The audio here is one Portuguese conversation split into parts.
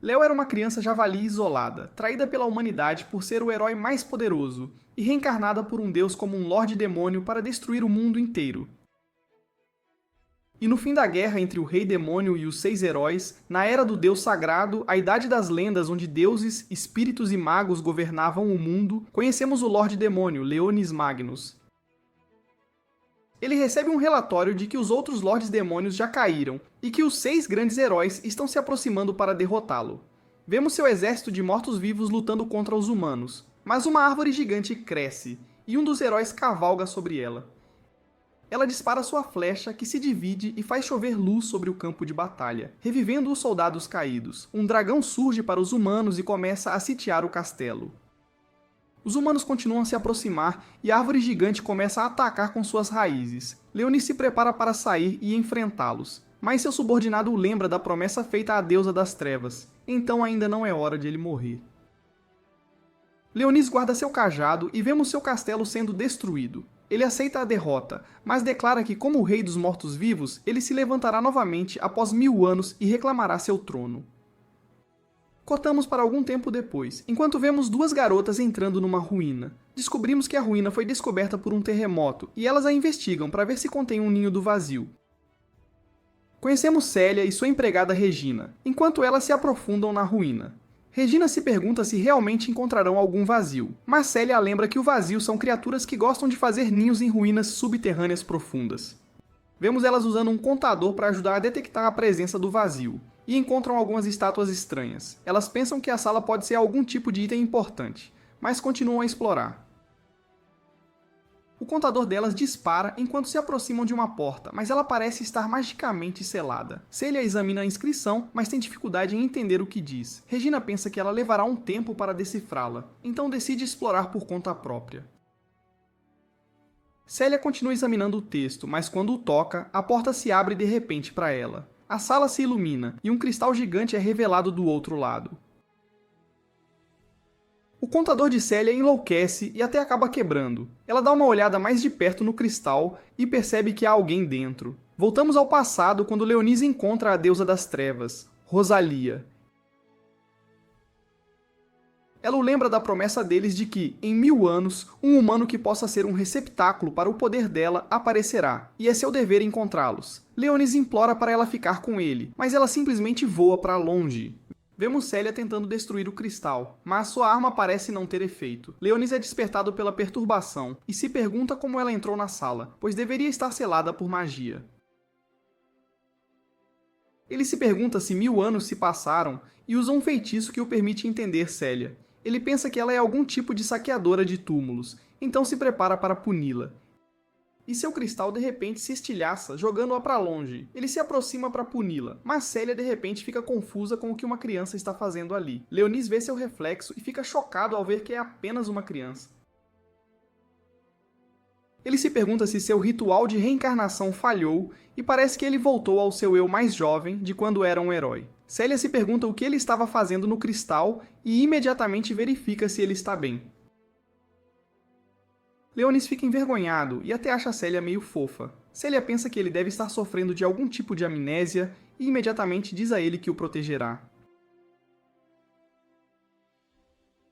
Léo era uma criança javali isolada, traída pela humanidade por ser o herói mais poderoso, e reencarnada por um deus como um Lorde Demônio para destruir o mundo inteiro. E no fim da guerra entre o Rei Demônio e os 6 heróis, na Era do Deus Sagrado, a Idade das Lendas onde deuses, espíritos e magos governavam o mundo, conhecemos o Lorde Demônio, Leonis Magnus. Ele recebe um relatório de que os outros Lordes Demônios já caíram, e que os 6 grandes heróis estão se aproximando para derrotá-lo. Vemos seu exército de mortos-vivos lutando contra os humanos, mas uma árvore gigante cresce, e um dos heróis cavalga sobre ela. Ela dispara sua flecha, que se divide e faz chover luz sobre o campo de batalha, revivendo os soldados caídos. Um dragão surge para os humanos e começa a sitiar o castelo. Os humanos continuam a se aproximar e a árvore gigante começa a atacar com suas raízes. Leonis se prepara para sair e enfrentá-los, mas seu subordinado o lembra da promessa feita à deusa das trevas, então ainda não é hora de ele morrer. Leonis guarda seu cajado e vemos seu castelo sendo destruído. Ele aceita a derrota, mas declara que, como o rei dos mortos-vivos, ele se levantará novamente após 1000 anos e reclamará seu trono. Cortamos para algum tempo depois, enquanto vemos 2 garotas entrando numa ruína. Descobrimos que a ruína foi descoberta por um terremoto, e elas a investigam para ver se contém um ninho do vazio. Conhecemos Célia e sua empregada Regina, enquanto elas se aprofundam na ruína. Regina se pergunta se realmente encontrarão algum vazio, mas Célia lembra que o vazio são criaturas que gostam de fazer ninhos em ruínas subterrâneas profundas. Vemos elas usando um contador para ajudar a detectar a presença do vazio, e encontram algumas estátuas estranhas. Elas pensam que a sala pode ser algum tipo de item importante, mas continuam a explorar. O contador delas dispara enquanto se aproximam de uma porta, mas ela parece estar magicamente selada. Célia examina a inscrição, mas tem dificuldade em entender o que diz. Regina pensa que ela levará um tempo para decifrá-la, então decide explorar por conta própria. Célia continua examinando o texto, mas quando o toca, a porta se abre de repente para ela. A sala se ilumina, e um cristal gigante é revelado do outro lado. O contador de Célia enlouquece e até acaba quebrando. Ela dá uma olhada mais de perto no cristal e percebe que há alguém dentro. Voltamos ao passado quando Leonis encontra a deusa das trevas, Rosalia. Ela o lembra da promessa deles de que, em 1000 anos, um humano que possa ser um receptáculo para o poder dela aparecerá, e é seu dever encontrá-los. Leonis implora para ela ficar com ele, mas ela simplesmente voa para longe. Vemos Célia tentando destruir o cristal, mas sua arma parece não ter efeito. Leonis é despertado pela perturbação e se pergunta como ela entrou na sala, pois deveria estar selada por magia. Ele se pergunta se 1000 anos se passaram e usa um feitiço que o permite entender Célia. Ele pensa que ela é algum tipo de saqueadora de túmulos, então se prepara para puni-la. E seu cristal de repente se estilhaça, jogando-a para longe. Ele se aproxima para puni-la, mas Célia de repente fica confusa com o que uma criança está fazendo ali. Leonis vê seu reflexo e fica chocado ao ver que é apenas uma criança. Ele se pergunta se seu ritual de reencarnação falhou e parece que ele voltou ao seu eu mais jovem de quando era um herói. Célia se pergunta o que ele estava fazendo no cristal e imediatamente verifica se ele está bem. Leonis fica envergonhado e até acha Célia meio fofa. Célia pensa que ele deve estar sofrendo de algum tipo de amnésia e imediatamente diz a ele que o protegerá.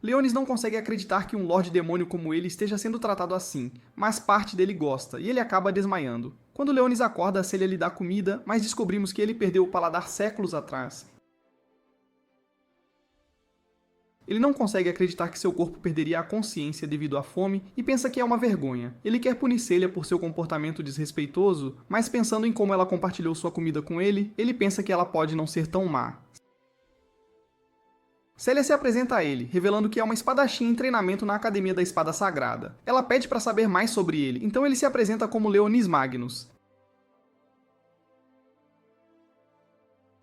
Leonis não consegue acreditar que um Lorde Demônio como ele esteja sendo tratado assim, mas parte dele gosta e ele acaba desmaiando. Quando Leonis acorda, Célia lhe dá comida, mas descobrimos que ele perdeu o paladar séculos atrás. Ele não consegue acreditar que seu corpo perderia a consciência devido à fome e pensa que é uma vergonha. Ele quer punir Célia por seu comportamento desrespeitoso, mas pensando em como ela compartilhou sua comida com ele, ele pensa que ela pode não ser tão má. Célia se apresenta a ele, revelando que é uma espadachim em treinamento na Academia da Espada Sagrada. Ela pede para saber mais sobre ele, então ele se apresenta como Leonis Magnus.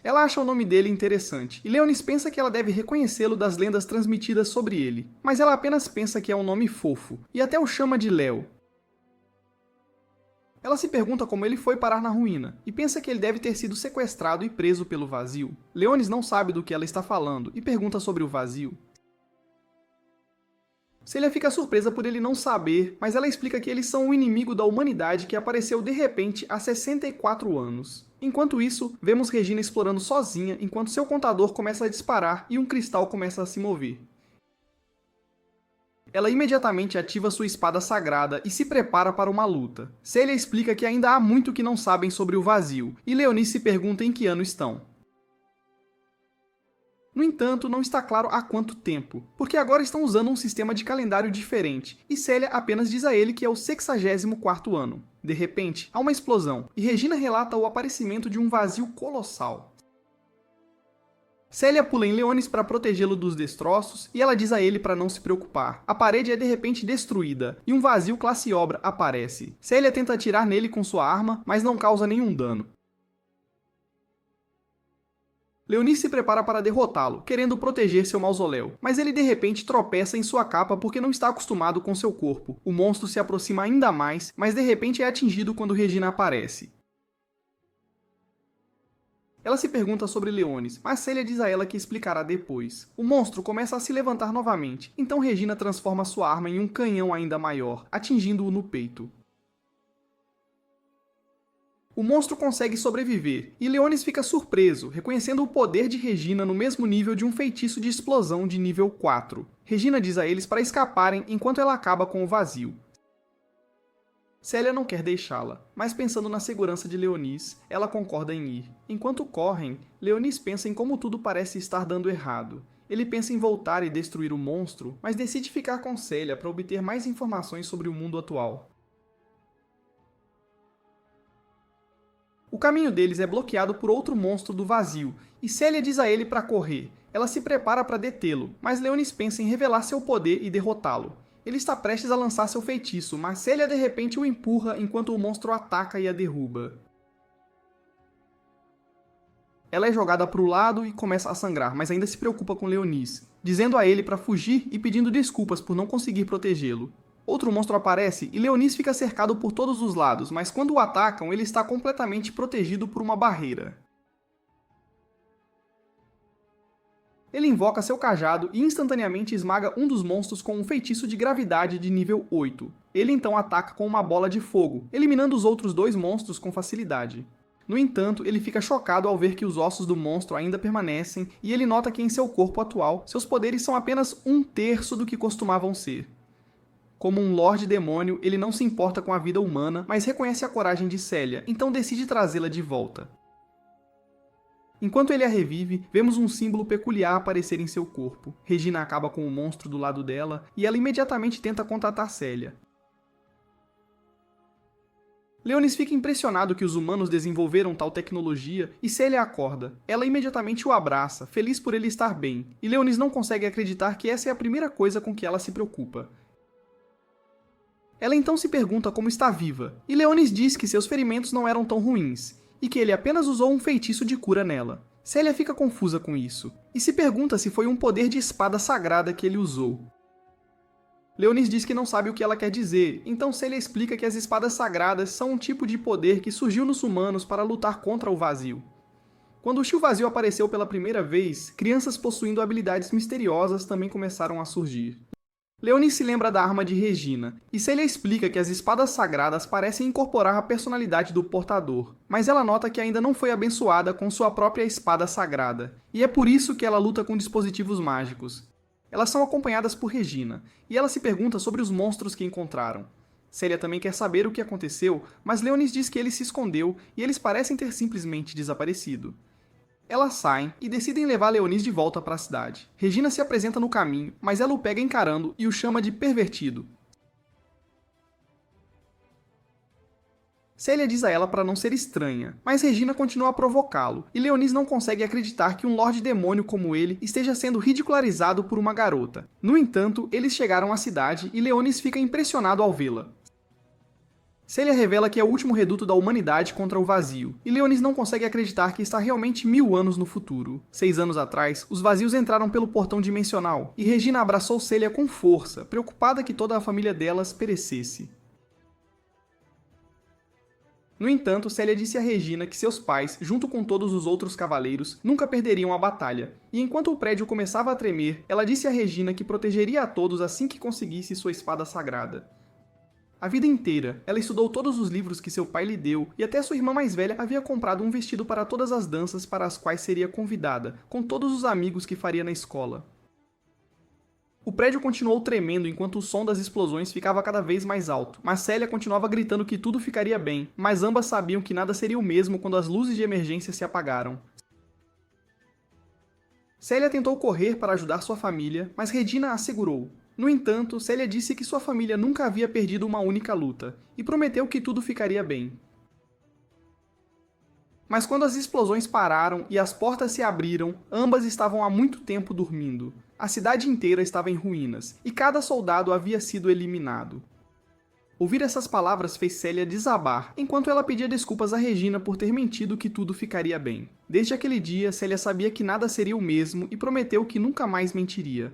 Ela acha o nome dele interessante, e Leonis pensa que ela deve reconhecê-lo das lendas transmitidas sobre ele, mas ela apenas pensa que é um nome fofo, e até o chama de Léo. Ela se pergunta como ele foi parar na ruína, e pensa que ele deve ter sido sequestrado e preso pelo vazio. Leonis não sabe do que ela está falando, e pergunta sobre o vazio. Célia fica surpresa por ele não saber, mas ela explica que eles são um inimigo da humanidade que apareceu de repente há 64 anos. Enquanto isso, vemos Regina explorando sozinha enquanto seu contador começa a disparar e um cristal começa a se mover. Ela imediatamente ativa sua espada sagrada e se prepara para uma luta. Célia explica que ainda há muito que não sabem sobre o vazio, e Leonis se pergunta em que ano estão. No entanto, não está claro há quanto tempo, porque agora estão usando um sistema de calendário diferente, e Célia apenas diz a ele que é o 64º ano. De repente, há uma explosão, e Regina relata o aparecimento de um vazio colossal. Célia pula em Leonis para protegê-lo dos destroços, e ela diz a ele para não se preocupar. A parede é de repente destruída, e um vazio classe obra aparece. Célia tenta atirar nele com sua arma, mas não causa nenhum dano. Leonis se prepara para derrotá-lo, querendo proteger seu mausoléu, mas ele de repente tropeça em sua capa porque não está acostumado com seu corpo. O monstro se aproxima ainda mais, mas de repente é atingido quando Regina aparece. Ela se pergunta sobre Leonis, mas Célia diz a ela que explicará depois. O monstro começa a se levantar novamente, então Regina transforma sua arma em um canhão ainda maior, atingindo-o no peito. O monstro consegue sobreviver, e Leonis fica surpreso, reconhecendo o poder de Regina no mesmo nível de um feitiço de explosão de nível 4. Regina diz a eles para escaparem enquanto ela acaba com o vazio. Célia não quer deixá-la, mas pensando na segurança de Leonis, ela concorda em ir. Enquanto correm, Leonis pensa em como tudo parece estar dando errado. Ele pensa em voltar e destruir o monstro, mas decide ficar com Célia para obter mais informações sobre o mundo atual. O caminho deles é bloqueado por outro monstro do vazio, e Célia diz a ele para correr. Ela se prepara para detê-lo, mas Leonis pensa em revelar seu poder e derrotá-lo. Ele está prestes a lançar seu feitiço, mas Célia de repente o empurra enquanto o monstro ataca e a derruba. Ela é jogada para o lado e começa a sangrar, mas ainda se preocupa com Leonis, dizendo a ele para fugir e pedindo desculpas por não conseguir protegê-lo. Outro monstro aparece e Leonis fica cercado por todos os lados, mas quando o atacam, ele está completamente protegido por uma barreira. Ele invoca seu cajado e instantaneamente esmaga um dos monstros com um feitiço de gravidade de nível 8. Ele então ataca com uma bola de fogo, eliminando os outros dois monstros com facilidade. No entanto, ele fica chocado ao ver que os ossos do monstro ainda permanecem e ele nota que em seu corpo atual, seus poderes são apenas 1/3 do que costumavam ser. Como um Lorde Demônio, ele não se importa com a vida humana, mas reconhece a coragem de Célia, então decide trazê-la de volta. Enquanto ele a revive, vemos um símbolo peculiar aparecer em seu corpo. Regina acaba com o monstro do lado dela, e ela imediatamente tenta contatar Célia. Leonis fica impressionado que os humanos desenvolveram tal tecnologia, e Célia acorda. Ela imediatamente o abraça, feliz por ele estar bem, e Leonis não consegue acreditar que essa é a primeira coisa com que ela se preocupa. Ela então se pergunta como está viva, e Leonis diz que seus ferimentos não eram tão ruins, e que ele apenas usou um feitiço de cura nela. Célia fica confusa com isso, e se pergunta se foi um poder de espada sagrada que ele usou. Leonis diz que não sabe o que ela quer dizer, então Célia explica que as espadas sagradas são um tipo de poder que surgiu nos humanos para lutar contra o vazio. Quando o Shio Vazio apareceu pela primeira vez, crianças possuindo habilidades misteriosas também começaram a surgir. Leonis se lembra da arma de Regina, e Célia explica que as espadas sagradas parecem incorporar a personalidade do portador, mas ela nota que ainda não foi abençoada com sua própria espada sagrada, e é por isso que ela luta com dispositivos mágicos. Elas são acompanhadas por Regina, e ela se pergunta sobre os monstros que encontraram. Célia também quer saber o que aconteceu, mas Leonis diz que ele se escondeu e eles parecem ter simplesmente desaparecido. Elas saem e decidem levar Leonis de volta para a cidade. Regina se apresenta no caminho, mas ela o pega encarando e o chama de pervertido. Célia diz a ela para não ser estranha, mas Regina continua a provocá-lo, e Leonis não consegue acreditar que um Lorde Demônio como ele esteja sendo ridicularizado por uma garota. No entanto, eles chegaram à cidade e Leonis fica impressionado ao vê-la. Célia revela que é o último reduto da humanidade contra o vazio, e Leonis não consegue acreditar que está realmente 1000 anos no futuro. 6 anos atrás, os vazios entraram pelo portão dimensional, e Regina abraçou Célia com força, preocupada que toda a família delas perecesse. No entanto, Célia disse a Regina que seus pais, junto com todos os outros cavaleiros, nunca perderiam a batalha. E enquanto o prédio começava a tremer, ela disse a Regina que protegeria a todos assim que conseguisse sua espada sagrada. A vida inteira, ela estudou todos os livros que seu pai lhe deu e até sua irmã mais velha havia comprado um vestido para todas as danças para as quais seria convidada, com todos os amigos que faria na escola. O prédio continuou tremendo enquanto o som das explosões ficava cada vez mais alto, mas Célia continuava gritando que tudo ficaria bem, mas ambas sabiam que nada seria o mesmo quando as luzes de emergência se apagaram. Célia tentou correr para ajudar sua família, mas Regina a segurou. No entanto, Célia disse que sua família nunca havia perdido uma única luta, e prometeu que tudo ficaria bem. Mas quando as explosões pararam e as portas se abriram, ambas estavam há muito tempo dormindo. A cidade inteira estava em ruínas, e cada soldado havia sido eliminado. Ouvir essas palavras fez Célia desabar, enquanto ela pedia desculpas a Regina por ter mentido que tudo ficaria bem. Desde aquele dia, Célia sabia que nada seria o mesmo e prometeu que nunca mais mentiria.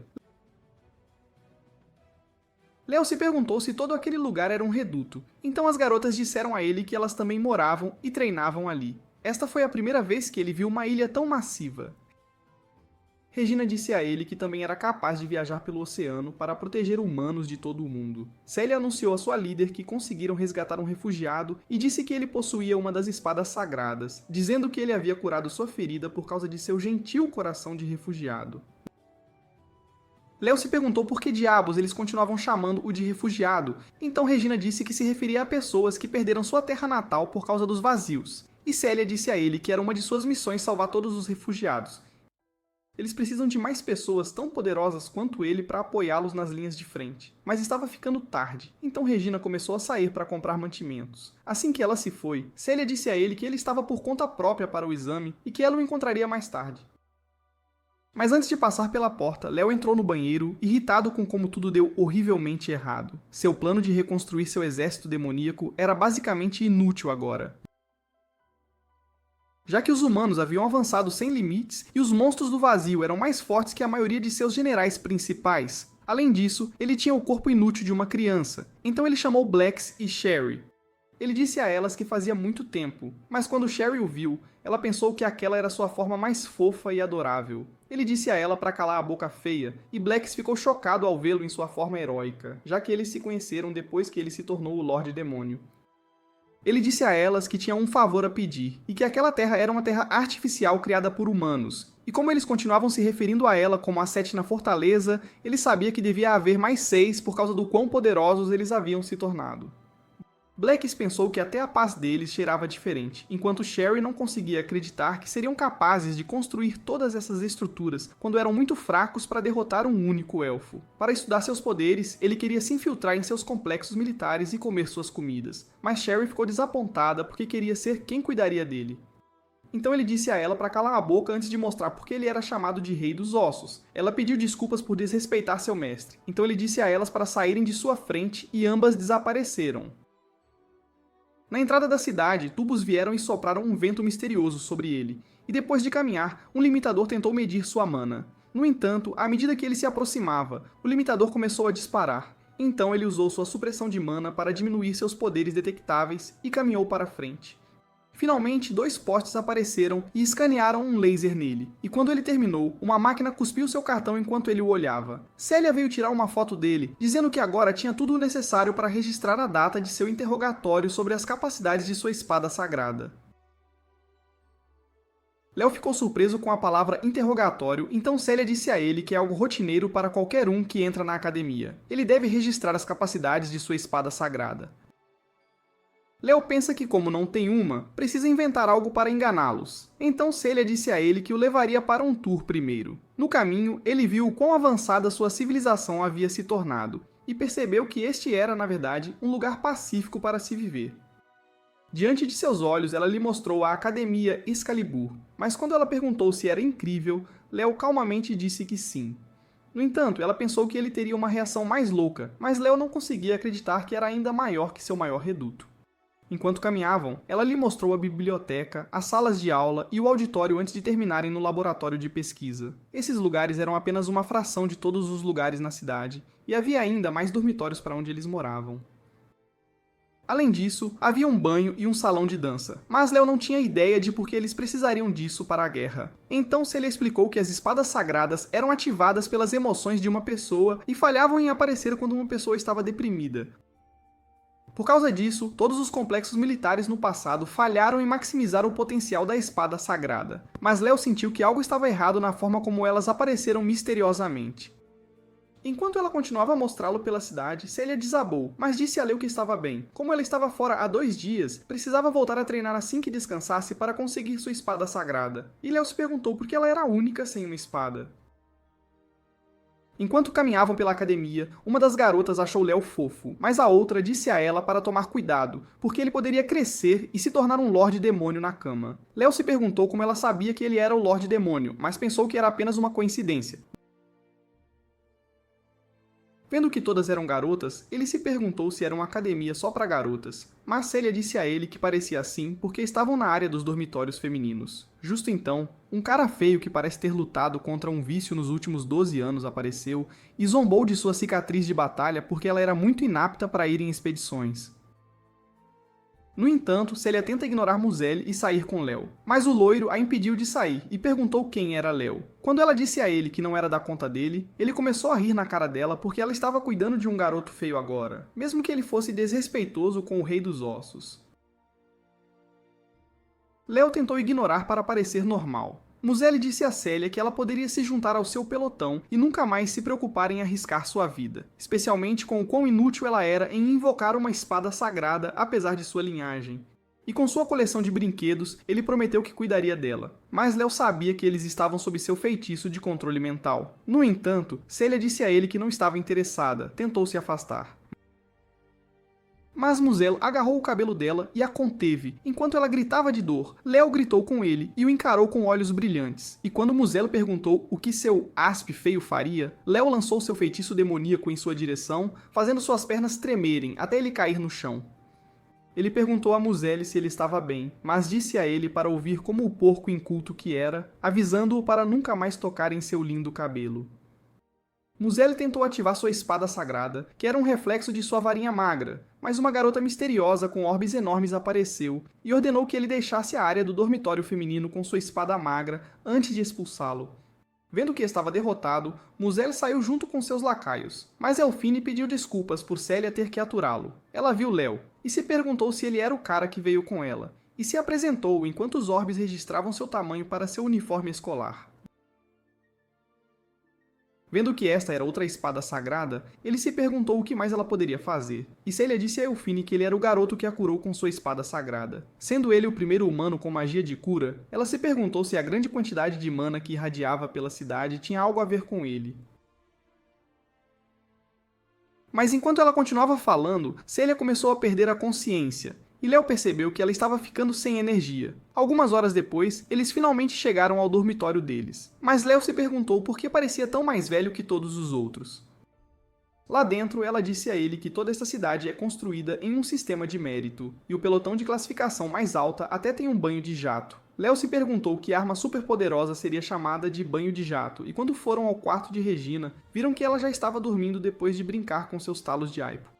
Léo se perguntou se todo aquele lugar era um reduto, então as garotas disseram a ele que elas também moravam e treinavam ali. Esta foi a primeira vez que ele viu uma ilha tão massiva. Regina disse a ele que também era capaz de viajar pelo oceano para proteger humanos de todo o mundo. Célia anunciou a sua líder que conseguiram resgatar um refugiado e disse que ele possuía uma das espadas sagradas, dizendo que ele havia curado sua ferida por causa de seu gentil coração de refugiado. Léo se perguntou por que diabos eles continuavam chamando-o de refugiado, então Regina disse que se referia a pessoas que perderam sua terra natal por causa dos vazios, e Célia disse a ele que era uma de suas missões salvar todos os refugiados. Eles precisam de mais pessoas tão poderosas quanto ele para apoiá-los nas linhas de frente. Mas estava ficando tarde, então Regina começou a sair para comprar mantimentos. Assim que ela se foi, Célia disse a ele que ele estava por conta própria para o exame e que ela o encontraria mais tarde. Mas antes de passar pela porta, Léo entrou no banheiro, irritado com como tudo deu horrivelmente errado. Seu plano de reconstruir seu exército demoníaco era basicamente inútil agora. Já que os humanos haviam avançado sem limites e os monstros do vazio eram mais fortes que a maioria de seus generais principais. Além disso, ele tinha o corpo inútil de uma criança, então ele chamou Blex e Sherry. Ele disse a elas que fazia muito tempo, mas quando Sherry o viu, ela pensou que aquela era sua forma mais fofa e adorável. Ele disse a ela para calar a boca feia, e Blex ficou chocado ao vê-lo em sua forma heróica, já que eles se conheceram depois que ele se tornou o Lorde Demônio. Ele disse a elas que tinha um favor a pedir, e que aquela terra era uma terra artificial criada por humanos, e como eles continuavam se referindo a ela como a Sétima Fortaleza, ele sabia que devia haver mais 6 por causa do quão poderosos eles haviam se tornado. Blex pensou que até a paz deles cheirava diferente, enquanto Sherry não conseguia acreditar que seriam capazes de construir todas essas estruturas quando eram muito fracos para derrotar um único elfo. Para estudar seus poderes, ele queria se infiltrar em seus complexos militares e comer suas comidas, mas Sherry ficou desapontada porque queria ser quem cuidaria dele. Então ele disse a ela para calar a boca antes de mostrar por que ele era chamado de Rei dos Ossos. Ela pediu desculpas por desrespeitar seu mestre, então ele disse a elas para saírem de sua frente e ambas desapareceram. Na entrada da cidade, tubos vieram e sopraram um vento misterioso sobre ele, e depois de caminhar, um limitador tentou medir sua mana. No entanto, à medida que ele se aproximava, o limitador começou a disparar. Então ele usou sua supressão de mana para diminuir seus poderes detectáveis e caminhou para frente. Finalmente, 2 postes apareceram e escanearam um laser nele, e quando ele terminou, uma máquina cuspiu seu cartão enquanto ele o olhava. Célia veio tirar uma foto dele, dizendo que agora tinha tudo o necessário para registrar a data de seu interrogatório sobre as capacidades de sua espada sagrada. Léo ficou surpreso com a palavra interrogatório, então Célia disse a ele que é algo rotineiro para qualquer um que entra na academia. Ele deve registrar as capacidades de sua espada sagrada. Léo pensa que, como não tem uma, precisa inventar algo para enganá-los. Então Célia disse a ele que o levaria para um tour primeiro. No caminho, ele viu o quão avançada sua civilização havia se tornado, e percebeu que este era, na verdade, um lugar pacífico para se viver. Diante de seus olhos, ela lhe mostrou a Academia Excalibur, mas quando ela perguntou se era incrível, Léo calmamente disse que sim. No entanto, ela pensou que ele teria uma reação mais louca, mas Léo não conseguia acreditar que era ainda maior que seu maior reduto. Enquanto caminhavam, ela lhe mostrou a biblioteca, as salas de aula e o auditório antes de terminarem no laboratório de pesquisa. Esses lugares eram apenas uma fração de todos os lugares na cidade, e havia ainda mais dormitórios para onde eles moravam. Além disso, havia um banho e um salão de dança, mas Léo não tinha ideia de por que eles precisariam disso para a guerra. Então Celia explicou que as espadas sagradas eram ativadas pelas emoções de uma pessoa e falhavam em aparecer quando uma pessoa estava deprimida. Por causa disso, todos os complexos militares no passado falharam em maximizar o potencial da espada sagrada, mas Léo sentiu que algo estava errado na forma como elas apareceram misteriosamente. Enquanto ela continuava a mostrá-lo pela cidade, Celia desabou, mas disse a Léo que estava bem. Como ela estava fora há 2 dias, precisava voltar a treinar assim que descansasse para conseguir sua espada sagrada. E Léo se perguntou por que ela era a única sem uma espada. Enquanto caminhavam pela academia, uma das garotas achou Léo fofo, mas a outra disse a ela para tomar cuidado, porque ele poderia crescer e se tornar um Lorde Demônio na cama. Léo se perguntou como ela sabia que ele era o Lorde Demônio, mas pensou que era apenas uma coincidência. Vendo que todas eram garotas, ele se perguntou se era uma academia só para garotas, mas Celia disse a ele que parecia assim porque estavam na área dos dormitórios femininos. Justo então, um cara feio que parece ter lutado contra um vício nos últimos 12 anos apareceu e zombou de sua cicatriz de batalha porque ela era muito inapta para ir em expedições. No entanto, Celia tenta ignorar Muzelle e sair com Léo, mas o loiro a impediu de sair e perguntou quem era Léo. Quando ela disse a ele que não era da conta dele, ele começou a rir na cara dela porque ela estava cuidando de um garoto feio agora, mesmo que ele fosse desrespeitoso com o Rei dos Ossos. Léo tentou ignorar para parecer normal. Muzelle disse a Celia que ela poderia se juntar ao seu pelotão e nunca mais se preocupar em arriscar sua vida, especialmente com o quão inútil ela era em invocar uma espada sagrada apesar de sua linhagem. E com sua coleção de brinquedos, ele prometeu que cuidaria dela. Mas Léo sabia que eles estavam sob seu feitiço de controle mental. No entanto, Celia disse a ele que não estava interessada, tentou se afastar. Mas Muzelle agarrou o cabelo dela e a conteve. Enquanto ela gritava de dor, Léo gritou com ele e o encarou com olhos brilhantes. E quando Muzelle perguntou o que seu asp feio faria, Léo lançou seu feitiço demoníaco em sua direção, fazendo suas pernas tremerem até ele cair no chão. Ele perguntou a Muzelle se ele estava bem, mas disse a ele para ouvir como o porco inculto que era, avisando-o para nunca mais tocar em seu lindo cabelo. Muzelle tentou ativar sua espada sagrada, que era um reflexo de sua varinha magra, mas uma garota misteriosa com orbes enormes apareceu e ordenou que ele deixasse a área do dormitório feminino com sua espada magra antes de expulsá-lo. Vendo que estava derrotado, Muzelle saiu junto com seus lacaios, mas Elfine pediu desculpas por Celia ter que aturá-lo. Ela viu Léo e se perguntou se ele era o cara que veio com ela, e se apresentou enquanto os orbes registravam seu tamanho para seu uniforme escolar. Vendo que esta era outra espada sagrada, ele se perguntou o que mais ela poderia fazer, e Celia disse a Elfine que ele era o garoto que a curou com sua espada sagrada. Sendo ele o primeiro humano com magia de cura, ela se perguntou se a grande quantidade de mana que irradiava pela cidade tinha algo a ver com ele. Mas enquanto ela continuava falando, Celia começou a perder a consciência, e Léo percebeu que ela estava ficando sem energia. Algumas horas depois, eles finalmente chegaram ao dormitório deles. Mas Léo se perguntou por que parecia tão mais velho que todos os outros. Lá dentro, ela disse a ele que toda esta cidade é construída em um sistema de mérito, e o pelotão de classificação mais alta até tem um banho de jato. Léo se perguntou que arma superpoderosa seria chamada de banho de jato, e quando foram ao quarto de Regina, viram que ela já estava dormindo depois de brincar com seus talos de aipo.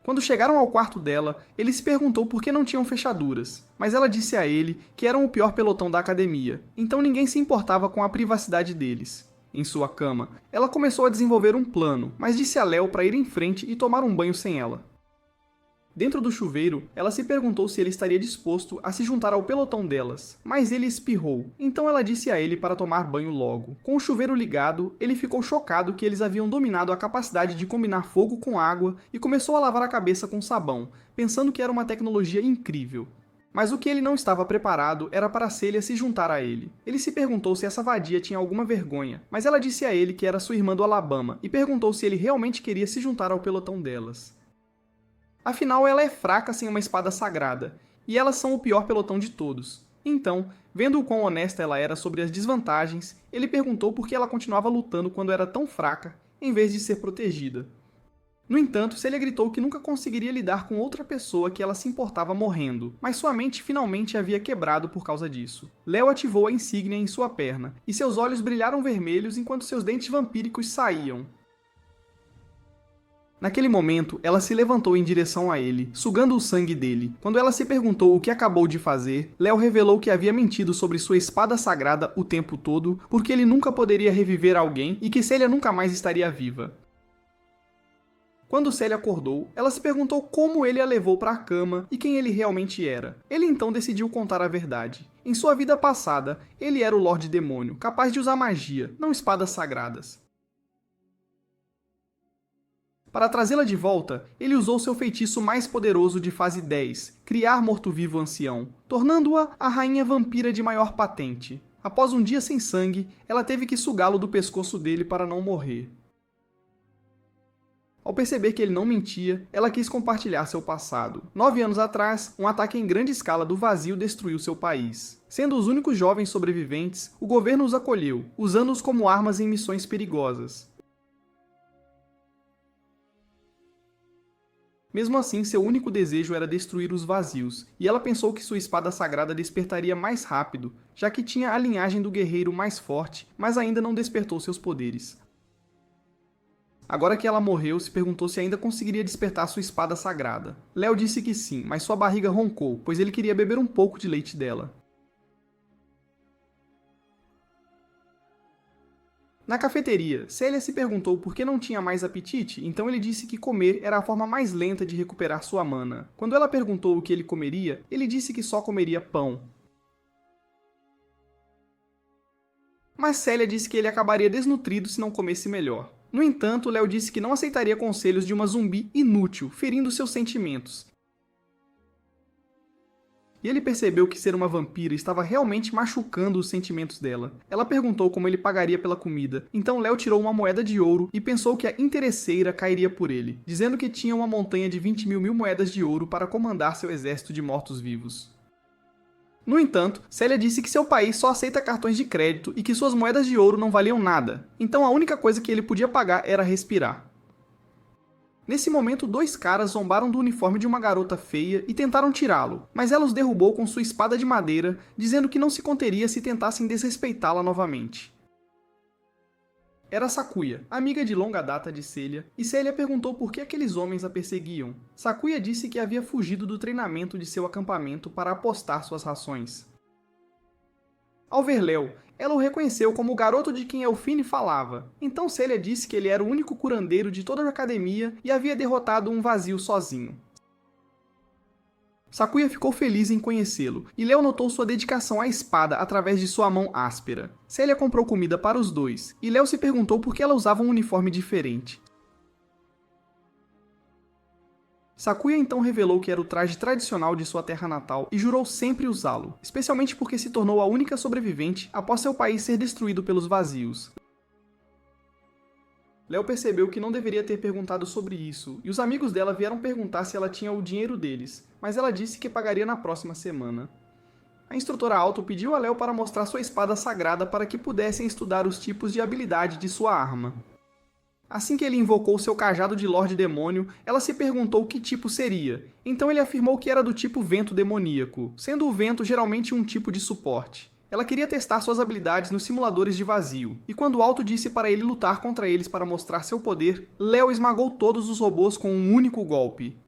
Quando chegaram ao quarto dela, ele se perguntou por que não tinham fechaduras, mas ela disse a ele que eram o pior pelotão da academia, então ninguém se importava com a privacidade deles. Em sua cama, ela começou a desenvolver um plano, mas disse a Léo para ir em frente e tomar um banho sem ela. Dentro do chuveiro, ela se perguntou se ele estaria disposto a se juntar ao pelotão delas, mas ele espirrou, então ela disse a ele para tomar banho logo. Com o chuveiro ligado, ele ficou chocado que eles haviam dominado a capacidade de combinar fogo com água e começou a lavar a cabeça com sabão, pensando que era uma tecnologia incrível. Mas o que ele não estava preparado era para Celia se juntar a ele. Ele se perguntou se essa vadia tinha alguma vergonha, mas ela disse a ele que era sua irmã do Alabama e perguntou se ele realmente queria se juntar ao pelotão delas. Afinal, ela é fraca sem uma espada sagrada, e elas são o pior pelotão de todos. Então, vendo o quão honesta ela era sobre as desvantagens, ele perguntou por que ela continuava lutando quando era tão fraca, em vez de ser protegida. No entanto, Celia gritou que nunca conseguiria lidar com outra pessoa que ela se importava morrendo, mas sua mente finalmente havia quebrado por causa disso. Léo ativou a insígnia em sua perna, e seus olhos brilharam vermelhos enquanto seus dentes vampíricos saíam. Naquele momento, ela se levantou em direção a ele, sugando o sangue dele. Quando ela se perguntou o que acabou de fazer, Léo revelou que havia mentido sobre sua espada sagrada o tempo todo, porque ele nunca poderia reviver alguém e que Célia nunca mais estaria viva. Quando Célia acordou, ela se perguntou como ele a levou para a cama e quem ele realmente era. Ele então decidiu contar a verdade. Em sua vida passada, ele era o Lorde Demônio, capaz de usar magia, não espadas sagradas. Para trazê-la de volta, ele usou seu feitiço mais poderoso de fase 10, criar morto-vivo ancião, tornando-a a rainha vampira de maior patente. Após um dia sem sangue, ela teve que sugá-lo do pescoço dele para não morrer. Ao perceber que ele não mentia, ela quis compartilhar seu passado. 9 anos atrás, um ataque em grande escala do vazio destruiu seu país. Sendo os únicos jovens sobreviventes, o governo os acolheu, usando-os como armas em missões perigosas. Mesmo assim, seu único desejo era destruir os vazios, e ela pensou que sua espada sagrada despertaria mais rápido, já que tinha a linhagem do guerreiro mais forte, mas ainda não despertou seus poderes. Agora que ela morreu, se perguntou se ainda conseguiria despertar sua espada sagrada. Léo disse que sim, mas sua barriga roncou, pois ele queria beber um pouco de leite dela. Na cafeteria, Célia se perguntou por que não tinha mais apetite, então ele disse que comer era a forma mais lenta de recuperar sua mana. Quando ela perguntou o que ele comeria, ele disse que só comeria pão. Mas Célia disse que ele acabaria desnutrido se não comesse melhor. No entanto, Léo disse que não aceitaria conselhos de uma zumbi inútil, ferindo seus sentimentos. E ele percebeu que ser uma vampira estava realmente machucando os sentimentos dela. Ela perguntou como ele pagaria pela comida, então Léo tirou uma moeda de ouro e pensou que a interesseira cairia por ele, dizendo que tinha uma montanha de 20.000 moedas de ouro para comandar seu exército de mortos-vivos. No entanto, Célia disse que seu país só aceita cartões de crédito e que suas moedas de ouro não valiam nada, então a única coisa que ele podia pagar era respirar. Nesse momento, 2 caras zombaram do uniforme de uma garota feia e tentaram tirá-lo, mas ela os derrubou com sua espada de madeira, dizendo que não se conteria se tentassem desrespeitá-la novamente. Era Sakuya, amiga de longa data de Célia, e Célia perguntou por que aqueles homens a perseguiam. Sakuya disse que havia fugido do treinamento de seu acampamento para apostar suas rações. Ao ver Léo, ela o reconheceu como o garoto de quem Elfine falava. Então Célia disse que ele era o único curandeiro de toda a academia e havia derrotado um vazio sozinho. Sakuya ficou feliz em conhecê-lo, e Léo notou sua dedicação à espada através de sua mão áspera. Célia comprou comida para os dois, e Léo se perguntou por que ela usava um uniforme diferente. Sakuya então revelou que era o traje tradicional de sua terra natal e jurou sempre usá-lo, especialmente porque se tornou a única sobrevivente após seu país ser destruído pelos vazios. Léo percebeu que não deveria ter perguntado sobre isso, e os amigos dela vieram perguntar se ela tinha o dinheiro deles, mas ela disse que pagaria na próxima semana. A instrutora Alto pediu a Léo para mostrar sua espada sagrada para que pudessem estudar os tipos de habilidade de sua arma. Assim que ele invocou seu cajado de Lorde Demônio, ela se perguntou que tipo seria, então ele afirmou que era do tipo vento demoníaco, sendo o vento geralmente um tipo de suporte. Ela queria testar suas habilidades nos simuladores de vazio, e quando Alto disse para ele lutar contra eles para mostrar seu poder, Léo esmagou todos os robôs com um único golpe.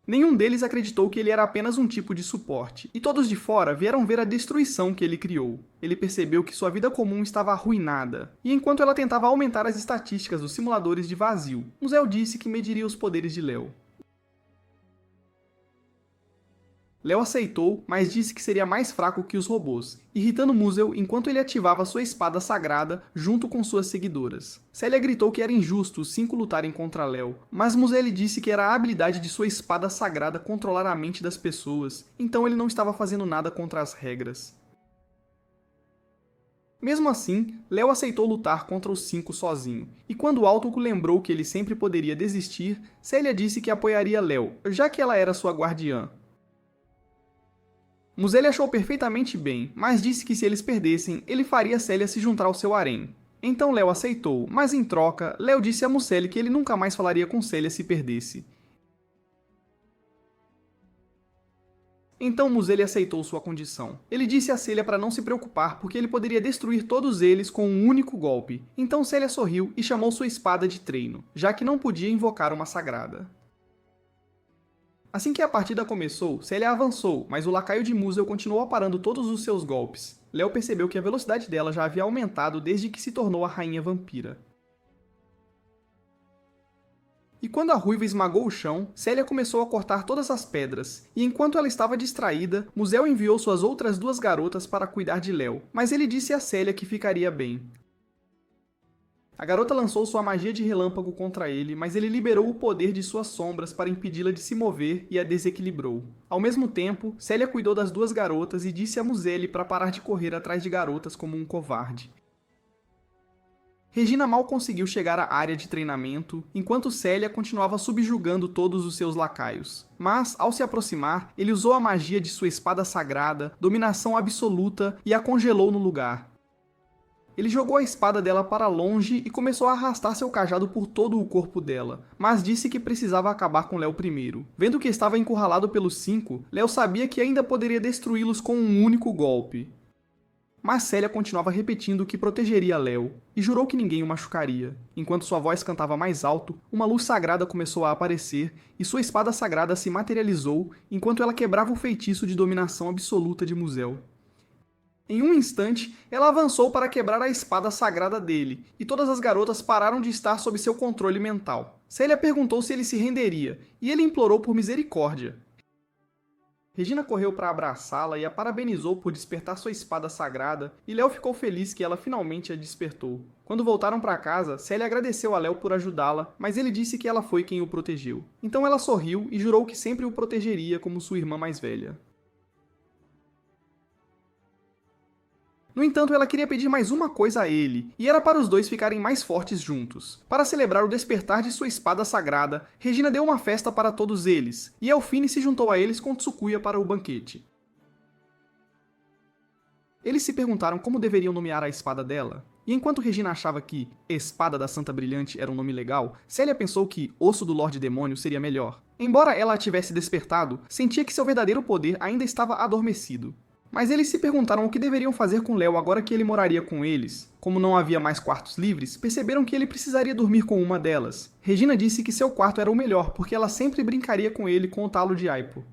Nenhum deles acreditou que ele era apenas um tipo de suporte, e todos de fora vieram ver a destruição que ele criou. Ele percebeu que sua vida comum estava arruinada, e enquanto ela tentava aumentar as estatísticas dos simuladores de vazio, Muzel disse que mediria os poderes de Léo. Léo aceitou, mas disse que seria mais fraco que os robôs, irritando Muzel enquanto ele ativava sua espada sagrada junto com suas seguidoras. Célia gritou que era injusto os 5 lutarem contra Léo, mas Muzel lhe disse que era a habilidade de sua espada sagrada controlar a mente das pessoas, então ele não estava fazendo nada contra as regras. Mesmo assim, Léo aceitou lutar contra os 5 sozinho, e quando Alto lembrou que ele sempre poderia desistir, Célia disse que apoiaria Léo, já que ela era sua guardiã. Muzel achou perfeitamente bem, mas disse que se eles perdessem, ele faria Célia se juntar ao seu harém. Então Léo aceitou, mas em troca, Léo disse a Muzel que ele nunca mais falaria com Célia se perdesse. Então Museli aceitou sua condição. Ele disse a Celia para não se preocupar porque ele poderia destruir todos eles com um único golpe. Então Celia sorriu e chamou sua espada de treino, já que não podia invocar uma sagrada. Assim que a partida começou, Celia avançou, mas o lacaio de Musel continuou aparando todos os seus golpes. Léo percebeu que a velocidade dela já havia aumentado desde que se tornou a rainha vampira. E quando a ruiva esmagou o chão, Celia começou a cortar todas as pedras, e enquanto ela estava distraída, Musel enviou suas outras duas garotas para cuidar de Léo, mas ele disse a Celia que ficaria bem. A garota lançou sua magia de relâmpago contra ele, mas ele liberou o poder de suas sombras para impedi-la de se mover e a desequilibrou. Ao mesmo tempo, Celia cuidou das duas garotas e disse a Museli para parar de correr atrás de garotas como um covarde. Regina mal conseguiu chegar à área de treinamento, enquanto Celia continuava subjugando todos os seus lacaios. Mas, ao se aproximar, ele usou a magia de sua espada sagrada, dominação absoluta, e a congelou no lugar. Ele jogou a espada dela para longe e começou a arrastar seu cajado por todo o corpo dela, mas disse que precisava acabar com Léo primeiro. Vendo que estava encurralado pelos 5, Léo sabia que ainda poderia destruí-los com um único golpe. Mas Celia continuava repetindo que protegeria Léo, e jurou que ninguém o machucaria. Enquanto sua voz cantava mais alto, uma luz sagrada começou a aparecer, e sua espada sagrada se materializou, enquanto ela quebrava o feitiço de dominação absoluta de Musel. Em um instante, ela avançou para quebrar a espada sagrada dele, e todas as garotas pararam de estar sob seu controle mental. Celia perguntou se ele se renderia, e ele implorou por misericórdia. Regina correu para abraçá-la e a parabenizou por despertar sua espada sagrada, e Léo ficou feliz que ela finalmente a despertou. Quando voltaram para casa, Celia agradeceu a Léo por ajudá-la, mas ele disse que ela foi quem o protegeu. Então ela sorriu e jurou que sempre o protegeria como sua irmã mais velha. No entanto, ela queria pedir mais uma coisa a ele, e era para os dois ficarem mais fortes juntos. Para celebrar o despertar de sua espada sagrada, Regina deu uma festa para todos eles, e Elfine se juntou a eles com Tsukuya para o banquete. Eles se perguntaram como deveriam nomear a espada dela, e enquanto Regina achava que Espada da Santa Brilhante era um nome legal, Celia pensou que Osso do Lorde Demônio seria melhor. Embora ela a tivesse despertado, sentia que seu verdadeiro poder ainda estava adormecido. Mas eles se perguntaram o que deveriam fazer com Léo agora que ele moraria com eles. Como não havia mais quartos livres, perceberam que ele precisaria dormir com uma delas. Regina disse que seu quarto era o melhor, porque ela sempre brincaria com ele com o talo de Aipo.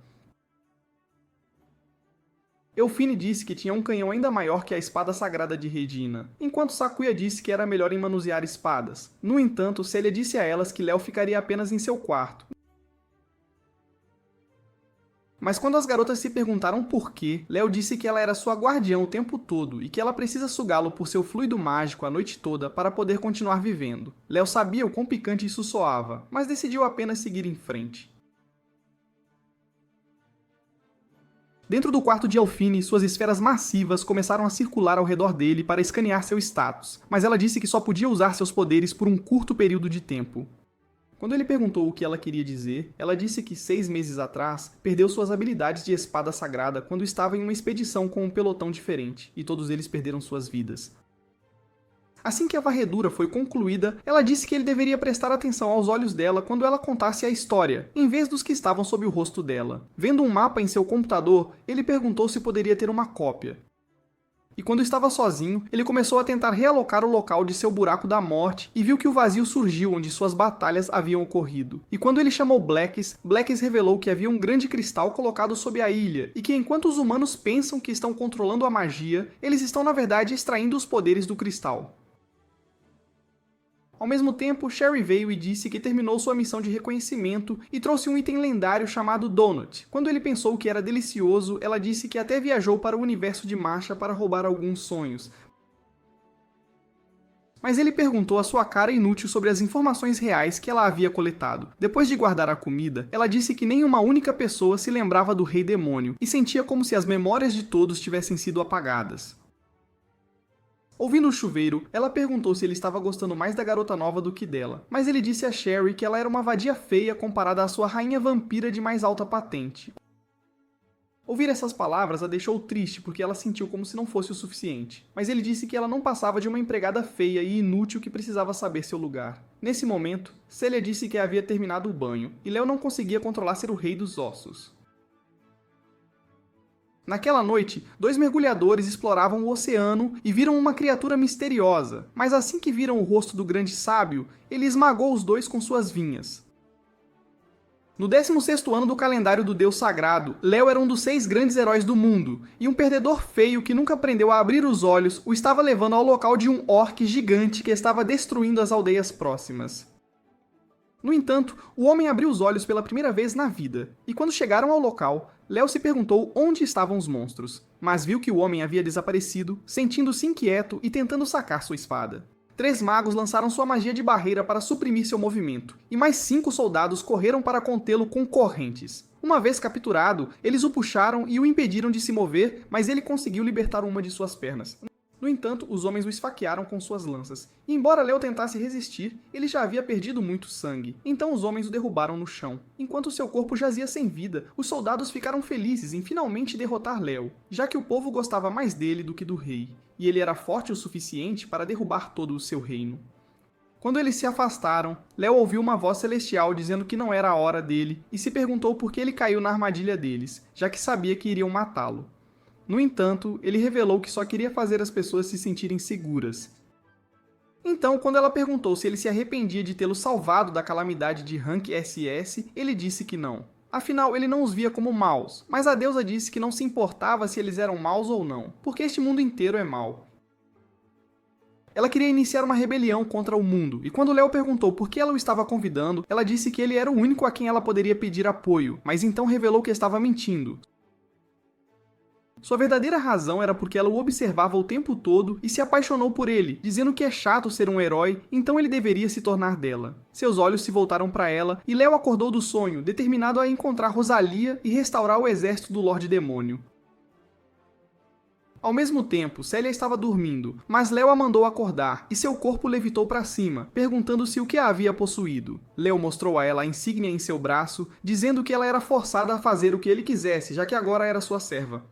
Elfine disse que tinha um canhão ainda maior que a espada sagrada de Regina, enquanto Sakuya disse que era melhor em manusear espadas. No entanto, Celia disse a elas que Léo ficaria apenas em seu quarto. Mas quando as garotas se perguntaram por quê, Léo disse que ela era sua guardiã o tempo todo e que ela precisa sugá-lo por seu fluido mágico a noite toda para poder continuar vivendo. Léo sabia o quão picante isso soava, mas decidiu apenas seguir em frente. Dentro do quarto de Elfine, suas esferas massivas começaram a circular ao redor dele para escanear seu status, mas ela disse que só podia usar seus poderes por um curto período de tempo. Quando ele perguntou o que ela queria dizer, ela disse que 6 meses atrás perdeu suas habilidades de espada sagrada quando estava em uma expedição com um pelotão diferente, e todos eles perderam suas vidas. Assim que a varredura foi concluída, ela disse que ele deveria prestar atenção aos olhos dela quando ela contasse a história, em vez dos que estavam sob o rosto dela. Vendo um mapa em seu computador, ele perguntou se poderia ter uma cópia. E quando estava sozinho, ele começou a tentar realocar o local de seu buraco da morte e viu que o vazio surgiu onde suas batalhas haviam ocorrido. E quando ele chamou Blacks, Blacks revelou que havia um grande cristal colocado sob a ilha e que enquanto os humanos pensam que estão controlando a magia, eles estão na verdade extraindo os poderes do cristal. Ao mesmo tempo, Sherry veio e disse que terminou sua missão de reconhecimento e trouxe um item lendário chamado Donut. Quando ele pensou que era delicioso, ela disse que até viajou para o universo de Masha para roubar alguns sonhos. Mas ele perguntou a sua cara inútil sobre as informações reais que ela havia coletado. Depois de guardar a comida, ela disse que nem uma única pessoa se lembrava do Rei Demônio e sentia como se as memórias de todos tivessem sido apagadas. Ouvindo o chuveiro, ela perguntou se ele estava gostando mais da garota nova do que dela, mas ele disse a Sherry que ela era uma vadia feia comparada à sua rainha vampira de mais alta patente. Ouvir essas palavras a deixou triste porque ela sentiu como se não fosse o suficiente, mas ele disse que ela não passava de uma empregada feia e inútil que precisava saber seu lugar. Nesse momento, Celia disse que havia terminado o banho, e Léo não conseguia controlar ser o rei dos ossos. Naquela noite, 2 mergulhadores exploravam o oceano e viram uma criatura misteriosa, mas assim que viram o rosto do grande sábio, ele esmagou os dois com suas vinhas. No 16º ano do calendário do Deus Sagrado, Léo era um dos 6 grandes heróis do mundo, e um perdedor feio que nunca aprendeu a abrir os olhos o estava levando ao local de um orc gigante que estava destruindo as aldeias próximas. No entanto, o homem abriu os olhos pela primeira vez na vida, e quando chegaram ao local, Léo se perguntou onde estavam os monstros, mas viu que o homem havia desaparecido, sentindo-se inquieto e tentando sacar sua espada. 3 magos lançaram sua magia de barreira para suprimir seu movimento, e mais 5 soldados correram para contê-lo com correntes. Uma vez capturado, eles o puxaram e o impediram de se mover, mas ele conseguiu libertar uma de suas pernas. No entanto, os homens o esfaquearam com suas lanças, e embora Léo tentasse resistir, ele já havia perdido muito sangue, então os homens o derrubaram no chão. Enquanto seu corpo jazia sem vida, os soldados ficaram felizes em finalmente derrotar Léo, já que o povo gostava mais dele do que do rei, e ele era forte o suficiente para derrubar todo o seu reino. Quando eles se afastaram, Léo ouviu uma voz celestial dizendo que não era a hora dele, e se perguntou por que ele caiu na armadilha deles, já que sabia que iriam matá-lo. No entanto, ele revelou que só queria fazer as pessoas se sentirem seguras. Então, quando ela perguntou se ele se arrependia de tê-lo salvado da calamidade de Rank SS, ele disse que não. Afinal, ele não os via como maus, mas a deusa disse que não se importava se eles eram maus ou não, porque este mundo inteiro é mau. Ela queria iniciar uma rebelião contra o mundo, e quando Léo perguntou por que ela o estava convidando, ela disse que ele era o único a quem ela poderia pedir apoio, mas então revelou que estava mentindo. Sua verdadeira razão era porque ela o observava o tempo todo e se apaixonou por ele, dizendo que é chato ser um herói, então ele deveria se tornar dela. Seus olhos se voltaram para ela e Léo acordou do sonho, determinado a encontrar Rosalia e restaurar o exército do Lorde Demônio. Ao mesmo tempo, Célia estava dormindo, mas Léo a mandou acordar e seu corpo levitou para cima, perguntando-se o que a havia possuído. Léo mostrou a ela a insígnia em seu braço, dizendo que ela era forçada a fazer o que ele quisesse, já que agora era sua serva.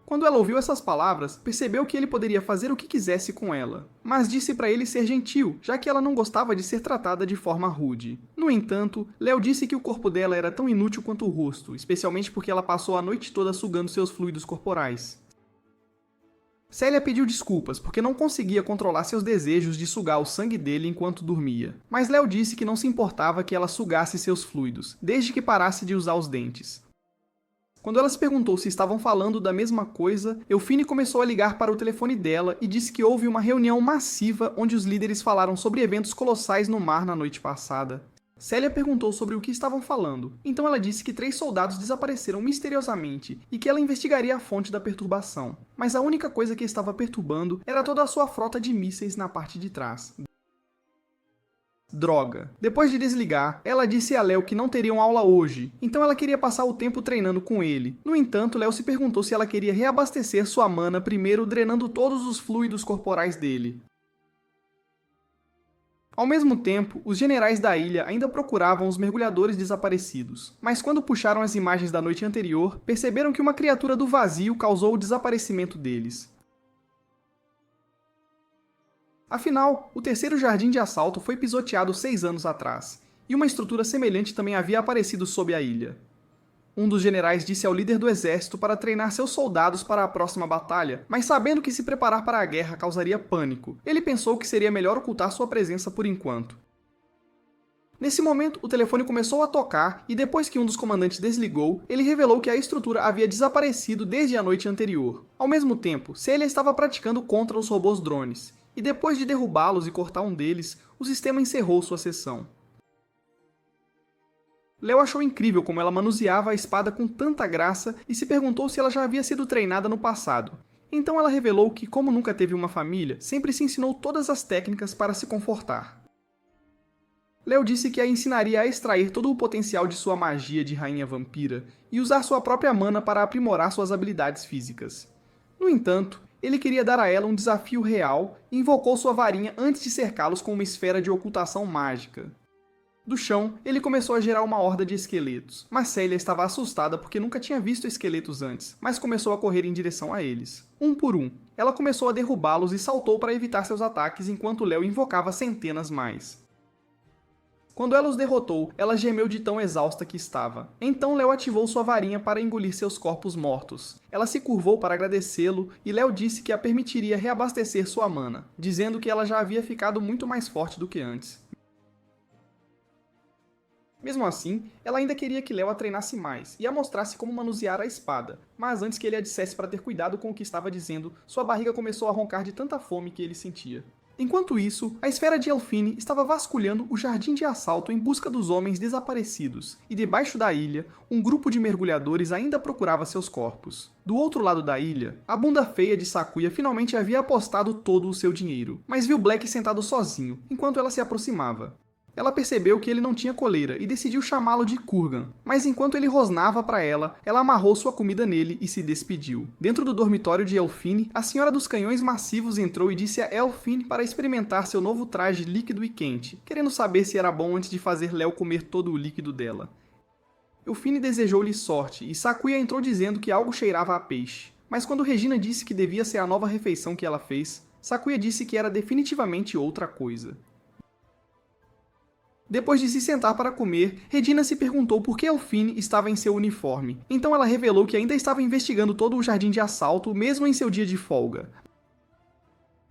Quando ela ouviu essas palavras, percebeu que ele poderia fazer o que quisesse com ela, mas disse para ele ser gentil, já que ela não gostava de ser tratada de forma rude. No entanto, Léo disse que o corpo dela era tão inútil quanto o rosto, especialmente porque ela passou a noite toda sugando seus fluidos corporais. Célia pediu desculpas porque não conseguia controlar seus desejos de sugar o sangue dele enquanto dormia, mas Léo disse que não se importava que ela sugasse seus fluidos, desde que parasse de usar os dentes. Quando ela se perguntou se estavam falando da mesma coisa, Eufine começou a ligar para o telefone dela e disse que houve uma reunião massiva onde os líderes falaram sobre eventos colossais no mar na noite passada. Célia perguntou sobre o que estavam falando, então ela disse que 3 soldados desapareceram misteriosamente e que ela investigaria a fonte da perturbação. Mas a única coisa que estava perturbando era toda a sua frota de mísseis na parte de trás. Droga. Depois de desligar, ela disse a Léo que não teriam aula hoje, então ela queria passar o tempo treinando com ele. No entanto, Léo se perguntou se ela queria reabastecer sua mana primeiro drenando todos os fluidos corporais dele. Ao mesmo tempo, os generais da ilha ainda procuravam os mergulhadores desaparecidos, mas quando puxaram as imagens da noite anterior, perceberam que uma criatura do vazio causou o desaparecimento deles. Afinal, o terceiro jardim de assalto foi pisoteado 6 anos atrás, e uma estrutura semelhante também havia aparecido sob a ilha. Um dos generais disse ao líder do exército para treinar seus soldados para a próxima batalha, mas sabendo que se preparar para a guerra causaria pânico, ele pensou que seria melhor ocultar sua presença por enquanto. Nesse momento, o telefone começou a tocar e depois que um dos comandantes desligou, ele revelou que a estrutura havia desaparecido desde a noite anterior. Ao mesmo tempo, Celia estava praticando contra os robôs drones, e depois de derrubá-los e cortar um deles, o sistema encerrou sua sessão. Léo achou incrível como ela manuseava a espada com tanta graça e se perguntou se ela já havia sido treinada no passado. Então ela revelou que, como nunca teve uma família, sempre se ensinou todas as técnicas para se confortar. Léo disse que a ensinaria a extrair todo o potencial de sua magia de rainha vampira e usar sua própria mana para aprimorar suas habilidades físicas. No entanto, ele queria dar a ela um desafio real e invocou sua varinha antes de cercá-los com uma esfera de ocultação mágica. Do chão, ele começou a gerar uma horda de esqueletos, mas Célia estava assustada porque nunca tinha visto esqueletos antes, mas começou a correr em direção a eles. Um por um, ela começou a derrubá-los e saltou para evitar seus ataques enquanto Léo invocava centenas mais. Quando ela os derrotou, ela gemeu de tão exausta que estava. Então Léo ativou sua varinha para engolir seus corpos mortos. Ela se curvou para agradecê-lo e Léo disse que a permitiria reabastecer sua mana, dizendo que ela já havia ficado muito mais forte do que antes. Mesmo assim, ela ainda queria que Léo a treinasse mais e a mostrasse como manusear a espada, mas antes que ele a dissesse para ter cuidado com o que estava dizendo, sua barriga começou a roncar de tanta fome que ele sentia. Enquanto isso, a esfera de Elfine estava vasculhando o jardim de assalto em busca dos homens desaparecidos, e debaixo da ilha, um grupo de mergulhadores ainda procurava seus corpos. Do outro lado da ilha, a bunda feia de Sakuya finalmente havia apostado todo o seu dinheiro, mas viu Black sentado sozinho, enquanto ela se aproximava. Ela percebeu que ele não tinha coleira e decidiu chamá-lo de Kurgan, mas enquanto ele rosnava para ela, ela amarrou sua comida nele e se despediu. Dentro do dormitório de Elfine, a senhora dos canhões massivos entrou e disse a Elfine para experimentar seu novo traje líquido e quente, querendo saber se era bom antes de fazer Léo comer todo o líquido dela. Elfine desejou-lhe sorte e Sakuya entrou dizendo que algo cheirava a peixe. Mas quando Regina disse que devia ser a nova refeição que ela fez, Sakuya disse que era definitivamente outra coisa. Depois de se sentar para comer, Regina se perguntou por que Elfine estava em seu uniforme. Então ela revelou que ainda estava investigando todo o jardim de assalto, mesmo em seu dia de folga.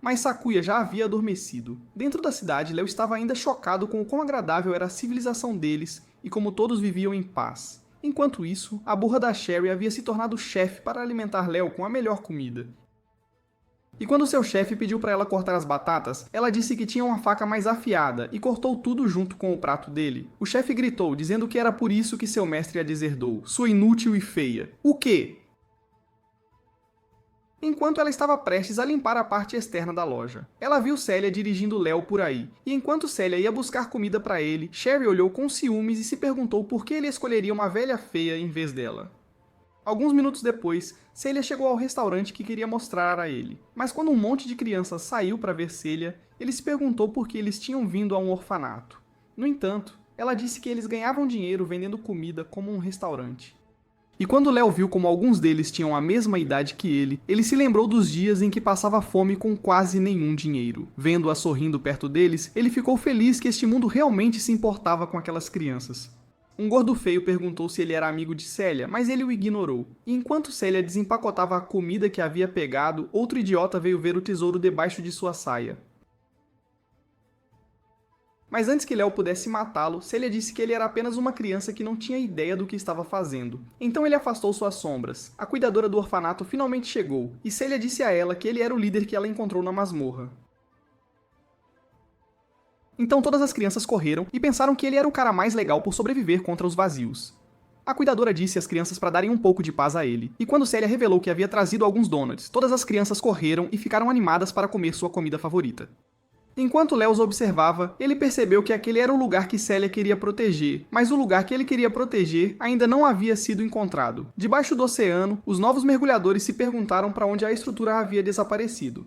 Mas Sakuya já havia adormecido. Dentro da cidade, Léo estava ainda chocado com o quão agradável era a civilização deles e como todos viviam em paz. Enquanto isso, a burra da Sherry havia se tornado chefe para alimentar Léo com a melhor comida. E quando seu chefe pediu para ela cortar as batatas, ela disse que tinha uma faca mais afiada e cortou tudo junto com o prato dele. O chefe gritou, dizendo que era por isso que seu mestre a deserdou, sua inútil e feia. O quê? Enquanto ela estava prestes a limpar a parte externa da loja, ela viu Célia dirigindo Léo por aí, e enquanto Célia ia buscar comida para ele, Sherry olhou com ciúmes e se perguntou por que ele escolheria uma velha feia em vez dela. Alguns minutos depois, Celia chegou ao restaurante que queria mostrar a ele. Mas quando um monte de crianças saiu para ver Celia, ele se perguntou por que eles tinham vindo a um orfanato. No entanto, ela disse que eles ganhavam dinheiro vendendo comida como um restaurante. E quando Léo viu como alguns deles tinham a mesma idade que ele se lembrou dos dias em que passava fome com quase nenhum dinheiro. Vendo-a sorrindo perto deles, ele ficou feliz que este mundo realmente se importava com aquelas crianças. Um gordo feio perguntou se ele era amigo de Célia, mas ele o ignorou. E enquanto Célia desempacotava a comida que havia pegado, outro idiota veio ver o tesouro debaixo de sua saia. Mas antes que Léo pudesse matá-lo, Célia disse que ele era apenas uma criança que não tinha ideia do que estava fazendo. Então ele afastou suas sombras. A cuidadora do orfanato finalmente chegou, e Célia disse a ela que ele era o líder que ela encontrou na masmorra. Então todas as crianças correram e pensaram que ele era o cara mais legal por sobreviver contra os vazios. A cuidadora disse às crianças para darem um pouco de paz a ele, e quando Célia revelou que havia trazido alguns donuts, todas as crianças correram e ficaram animadas para comer sua comida favorita. Enquanto Léo os observava, ele percebeu que aquele era o lugar que Célia queria proteger, mas o lugar que ele queria proteger ainda não havia sido encontrado. Debaixo do oceano, os novos mergulhadores se perguntaram para onde a estrutura havia desaparecido.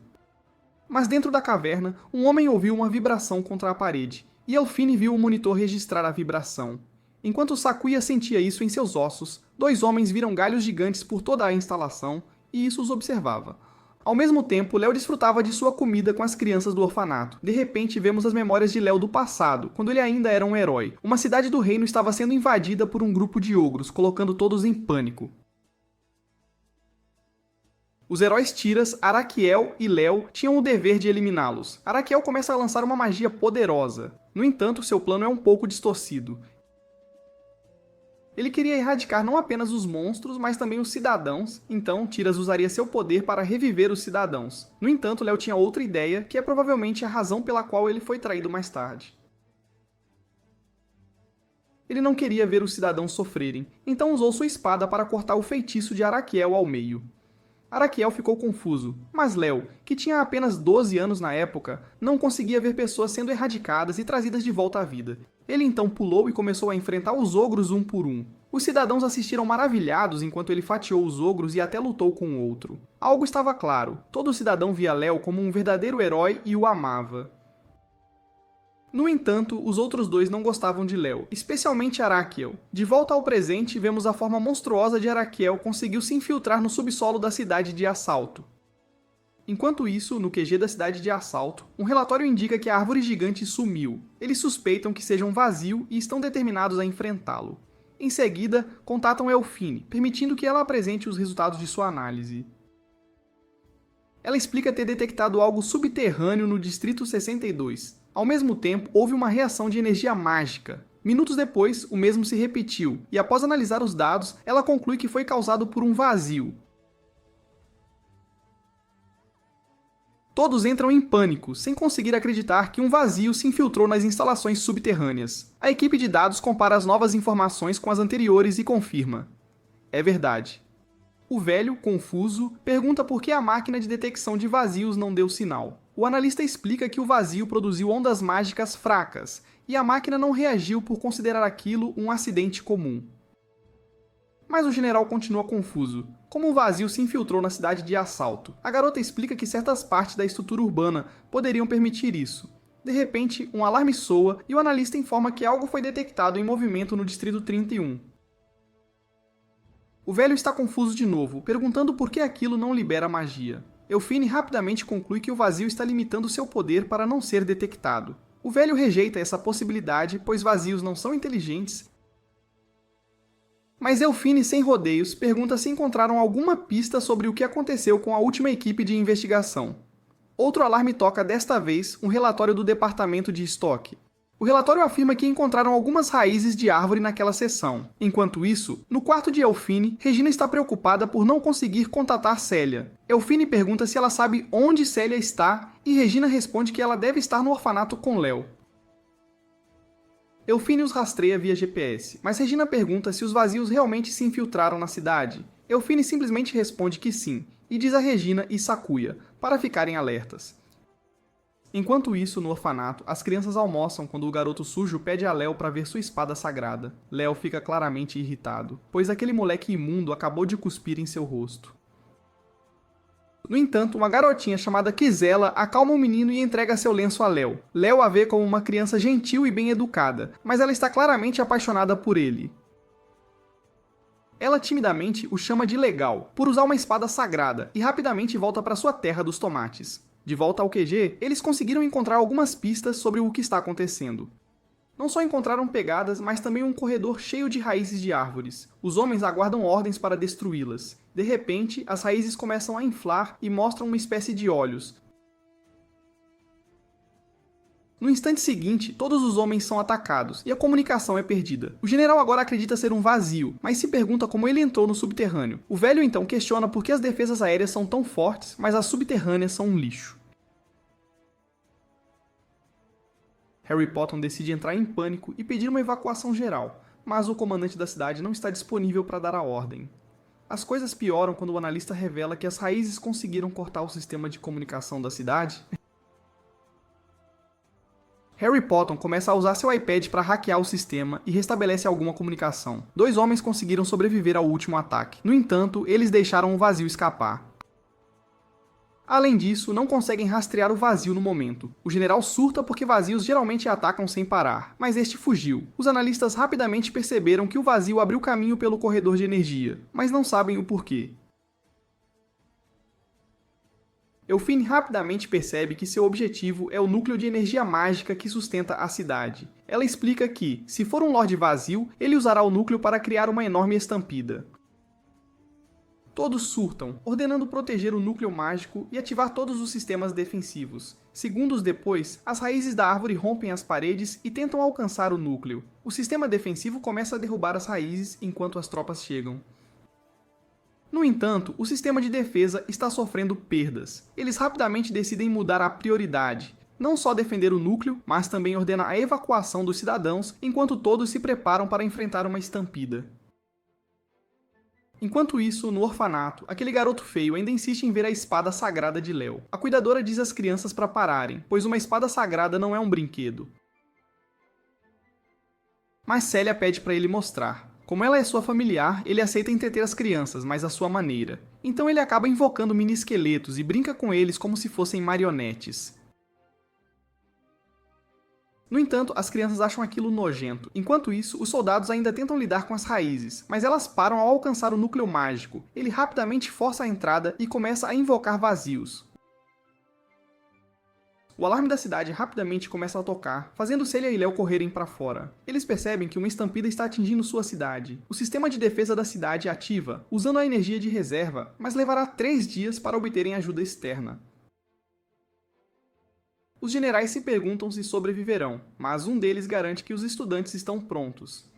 Mas dentro da caverna, um homem ouviu uma vibração contra a parede, e Elfine viu o monitor registrar a vibração. Enquanto Sakuya sentia isso em seus ossos, dois homens viram galhos gigantes por toda a instalação, e isso os observava. Ao mesmo tempo, Léo desfrutava de sua comida com as crianças do orfanato. De repente, vemos as memórias de Léo do passado, quando ele ainda era um herói. Uma cidade do reino estava sendo invadida por um grupo de ogros, colocando todos em pânico. Os heróis Tiras, Araquiel e Léo tinham o dever de eliminá-los. Araquiel começa a lançar uma magia poderosa. No entanto, seu plano é um pouco distorcido. Ele queria erradicar não apenas os monstros, mas também os cidadãos, então Tiras usaria seu poder para reviver os cidadãos. No entanto, Léo tinha outra ideia, que é provavelmente a razão pela qual ele foi traído mais tarde. Ele não queria ver os cidadãos sofrerem, então usou sua espada para cortar o feitiço de Araquiel ao meio. Araquiel ficou confuso, mas Léo, que tinha apenas 12 anos na época, não conseguia ver pessoas sendo erradicadas e trazidas de volta à vida. Ele então pulou e começou a enfrentar os ogros um por um. Os cidadãos assistiram maravilhados enquanto ele fatiou os ogros e até lutou com o outro. Algo estava claro, todo cidadão via Léo como um verdadeiro herói e o amava. No entanto, os outros dois não gostavam de Léo, especialmente Araquiel. De volta ao presente, vemos a forma monstruosa de Araquiel conseguiu se infiltrar no subsolo da cidade de assalto. Enquanto isso, no QG da cidade de Assalto, um relatório indica que a árvore gigante sumiu. Eles suspeitam que seja um vazio e estão determinados a enfrentá-lo. Em seguida, contatam Elfine, permitindo que ela apresente os resultados de sua análise. Ela explica ter detectado algo subterrâneo no Distrito 62. Ao mesmo tempo, houve uma reação de energia mágica. Minutos depois, o mesmo se repetiu, e após analisar os dados, ela conclui que foi causado por um vazio. Todos entram em pânico, sem conseguir acreditar que um vazio se infiltrou nas instalações subterrâneas. A equipe de dados compara as novas informações com as anteriores e confirma. É verdade. O velho, confuso, pergunta por que a máquina de detecção de vazios não deu sinal. O analista explica que o vazio produziu ondas mágicas fracas, e a máquina não reagiu por considerar aquilo um acidente comum. Mas o general continua confuso. Como o vazio se infiltrou na cidade de Assalto? A garota explica que certas partes da estrutura urbana poderiam permitir isso. De repente, um alarme soa e o analista informa que algo foi detectado em movimento no Distrito 31. O velho está confuso de novo, perguntando por que aquilo não libera magia. Elfine rapidamente conclui que o vazio está limitando seu poder para não ser detectado. O velho rejeita essa possibilidade, pois vazios não são inteligentes. Mas Elfine, sem rodeios, pergunta se encontraram alguma pista sobre o que aconteceu com a última equipe de investigação. Outro alarme toca desta vez um relatório do departamento de estoque. O relatório afirma que encontraram algumas raízes de árvore naquela seção. Enquanto isso, no quarto de Elfine, Regina está preocupada por não conseguir contatar Célia. Elfine pergunta se ela sabe onde Célia está e Regina responde que ela deve estar no orfanato com Léo. Elfine os rastreia via GPS, mas Regina pergunta se os vazios realmente se infiltraram na cidade. Elfine simplesmente responde que sim, e diz a Regina e Sakuya, para ficarem alertas. Enquanto isso, no orfanato, as crianças almoçam quando o garoto sujo pede a Léo para ver sua espada sagrada. Léo fica claramente irritado, pois aquele moleque imundo acabou de cuspir em seu rosto. No entanto, uma garotinha chamada Kizela acalma o menino e entrega seu lenço a Léo. Léo a vê como uma criança gentil e bem educada, mas ela está claramente apaixonada por ele. Ela timidamente o chama de legal, por usar uma espada sagrada, e rapidamente volta para sua terra dos tomates. De volta ao QG, eles conseguiram encontrar algumas pistas sobre o que está acontecendo. Não só encontraram pegadas, mas também um corredor cheio de raízes de árvores. Os homens aguardam ordens para destruí-las. De repente, as raízes começam a inflar e mostram uma espécie de olhos. No instante seguinte, todos os homens são atacados e a comunicação é perdida. O general agora acredita ser um vazio, mas se pergunta como ele entrou no subterrâneo. O velho então questiona por que as defesas aéreas são tão fortes, mas as subterrâneas são um lixo. Harry Potter decide entrar em pânico e pedir uma evacuação geral, mas o comandante da cidade não está disponível para dar a ordem. As coisas pioram quando o analista revela que as raízes conseguiram cortar o sistema de comunicação da cidade. Harry Potter começa a usar seu iPad para hackear o sistema e restabelece alguma comunicação. 2 homens conseguiram sobreviver ao último ataque. No entanto, eles deixaram o vazio escapar. Além disso, não conseguem rastrear o vazio no momento. O general surta porque vazios geralmente atacam sem parar, mas este fugiu. Os analistas rapidamente perceberam que o vazio abriu caminho pelo corredor de energia, mas não sabem o porquê. Elfine rapidamente percebe que seu objetivo é o núcleo de energia mágica que sustenta a cidade. Ela explica que, se for um Lorde Vazio, ele usará o núcleo para criar uma enorme estampida. Todos surtam, ordenando proteger o núcleo mágico e ativar todos os sistemas defensivos. Segundos depois, as raízes da árvore rompem as paredes e tentam alcançar o núcleo. O sistema defensivo começa a derrubar as raízes enquanto as tropas chegam. No entanto, o sistema de defesa está sofrendo perdas. Eles rapidamente decidem mudar a prioridade. Não só defender o núcleo, mas também ordena a evacuação dos cidadãos enquanto todos se preparam para enfrentar uma estampida. Enquanto isso, no orfanato, aquele garoto feio ainda insiste em ver a espada sagrada de Léo. A cuidadora diz às crianças para pararem, pois uma espada sagrada não é um brinquedo. Mas Célia pede para ele mostrar. Como ela é sua familiar, ele aceita entreter as crianças, mas à sua maneira. Então ele acaba invocando mini-esqueletos e brinca com eles como se fossem marionetes. No entanto, as crianças acham aquilo nojento. Enquanto isso, os soldados ainda tentam lidar com as raízes, mas elas param ao alcançar o núcleo mágico. Ele rapidamente força a entrada e começa a invocar vazios. O alarme da cidade rapidamente começa a tocar, fazendo Celia e Léo correrem para fora. Eles percebem que uma estampida está atingindo sua cidade. O sistema de defesa da cidade ativa, usando a energia de reserva, mas levará 3 dias para obterem ajuda externa. Os generais se perguntam se sobreviverão, mas um deles garante que os estudantes estão prontos.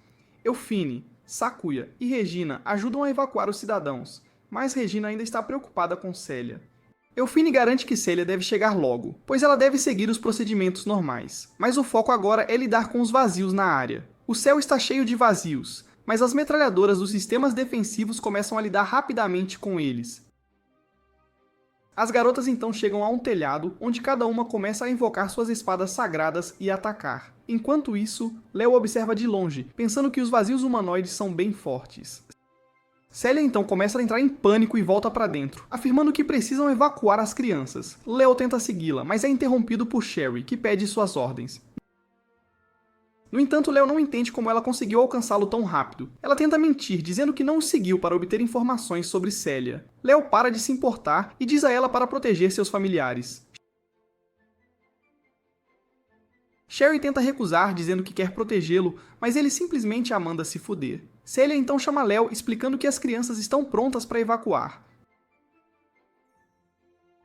Eufine, Sakuya e Regina ajudam a evacuar os cidadãos, mas Regina ainda está preocupada com Celia. Eufine garante que Celia deve chegar logo, pois ela deve seguir os procedimentos normais. Mas o foco agora é lidar com os vazios na área. O céu está cheio de vazios, mas as metralhadoras dos sistemas defensivos começam a lidar rapidamente com eles. As garotas então chegam a um telhado, onde cada uma começa a invocar suas espadas sagradas e atacar. Enquanto isso, Léo observa de longe, pensando que os vazios humanoides são bem fortes. Celia então começa a entrar em pânico e volta para dentro, afirmando que precisam evacuar as crianças. Léo tenta segui-la, mas é interrompido por Sherry, que pede suas ordens. No entanto, Léo não entende como ela conseguiu alcançá-lo tão rápido. Ela tenta mentir, dizendo que não o seguiu para obter informações sobre Celia. Léo para de se importar e diz a ela para proteger seus familiares. Sherry tenta recusar, dizendo que quer protegê-lo, mas ele simplesmente a manda se fuder. Celia então chama Léo, explicando que as crianças estão prontas para evacuar.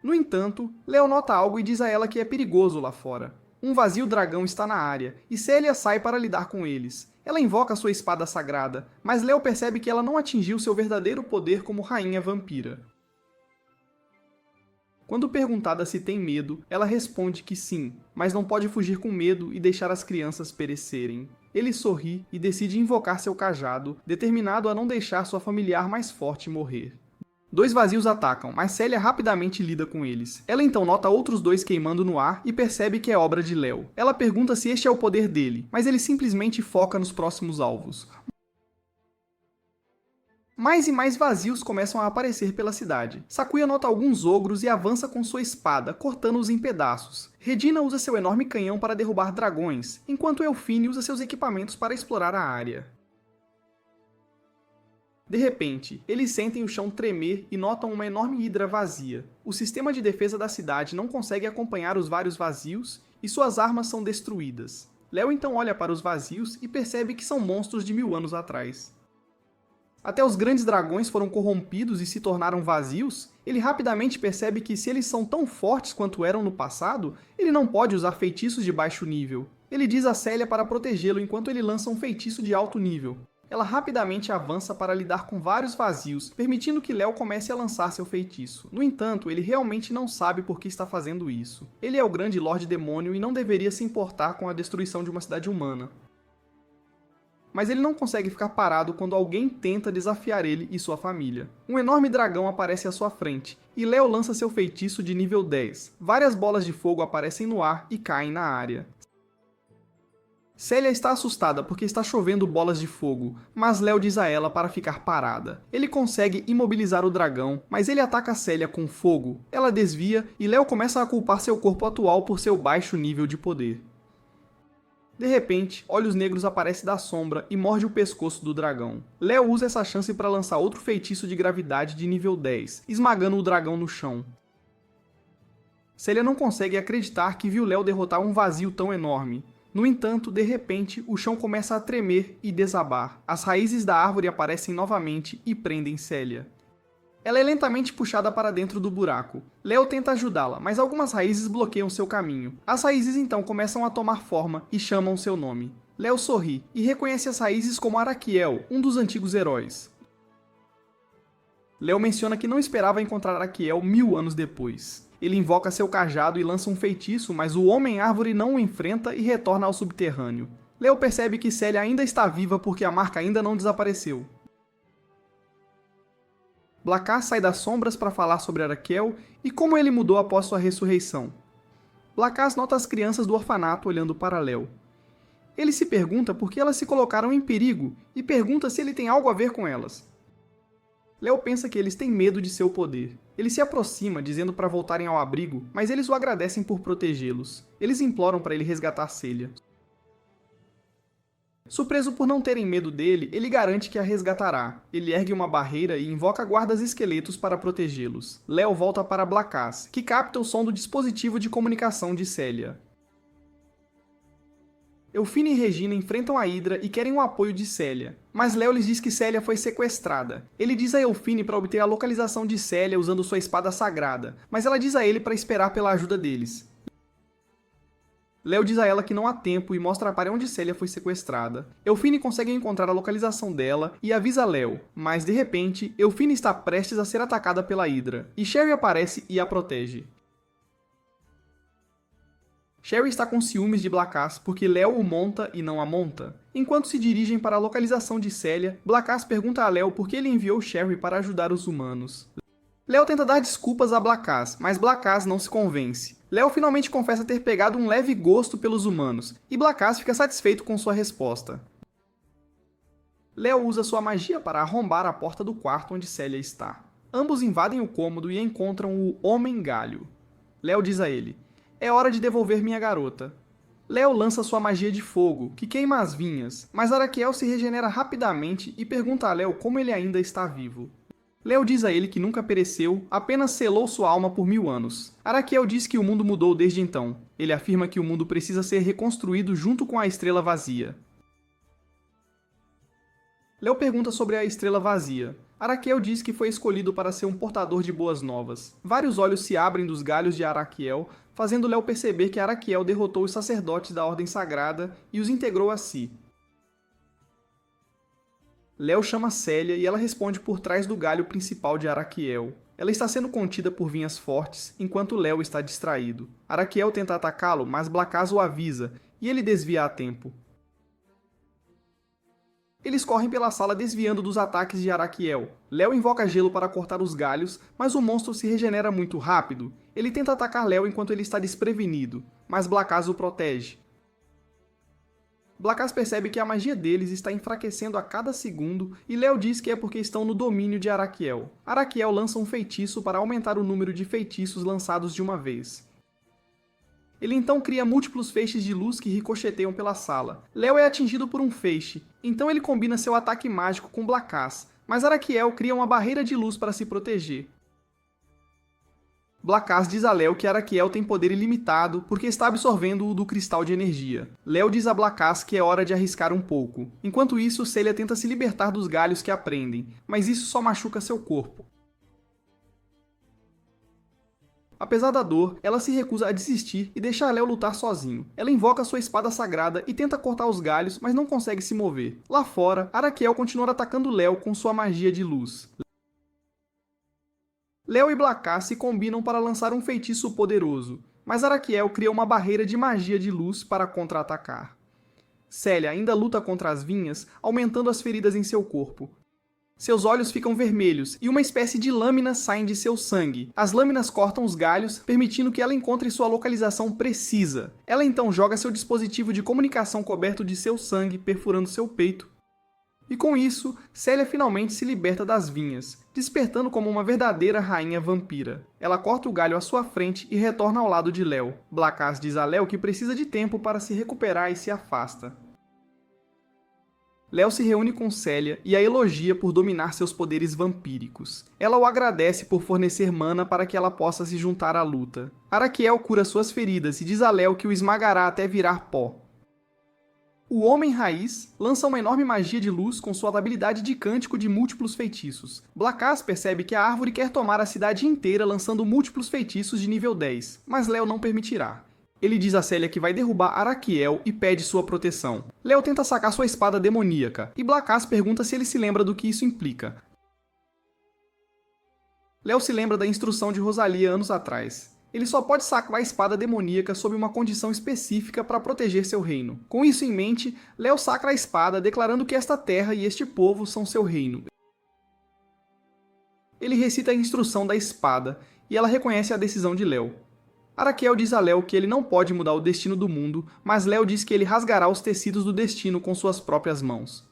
No entanto, Léo nota algo e diz a ela que é perigoso lá fora. Um vazio dragão está na área, e Celia sai para lidar com eles. Ela invoca sua espada sagrada, mas Léo percebe que ela não atingiu seu verdadeiro poder como rainha vampira. Quando perguntada se tem medo, ela responde que sim, mas não pode fugir com medo e deixar as crianças perecerem. Ele sorri e decide invocar seu cajado, determinado a não deixar sua familiar mais forte morrer. 2 vazios atacam, mas Celia rapidamente lida com eles. Ela então nota outros 2 queimando no ar e percebe que é obra de Léo. Ela pergunta se este é o poder dele, mas ele simplesmente foca nos próximos alvos. Mais e mais vazios começam a aparecer pela cidade. Sakuya nota alguns ogros e avança com sua espada, cortando-os em pedaços. Regina usa seu enorme canhão para derrubar dragões, enquanto Eufine usa seus equipamentos para explorar a área. De repente, eles sentem o chão tremer e notam uma enorme hidra vazia. O sistema de defesa da cidade não consegue acompanhar os vários vazios e suas armas são destruídas. Léo então olha para os vazios e percebe que são monstros de 1000 anos atrás. Até os grandes dragões foram corrompidos e se tornaram vazios, ele rapidamente percebe que se eles são tão fortes quanto eram no passado, ele não pode usar feitiços de baixo nível. Ele diz a Celia para protegê-lo enquanto ele lança um feitiço de alto nível. Ela rapidamente avança para lidar com vários vazios, permitindo que Léo comece a lançar seu feitiço. No entanto, ele realmente não sabe por que está fazendo isso. Ele é o grande Lorde Demônio e não deveria se importar com a destruição de uma cidade humana. Mas ele não consegue ficar parado quando alguém tenta desafiar ele e sua família. Um enorme dragão aparece à sua frente, e Léo lança seu feitiço de nível 10. Várias bolas de fogo aparecem no ar e caem na área. Celia está assustada porque está chovendo bolas de fogo, mas Léo diz a ela para ficar parada. Ele consegue imobilizar o dragão, mas ele ataca Celia com fogo. Ela desvia e Léo começa a culpar seu corpo atual por seu baixo nível de poder. De repente, Olhos Negros aparece da sombra e morde o pescoço do dragão. Léo usa essa chance para lançar outro feitiço de gravidade de nível 10, esmagando o dragão no chão. Celia não consegue acreditar que viu Léo derrotar um vazio tão enorme. No entanto, de repente, o chão começa a tremer e desabar. As raízes da árvore aparecem novamente e prendem Celia. Ela é lentamente puxada para dentro do buraco. Léo tenta ajudá-la, mas algumas raízes bloqueiam seu caminho. As raízes então começam a tomar forma e chamam seu nome. Léo sorri e reconhece as raízes como Araquiel, um dos antigos heróis. Léo menciona que não esperava encontrar Araquiel 1000 anos depois. Ele invoca seu cajado e lança um feitiço, mas o Homem-Árvore não o enfrenta e retorna ao subterrâneo. Léo percebe que Celia ainda está viva porque a marca ainda não desapareceu. Blacas sai das sombras para falar sobre Araquiel e como ele mudou após sua ressurreição. Blacas nota as crianças do orfanato olhando para Léo. Ele se pergunta por que elas se colocaram em perigo e pergunta se ele tem algo a ver com elas. Léo pensa que eles têm medo de seu poder. Ele se aproxima, dizendo para voltarem ao abrigo, mas eles o agradecem por protegê-los. Eles imploram para ele resgatar Celia. Surpreso por não terem medo dele, ele garante que a resgatará. Ele ergue uma barreira e invoca guardas esqueletos para protegê-los. Léo volta para Blackass, que capta o som do dispositivo de comunicação de Celia. Eufine e Regina enfrentam a Hydra e querem o apoio de Celia, mas Léo lhes diz que Celia foi sequestrada. Ele diz a Eufine para obter a localização de Celia usando sua espada sagrada, mas ela diz a ele para esperar pela ajuda deles. Léo diz a ela que não há tempo e mostra para onde Celia foi sequestrada. Eufine consegue encontrar a localização dela e avisa Léo, mas de repente, Eufine está prestes a ser atacada pela Hydra, e Sherry aparece e a protege. Sherry está com ciúmes de Blackass porque Léo o monta e não a monta. Enquanto se dirigem para a localização de Celia, Blackass pergunta a Léo por que ele enviou Sherry para ajudar os humanos. Léo tenta dar desculpas a Blackass, mas Blackass não se convence. Léo finalmente confessa ter pegado um leve gosto pelos humanos, e Blackass fica satisfeito com sua resposta. Léo usa sua magia para arrombar a porta do quarto onde Celia está. Ambos invadem o cômodo e encontram o Homem-Galho. Léo diz a ele: "É hora de devolver minha garota." Léo lança sua magia de fogo, que queima as vinhas, mas Araquiel se regenera rapidamente e pergunta a Léo como ele ainda está vivo. Léo diz a ele que nunca pereceu, apenas selou sua alma por 1000 anos. Araquiel diz que o mundo mudou desde então. Ele afirma que o mundo precisa ser reconstruído junto com a Estrela Vazia. Léo pergunta sobre a Estrela Vazia. Araquiel diz que foi escolhido para ser um portador de boas novas. Vários olhos se abrem dos galhos de Araquiel, fazendo Léo perceber que Araquiel derrotou os sacerdotes da Ordem Sagrada e os integrou a si. Léo chama Celia e ela responde por trás do galho principal de Araquiel. Ela está sendo contida por vinhas fortes, enquanto Léo está distraído. Araquiel tenta atacá-lo, mas Blackass o avisa, e ele desvia a tempo. Eles correm pela sala desviando dos ataques de Araquiel. Léo invoca gelo para cortar os galhos, mas o monstro se regenera muito rápido. Ele tenta atacar Léo enquanto ele está desprevenido, mas Blackass o protege. Blackass percebe que a magia deles está enfraquecendo a cada segundo e Léo diz que é porque estão no domínio de Araquiel. Araquiel lança um feitiço para aumentar o número de feitiços lançados de uma vez. Ele então cria múltiplos feixes de luz que ricocheteiam pela sala. Léo é atingido por um feixe, então ele combina seu ataque mágico com Blackass, mas Araquiel cria uma barreira de luz para se proteger. Blackass diz a Léo que Araquiel tem poder ilimitado porque está absorvendo o do cristal de energia. Léo diz a Blackass que é hora de arriscar um pouco. Enquanto isso, Celia tenta se libertar dos galhos que a prendem, mas isso só machuca seu corpo. Apesar da dor, ela se recusa a desistir e deixa Léo lutar sozinho. Ela invoca sua espada sagrada e tenta cortar os galhos, mas não consegue se mover. Lá fora, Araquiel continua atacando Léo com sua magia de luz. Léo e Blackass se combinam para lançar um feitiço poderoso, mas Araquiel cria uma barreira de magia de luz para contra-atacar. Celia ainda luta contra as vinhas, aumentando as feridas em seu corpo. Seus olhos ficam vermelhos e uma espécie de lâminas saem de seu sangue. As lâminas cortam os galhos, permitindo que ela encontre sua localização precisa. Ela então joga seu dispositivo de comunicação coberto de seu sangue, perfurando seu peito. E com isso, Celia finalmente se liberta das vinhas, despertando como uma verdadeira rainha vampira. Ela corta o galho à sua frente e retorna ao lado de Léo. Blackass diz a Léo que precisa de tempo para se recuperar e se afasta. Léo se reúne com Celia e a elogia por dominar seus poderes vampíricos. Ela o agradece por fornecer mana para que ela possa se juntar à luta. Araquiel cura suas feridas e diz a Léo que o esmagará até virar pó. O Homem Raiz lança uma enorme magia de luz com sua habilidade de cântico de múltiplos feitiços. Blackass percebe que a árvore quer tomar a cidade inteira lançando múltiplos feitiços de nível 10, mas Léo não permitirá. Ele diz a Celia que vai derrubar Araquiel e pede sua proteção. Léo tenta sacar sua espada demoníaca, e Blackass pergunta se ele se lembra do que isso implica. Léo se lembra da instrução de Rosalia anos atrás. Ele só pode sacar a espada demoníaca sob uma condição específica para proteger seu reino. Com isso em mente, Léo sacra a espada, declarando que esta terra e este povo são seu reino. Ele recita a instrução da espada, e ela reconhece a decisão de Léo. Araquiel diz a Léo que ele não pode mudar o destino do mundo, mas Léo diz que ele rasgará os tecidos do destino com suas próprias mãos.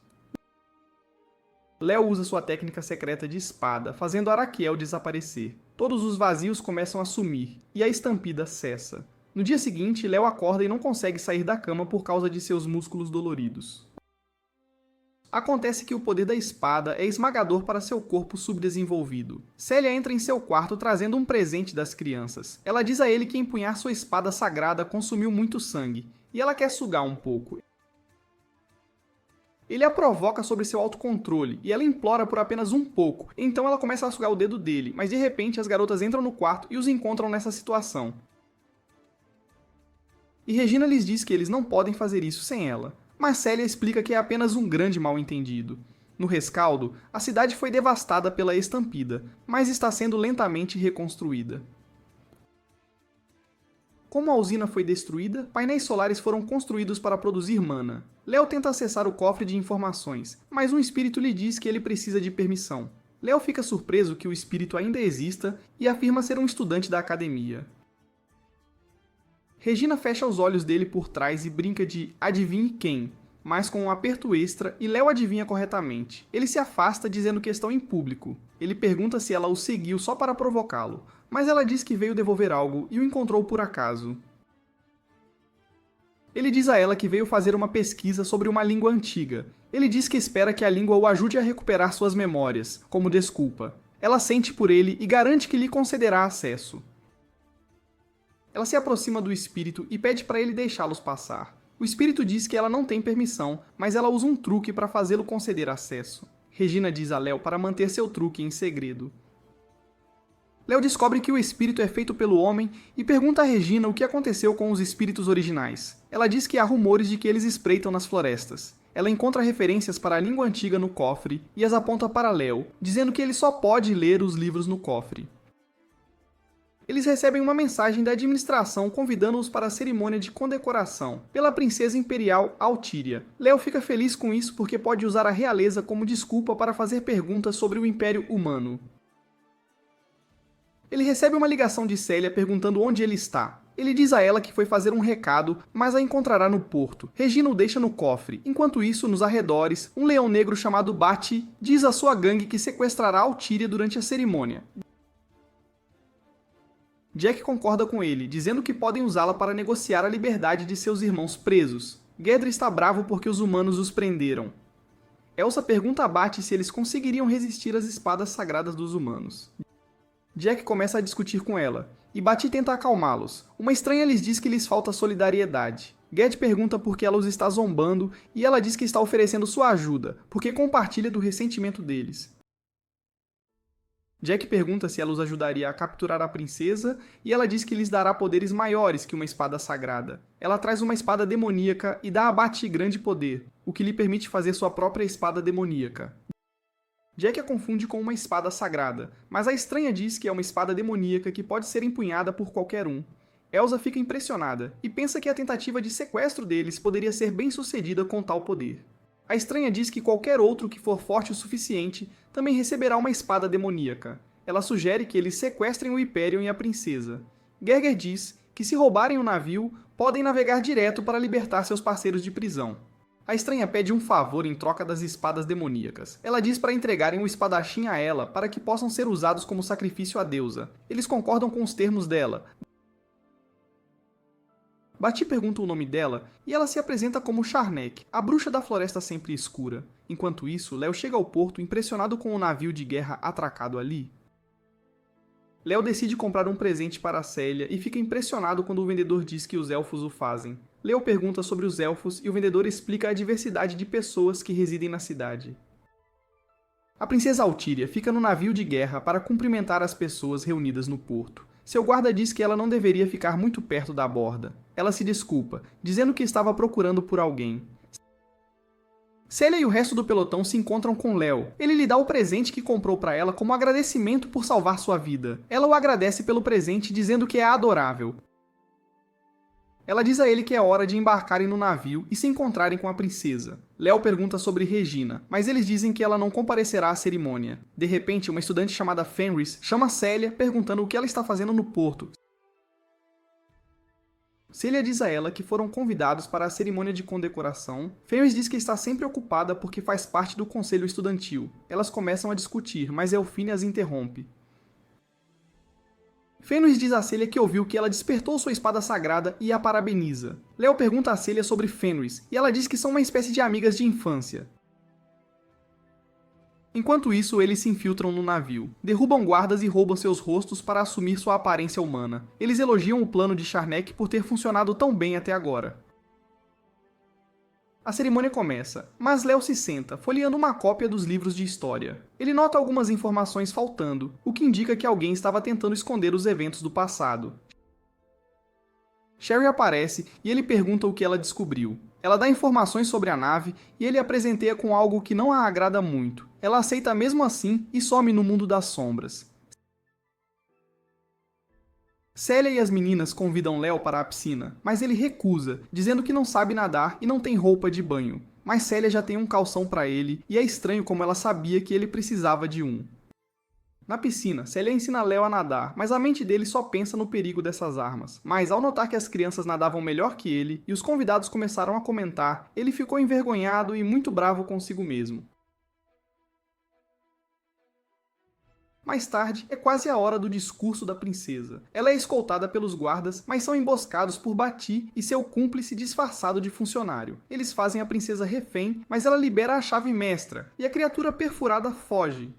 Léo usa sua técnica secreta de espada, fazendo Araquiel desaparecer. Todos os vazios começam a sumir, e a estampida cessa. No dia seguinte, Léo acorda e não consegue sair da cama por causa de seus músculos doloridos. Acontece que o poder da espada é esmagador para seu corpo subdesenvolvido. Célia entra em seu quarto trazendo um presente das crianças. Ela diz a ele que empunhar sua espada sagrada consumiu muito sangue, e ela quer sugar um pouco. Ele a provoca sobre seu autocontrole, e ela implora por apenas um pouco, então ela começa a sugar o dedo dele, mas de repente as garotas entram no quarto e os encontram nessa situação. E Regina lhes diz que eles não podem fazer isso sem ela. Mas Célia explica que é apenas um grande mal-entendido. No rescaldo, a cidade foi devastada pela estampida, mas está sendo lentamente reconstruída. Como a usina foi destruída, painéis solares foram construídos para produzir mana. Léo tenta acessar o cofre de informações, mas um espírito lhe diz que ele precisa de permissão. Léo fica surpreso que o espírito ainda exista e afirma ser um estudante da academia. Regina fecha os olhos dele por trás e brinca de adivinhe quem, mas com um aperto extra e Léo adivinha corretamente. Ele se afasta dizendo que estão em público. Ele pergunta se ela o seguiu só para provocá-lo, mas ela diz que veio devolver algo e o encontrou por acaso. Ele diz a ela que veio fazer uma pesquisa sobre uma língua antiga. Ele diz que espera que a língua o ajude a recuperar suas memórias, como desculpa. Ela sente por ele e garante que lhe concederá acesso. Ela se aproxima do espírito e pede para ele deixá-los passar. O espírito diz que ela não tem permissão, mas ela usa um truque para fazê-lo conceder acesso. Regina diz a Léo para manter seu truque em segredo. Léo descobre que o espírito é feito pelo homem e pergunta a Regina o que aconteceu com os espíritos originais. Ela diz que há rumores de que eles espreitam nas florestas. Ela encontra referências para a língua antiga no cofre e as aponta para Léo, dizendo que ele só pode ler os livros no cofre. Eles recebem uma mensagem da administração convidando-os para a cerimônia de condecoração pela princesa imperial Altíria. Léo fica feliz com isso porque pode usar a realeza como desculpa para fazer perguntas sobre o Império Humano. Ele recebe uma ligação de Célia perguntando onde ele está. Ele diz a ela que foi fazer um recado, mas a encontrará no porto. Regina o deixa no cofre. Enquanto isso, nos arredores, um leão negro chamado Bati diz à sua gangue que sequestrará Altíria durante a cerimônia. Jack concorda com ele, dizendo que podem usá-la para negociar a liberdade de seus irmãos presos. Gedra está bravo porque os humanos os prenderam. Elsa pergunta a Bati se eles conseguiriam resistir às espadas sagradas dos humanos. Jack começa a discutir com ela, e Bati tenta acalmá-los. Uma estranha lhes diz que lhes falta solidariedade. Ged pergunta por que ela os está zombando, e ela diz que está oferecendo sua ajuda, porque compartilha do ressentimento deles. Jack pergunta se ela os ajudaria a capturar a princesa, e ela diz que lhes dará poderes maiores que uma espada sagrada. Ela traz uma espada demoníaca e dá a Bati grande poder, o que lhe permite fazer sua própria espada demoníaca. Jack a confunde com uma espada sagrada, mas a estranha diz que é uma espada demoníaca que pode ser empunhada por qualquer um. Elsa fica impressionada, e pensa que a tentativa de sequestro deles poderia ser bem sucedida com tal poder. A estranha diz que qualquer outro que for forte o suficiente também receberá uma espada demoníaca. Ela sugere que eles sequestrem o Hyperion e a princesa. Gerger diz que se roubarem o navio, podem navegar direto para libertar seus parceiros de prisão. A estranha pede um favor em troca das espadas demoníacas. Ela diz para entregarem o espadachim a ela para que possam ser usados como sacrifício à deusa. Eles concordam com os termos dela. Bati pergunta o nome dela e ela se apresenta como Charnek, a bruxa da floresta sempre escura. Enquanto isso, Léo chega ao porto impressionado com o navio de guerra atracado ali. Léo decide comprar um presente para Célia e fica impressionado quando o vendedor diz que os elfos o fazem. Léo pergunta sobre os elfos e o vendedor explica a diversidade de pessoas que residem na cidade. A princesa Altíria fica no navio de guerra para cumprimentar as pessoas reunidas no porto. Seu guarda diz que ela não deveria ficar muito perto da borda. Ela se desculpa, dizendo que estava procurando por alguém. Célia e o resto do pelotão se encontram com Léo. Ele lhe dá o presente que comprou para ela como agradecimento por salvar sua vida. Ela o agradece pelo presente, dizendo que é adorável. Ela diz a ele que é hora de embarcarem no navio e se encontrarem com a princesa. Léo pergunta sobre Regina, mas eles dizem que ela não comparecerá à cerimônia. De repente, uma estudante chamada Fenris chama Célia perguntando o que ela está fazendo no porto. Célia diz a ela que foram convidados para a cerimônia de condecoração. Fenris diz que está sempre ocupada porque faz parte do conselho estudantil. Elas começam a discutir, mas Elfine as interrompe. Fenris diz a Célia que ouviu que ela despertou sua espada sagrada e a parabeniza. Léo pergunta a Célia sobre Fenris, e ela diz que são uma espécie de amigas de infância. Enquanto isso, eles se infiltram no navio, derrubam guardas e roubam seus rostos para assumir sua aparência humana. Eles elogiam o plano de Sharnek por ter funcionado tão bem até agora. A cerimônia começa, mas Léo se senta, folheando uma cópia dos livros de história. Ele nota algumas informações faltando, o que indica que alguém estava tentando esconder os eventos do passado. Sherry aparece e ele pergunta o que ela descobriu. Ela dá informações sobre a nave e ele a presenteia com algo que não a agrada muito. Ela aceita mesmo assim e some no mundo das sombras. Célia e as meninas convidam Léo para a piscina, mas ele recusa, dizendo que não sabe nadar e não tem roupa de banho. Mas Célia já tem um calção para ele e é estranho como ela sabia que ele precisava de um. Na piscina, Célia ensina Léo a nadar, mas a mente dele só pensa no perigo dessas armas. Mas ao notar que as crianças nadavam melhor que ele, e os convidados começaram a comentar, ele ficou envergonhado e muito bravo consigo mesmo. Mais tarde, é quase a hora do discurso da princesa. Ela é escoltada pelos guardas, mas são emboscados por Bati e seu cúmplice disfarçado de funcionário. Eles fazem a princesa refém, mas ela libera a chave mestra, e a criatura perfurada foge.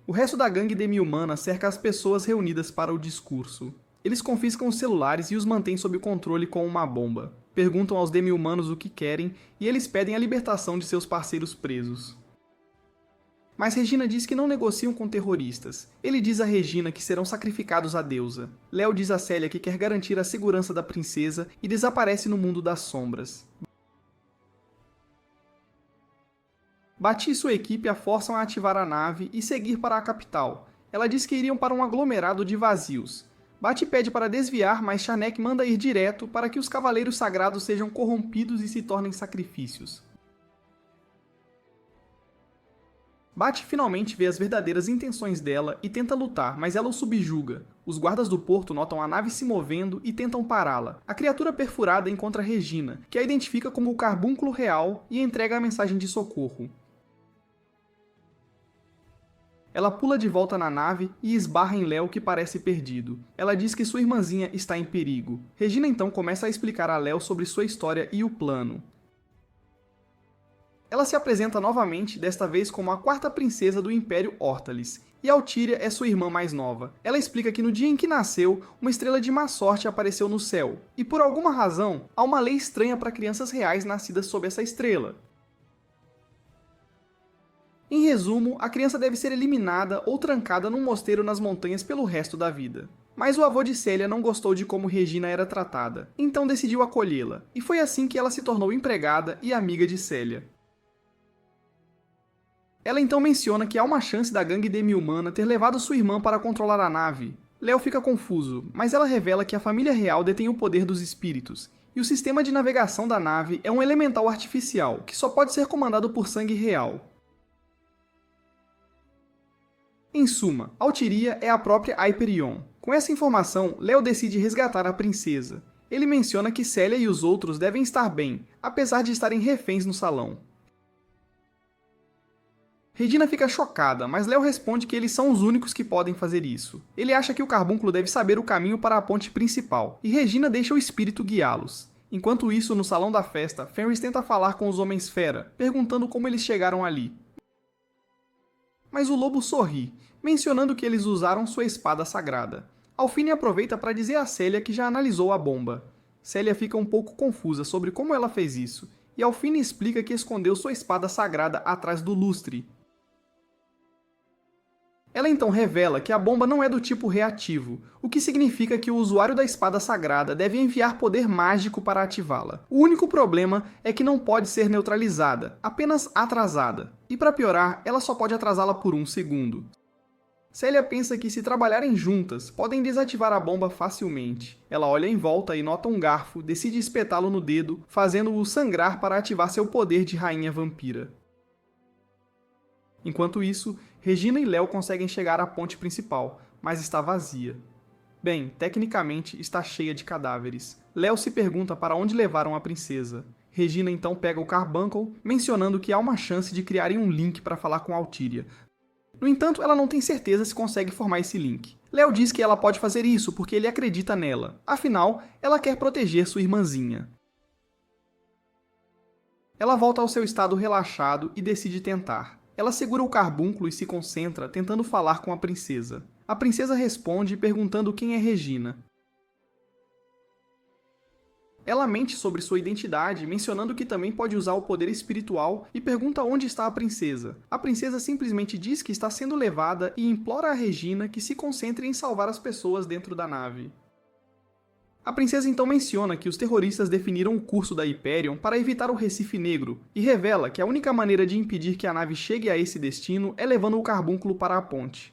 O resto da gangue demi-humana cerca as pessoas reunidas para o discurso. Eles confiscam os celulares e os mantêm sob controle com uma bomba. Perguntam aos demi-humanos o que querem e eles pedem a libertação de seus parceiros presos. Mas Regina diz que não negociam com terroristas. Ele diz a Regina que serão sacrificados à deusa. Léo diz a Célia que quer garantir a segurança da princesa e desaparece no mundo das sombras. Bati e sua equipe a forçam a ativar a nave e seguir para a capital. Ela diz que iriam para um aglomerado de vazios. Bati pede para desviar, mas Sharnek manda ir direto para que os cavaleiros sagrados sejam corrompidos e se tornem sacrifícios. Bati finalmente vê as verdadeiras intenções dela e tenta lutar, mas ela o subjuga. Os guardas do porto notam a nave se movendo e tentam pará-la. A criatura perfurada encontra Regina, que a identifica como o carbúnculo real e entrega a mensagem de socorro. Ela pula de volta na nave e esbarra em Léo, que parece perdido. Ela diz que sua irmãzinha está em perigo. Regina então começa a explicar a Léo sobre sua história e o plano. Ela se apresenta novamente, desta vez como a quarta princesa do Império Hortalis, e Altíria é sua irmã mais nova. Ela explica que no dia em que nasceu, uma estrela de má sorte apareceu no céu, e por alguma razão, há uma lei estranha para crianças reais nascidas sob essa estrela. Em resumo, a criança deve ser eliminada ou trancada num mosteiro nas montanhas pelo resto da vida. Mas o avô de Célia não gostou de como Regina era tratada, então decidiu acolhê-la, e foi assim que ela se tornou empregada e amiga de Célia. Ela então menciona que há uma chance da gangue demi-humana ter levado sua irmã para controlar a nave. Léo fica confuso, mas ela revela que a família real detém o poder dos espíritos, e o sistema de navegação da nave é um elemental artificial, que só pode ser comandado por sangue real. Em suma, Altíria é a própria Hyperion. Com essa informação, Léo decide resgatar a princesa. Ele menciona que Célia e os outros devem estar bem, apesar de estarem reféns no salão. Regina fica chocada, mas Léo responde que eles são os únicos que podem fazer isso. Ele acha que o carbúnculo deve saber o caminho para a ponte principal, e Regina deixa o espírito guiá-los. Enquanto isso, no salão da festa, Fenris tenta falar com os Homens-Fera, perguntando como eles chegaram ali. Mas o lobo sorri, mencionando que eles usaram sua espada sagrada. Alfine aproveita para dizer a Célia que já analisou a bomba. Célia fica um pouco confusa sobre como ela fez isso, e Alfine explica que escondeu sua espada sagrada atrás do lustre. Ela então revela que a bomba não é do tipo reativo, o que significa que o usuário da espada sagrada deve enviar poder mágico para ativá-la. O único problema é que não pode ser neutralizada, apenas atrasada. E para piorar, ela só pode atrasá-la por 1 segundo. Célia pensa que se trabalharem juntas, podem desativar a bomba facilmente. Ela olha em volta e nota um garfo, decide espetá-lo no dedo, fazendo-o sangrar para ativar seu poder de rainha vampira. Enquanto isso, Regina e Léo conseguem chegar à ponte principal, mas está vazia. Bem, tecnicamente está cheia de cadáveres. Léo se pergunta para onde levaram a princesa. Regina então pega o Carbuncle, mencionando que há uma chance de criarem um link para falar com Altíria. No entanto, ela não tem certeza se consegue formar esse link. Léo diz que ela pode fazer isso porque ele acredita nela. Afinal, ela quer proteger sua irmãzinha. Ela volta ao seu estado relaxado e decide tentar. Ela segura o carbúnculo e se concentra, tentando falar com a princesa. A princesa responde perguntando quem é Regina. Ela mente sobre sua identidade, mencionando que também pode usar o poder espiritual e pergunta onde está a princesa. A princesa simplesmente diz que está sendo levada e implora a Regina que se concentre em salvar as pessoas dentro da nave. A princesa então menciona que os terroristas definiram o curso da Hyperion para evitar o Recife Negro e revela que a única maneira de impedir que a nave chegue a esse destino é levando o carbúnculo para a ponte.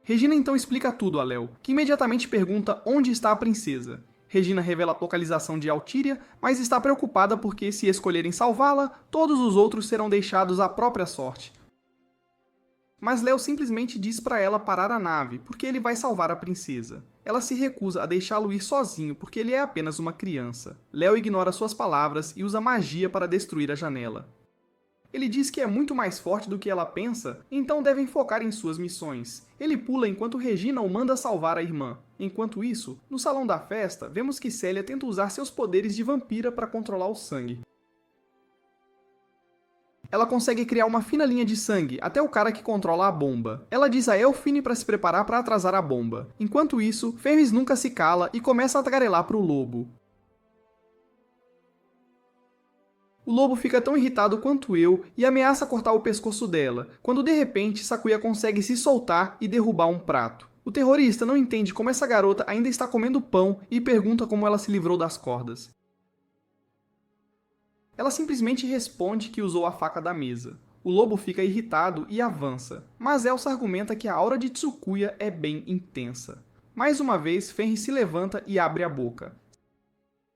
Regina então explica tudo a Léo, que imediatamente pergunta onde está a princesa. Regina revela a localização de Altíria, mas está preocupada porque, se escolherem salvá-la, todos os outros serão deixados à própria sorte. Mas Léo simplesmente diz para ela parar a nave, porque ele vai salvar a princesa. Ela se recusa a deixá-lo ir sozinho, porque ele é apenas uma criança. Léo ignora suas palavras e usa magia para destruir a janela. Ele diz que é muito mais forte do que ela pensa, então devem focar em suas missões. Ele pula enquanto Regina o manda salvar a irmã. Enquanto isso, no salão da festa, vemos que Célia tenta usar seus poderes de vampira para controlar o sangue. Ela consegue criar uma fina linha de sangue até o cara que controla a bomba. Ela diz a Elfine para se preparar para atrasar a bomba. Enquanto isso, Fenris nunca se cala e começa a tagarelar para o lobo. O lobo fica tão irritado quanto eu e ameaça cortar o pescoço dela, quando de repente Sakuya consegue se soltar e derrubar um prato. O terrorista não entende como essa garota ainda está comendo pão e pergunta como ela se livrou das cordas. Ela simplesmente responde que usou a faca da mesa. O lobo fica irritado e avança, mas Elsa argumenta que a aura de Tsukuya é bem intensa. Mais uma vez, Fenris se levanta e abre a boca.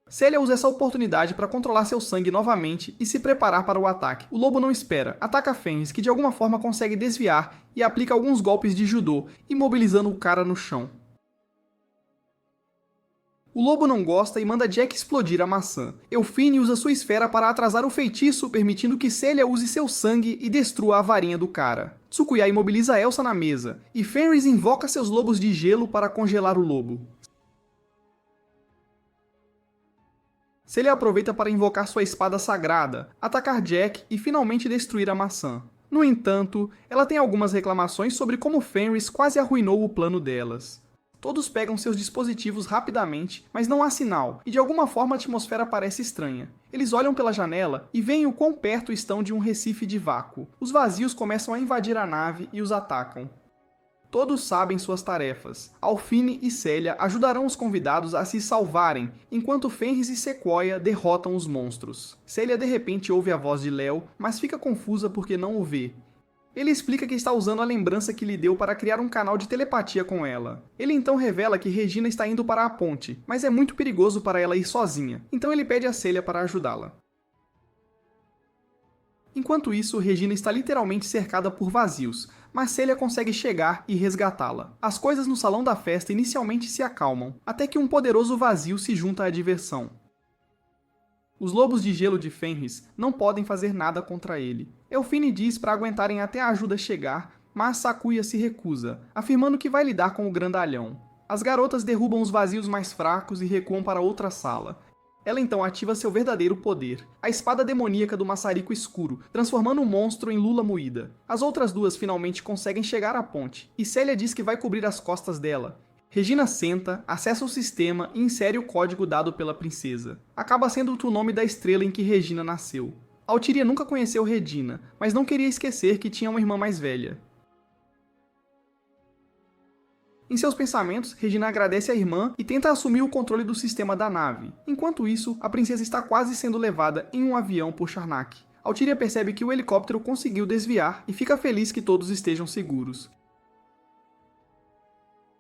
Célia usa essa oportunidade para controlar seu sangue novamente e se preparar para o ataque. O lobo não espera, ataca Fenris, que de alguma forma consegue desviar e aplica alguns golpes de judô, imobilizando o cara no chão. O lobo não gosta e manda Jack explodir a maçã. Elfine usa sua esfera para atrasar o feitiço, permitindo que Célia use seu sangue e destrua a varinha do cara. Tsukuya imobiliza Elsa na mesa, e Fenris invoca seus lobos de gelo para congelar o lobo. Célia aproveita para invocar sua espada sagrada, atacar Jack e finalmente destruir a maçã. No entanto, ela tem algumas reclamações sobre como Fenris quase arruinou o plano delas. Todos pegam seus dispositivos rapidamente, mas não há sinal, e de alguma forma a atmosfera parece estranha. Eles olham pela janela e veem o quão perto estão de um recife de vácuo. Os vazios começam a invadir a nave e os atacam. Todos sabem suas tarefas. Alfine e Célia ajudarão os convidados a se salvarem, enquanto Fenris e Sequoia derrotam os monstros. Célia de repente ouve a voz de Léo, mas fica confusa porque não o vê. Ele explica que está usando a lembrança que lhe deu para criar um canal de telepatia com ela. Ele então revela que Regina está indo para a ponte, mas é muito perigoso para ela ir sozinha, então ele pede a Célia para ajudá-la. Enquanto isso, Regina está literalmente cercada por vazios, mas Célia consegue chegar e resgatá-la. As coisas no salão da festa inicialmente se acalmam, até que um poderoso vazio se junta à diversão. Os lobos de gelo de Fenris não podem fazer nada contra ele. Elfine diz para aguentarem até a ajuda chegar, mas Sakuya se recusa, afirmando que vai lidar com o grandalhão. As garotas derrubam os vazios mais fracos e recuam para outra sala. Ela então ativa seu verdadeiro poder, a espada demoníaca do maçarico escuro, transformando o monstro em lula moída. As outras duas finalmente conseguem chegar à ponte, e Célia diz que vai cobrir as costas dela. Regina senta, acessa o sistema e insere o código dado pela princesa. Acaba sendo o nome da estrela em que Regina nasceu. Altíria nunca conheceu Regina, mas não queria esquecer que tinha uma irmã mais velha. Em seus pensamentos, Regina agradece à irmã e tenta assumir o controle do sistema da nave. Enquanto isso, a princesa está quase sendo levada em um avião por Charnak. Altíria percebe que o helicóptero conseguiu desviar e fica feliz que todos estejam seguros.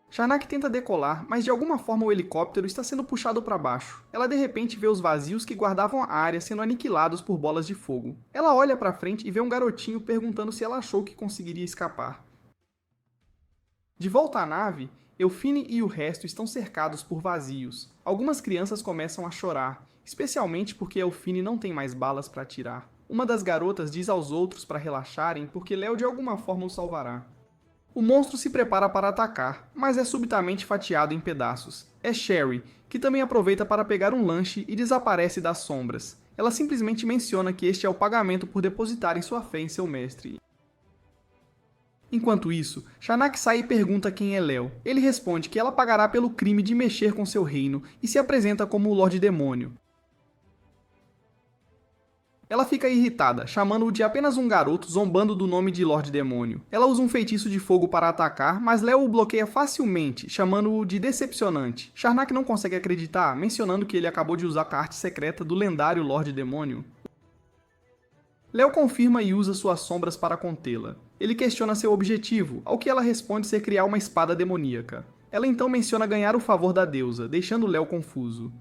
Charnak tenta decolar, mas de alguma forma o helicóptero está sendo puxado para baixo. Ela de repente vê os vazios que guardavam a área sendo aniquilados por bolas de fogo. Ela olha para frente e vê um garotinho perguntando se ela achou que conseguiria escapar. De volta à nave, Elfine e o resto estão cercados por vazios. Algumas crianças começam a chorar, especialmente porque Elfine não tem mais balas para atirar. Uma das garotas diz aos outros para relaxarem porque Léo de alguma forma o salvará. O monstro se prepara para atacar, mas é subitamente fatiado em pedaços. É Sherry, que também aproveita para pegar um lanche e desaparece das sombras. Ela simplesmente menciona que este é o pagamento por depositarem sua fé em seu mestre. Enquanto isso, Shanak sai e pergunta quem é Léo. Ele responde que ela pagará pelo crime de mexer com seu reino e se apresenta como o Lorde Demônio. Ela fica irritada, chamando-o de apenas um garoto, zombando do nome de Lorde Demônio. Ela usa um feitiço de fogo para atacar, mas Léo o bloqueia facilmente, chamando-o de decepcionante. Shanak não consegue acreditar, mencionando que ele acabou de usar a arte secreta do lendário Lorde Demônio. Léo confirma e usa suas sombras para contê-la. Ele questiona seu objetivo, ao que ela responde ser criar uma espada demoníaca. Ela então menciona ganhar o favor da deusa, deixando Léo confuso.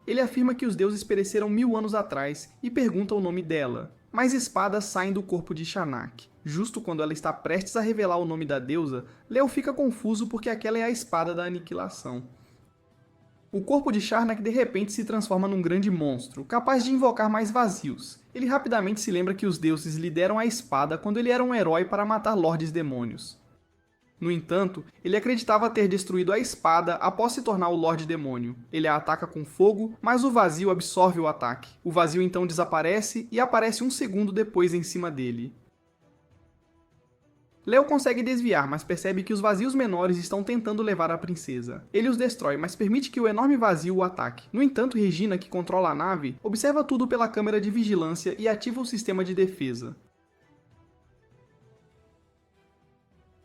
Ele afirma que os deuses pereceram 1000 anos atrás e pergunta o nome dela, mas espadas saem do corpo de Shanak. Justo quando ela está prestes a revelar o nome da deusa, Léo fica confuso porque aquela é a espada da aniquilação. O corpo de Shanak de repente se transforma num grande monstro, capaz de invocar mais vazios. Ele rapidamente se lembra que os deuses lhe deram a espada quando ele era um herói para matar lordes demônios. No entanto, ele acreditava ter destruído a espada após se tornar o Lorde Demônio. Ele a ataca com fogo, mas o vazio absorve o ataque. O vazio então desaparece e aparece um segundo depois em cima dele. Léo consegue desviar, mas percebe que os vazios menores estão tentando levar a princesa. Ele os destrói, mas permite que o enorme vazio o ataque. No entanto, Regina, que controla a nave, observa tudo pela câmera de vigilância e ativa o sistema de defesa.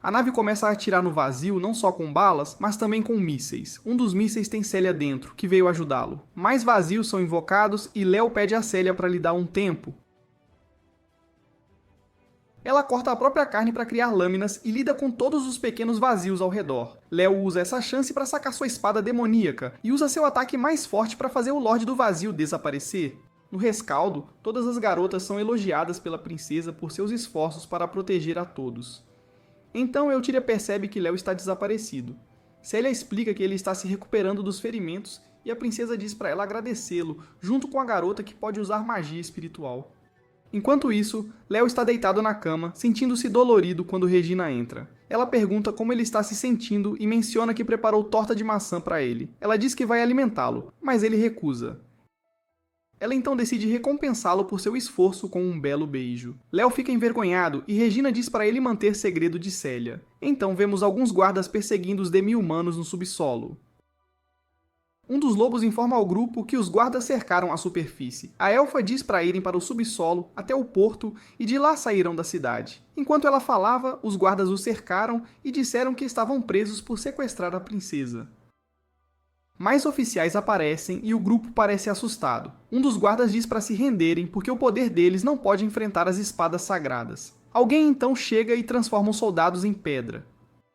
A nave começa a atirar no vazio não só com balas, mas também com mísseis. Um dos mísseis tem Célia dentro, que veio ajudá-lo. Mais vazios são invocados e Léo pede a Célia para lhe dar um tempo. Ela corta a própria carne para criar lâminas e lida com todos os pequenos vazios ao redor. Léo usa essa chance para sacar sua espada demoníaca e usa seu ataque mais forte para fazer o Lorde do Vazio desaparecer. No rescaldo, todas as garotas são elogiadas pela princesa por seus esforços para proteger a todos. Então Eltýria percebe que Léo está desaparecido. Célia explica que ele está se recuperando dos ferimentos e a princesa diz para ela agradecê-lo, junto com a garota que pode usar magia espiritual. Enquanto isso, Léo está deitado na cama, sentindo-se dolorido quando Regina entra. Ela pergunta como ele está se sentindo e menciona que preparou torta de maçã para ele. Ela diz que vai alimentá-lo, mas ele recusa. Ela então decide recompensá-lo por seu esforço com um belo beijo. Léo fica envergonhado e Regina diz para ele manter segredo de Célia. Então vemos alguns guardas perseguindo os demi-humanos no subsolo. Um dos lobos informa ao grupo que os guardas cercaram a superfície. A elfa diz para irem para o subsolo, até o porto, e de lá saíram da cidade. Enquanto ela falava, os guardas os cercaram e disseram que estavam presos por sequestrar a princesa. Mais oficiais aparecem e o grupo parece assustado. Um dos guardas diz para se renderem porque o poder deles não pode enfrentar as espadas sagradas. Alguém então chega e transforma os soldados em pedra.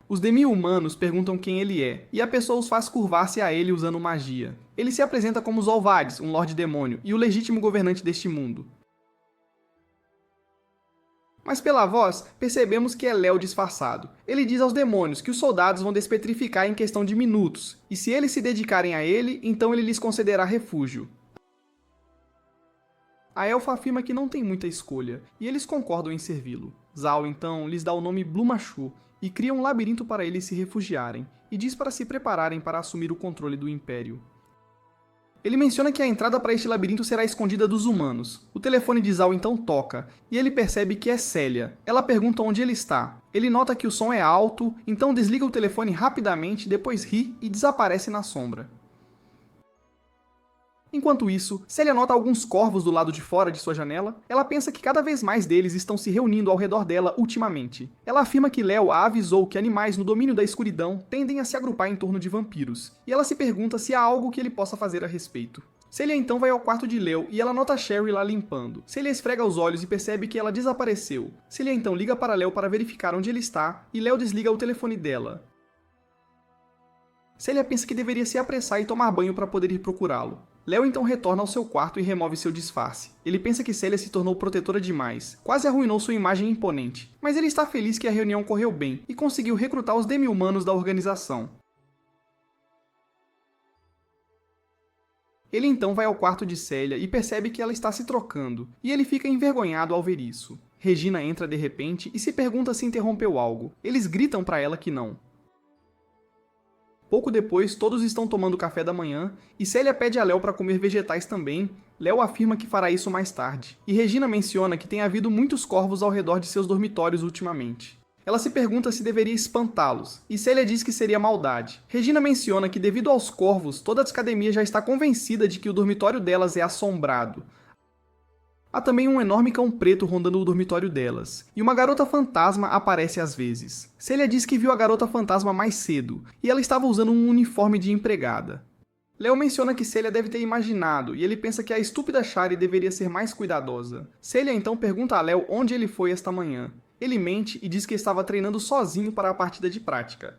Os demi-humanos perguntam quem ele é, e a pessoa os faz curvar-se a ele usando magia. Ele se apresenta como Zolvades, um Lorde Demônio, e o legítimo governante deste mundo. Mas pela voz, percebemos que é Léo disfarçado. Ele diz aos demônios que os soldados vão despetrificar em questão de minutos, e se eles se dedicarem a ele, então ele lhes concederá refúgio. A elfa afirma que não tem muita escolha, e eles concordam em servi-lo. Zal, então, lhes dá o nome Blumachu, e cria um labirinto para eles se refugiarem, e diz para se prepararem para assumir o controle do Império. Ele menciona que a entrada para este labirinto será escondida dos humanos. O telefone de Zal então toca, e ele percebe que é Célia. Ela pergunta onde ele está. Ele nota que o som é alto, então desliga o telefone rapidamente, depois ri e desaparece na sombra. Enquanto isso, Célia nota alguns corvos do lado de fora de sua janela. Ela pensa que cada vez mais deles estão se reunindo ao redor dela ultimamente. Ela afirma que Léo a avisou que animais no domínio da escuridão tendem a se agrupar em torno de vampiros, e ela se pergunta se há algo que ele possa fazer a respeito. Célia então vai ao quarto de Léo e ela nota Sherry lá limpando. Célia esfrega os olhos e percebe que ela desapareceu. Célia então liga para Léo para verificar onde ele está, e Léo desliga o telefone dela. Célia pensa que deveria se apressar e tomar banho para poder ir procurá-lo. Léo então retorna ao seu quarto e remove seu disfarce. Ele pensa que Célia se tornou protetora demais, quase arruinou sua imagem imponente, mas ele está feliz que a reunião correu bem e conseguiu recrutar os demi-humanos da organização. Ele então vai ao quarto de Célia e percebe que ela está se trocando, e ele fica envergonhado ao ver isso. Regina entra de repente e se pergunta se interrompeu algo. Eles gritam para ela que não. Pouco depois, todos estão tomando café da manhã, e Célia pede a Léo para comer vegetais também. Léo afirma que fará isso mais tarde. E Regina menciona que tem havido muitos corvos ao redor de seus dormitórios ultimamente. Ela se pergunta se deveria espantá-los, e Célia diz que seria maldade. Regina menciona que devido aos corvos, toda a academia já está convencida de que o dormitório delas é assombrado. Há também um enorme cão preto rondando o dormitório delas, e uma garota fantasma aparece às vezes. Célia diz que viu a garota fantasma mais cedo, e ela estava usando um uniforme de empregada. Léo menciona que Célia deve ter imaginado, e ele pensa que a estúpida Shari deveria ser mais cuidadosa. Célia então pergunta a Léo onde ele foi esta manhã. Ele mente e diz que estava treinando sozinho para a partida de prática.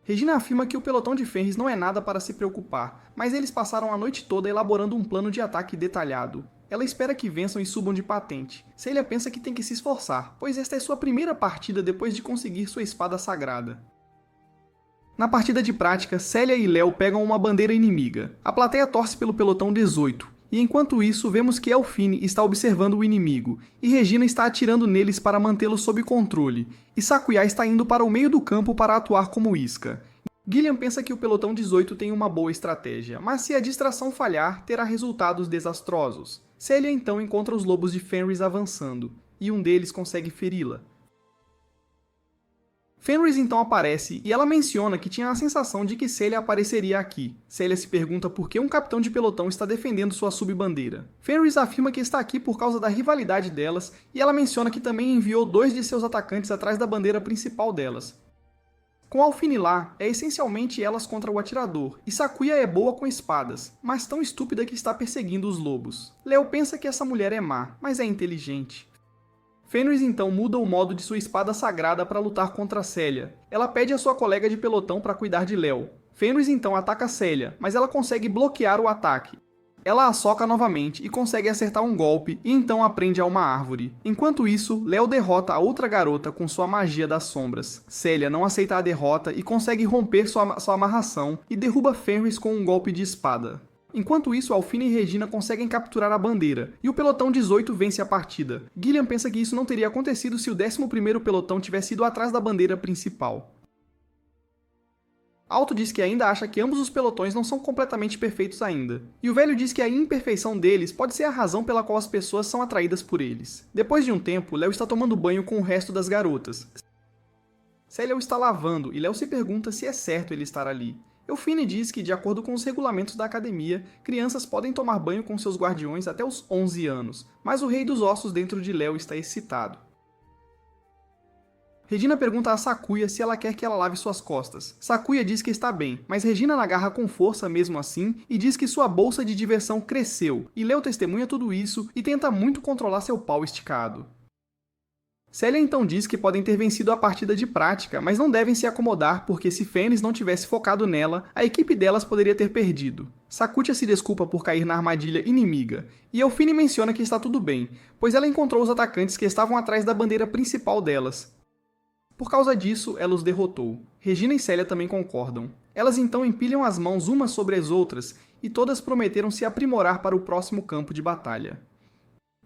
Regina afirma que o pelotão de Fenris não é nada para se preocupar, mas eles passaram a noite toda elaborando um plano de ataque detalhado. Ela espera que vençam e subam de patente. Célia pensa que tem que se esforçar, pois esta é sua primeira partida depois de conseguir sua espada sagrada. Na partida de prática, Célia e Léo pegam uma bandeira inimiga. A plateia torce pelo pelotão 18, e enquanto isso vemos que Elfine está observando o inimigo, e Regina está atirando neles para mantê-lo sob controle, e Sakuya está indo para o meio do campo para atuar como isca. Gillian pensa que o pelotão 18 tem uma boa estratégia, mas se a distração falhar, terá resultados desastrosos. Célia então encontra os lobos de Fenris avançando, e um deles consegue feri-la. Fenris então aparece e ela menciona que tinha a sensação de que Célia apareceria aqui. Célia se pergunta por que um capitão de pelotão está defendendo sua subbandeira. Fenris afirma que está aqui por causa da rivalidade delas e ela menciona que também enviou 2 de seus atacantes atrás da bandeira principal delas. Com Alfine lá, é essencialmente elas contra o atirador, e Sakuya é boa com espadas, mas tão estúpida que está perseguindo os lobos. Léo pensa que essa mulher é má, mas é inteligente. Fenris então muda o modo de sua espada sagrada para lutar contra Célia. Ela pede a sua colega de pelotão para cuidar de Léo. Fenris então ataca Célia, mas ela consegue bloquear o ataque. Ela a soca novamente e consegue acertar um golpe e então a prende a uma árvore. Enquanto isso, Léo derrota a outra garota com sua magia das sombras. Célia não aceita a derrota e consegue romper sua amarração e derruba Fenris com um golpe de espada. Enquanto isso, Alfine e Regina conseguem capturar a bandeira, e o pelotão 18 vence a partida. Gillian pensa que isso não teria acontecido se o 11º pelotão tivesse ido atrás da bandeira principal. Alto diz que ainda acha que ambos os pelotões não são completamente perfeitos ainda, e o velho diz que a imperfeição deles pode ser a razão pela qual as pessoas são atraídas por eles. Depois de um tempo, Léo está tomando banho com o resto das garotas. Célia o está lavando, e Léo se pergunta se é certo ele estar ali. Elfine diz que, de acordo com os regulamentos da academia, crianças podem tomar banho com seus guardiões até os 11 anos, mas o rei dos ossos dentro de Léo está excitado. Regina pergunta a Sakuya se ela quer que ela lave suas costas. Sakuya diz que está bem, mas Regina a agarra com força mesmo assim e diz que sua bolsa de diversão cresceu, e Léo testemunha tudo isso e tenta muito controlar seu pau esticado. Célia então diz que podem ter vencido a partida de prática, mas não devem se acomodar porque se Fenris não tivesse focado nela, a equipe delas poderia ter perdido. Sakuya se desculpa por cair na armadilha inimiga, e Elfine menciona que está tudo bem, pois ela encontrou os atacantes que estavam atrás da bandeira principal delas. Por causa disso, ela os derrotou. Regina e Célia também concordam. Elas então empilham as mãos umas sobre as outras, e todas prometeram se aprimorar para o próximo campo de batalha.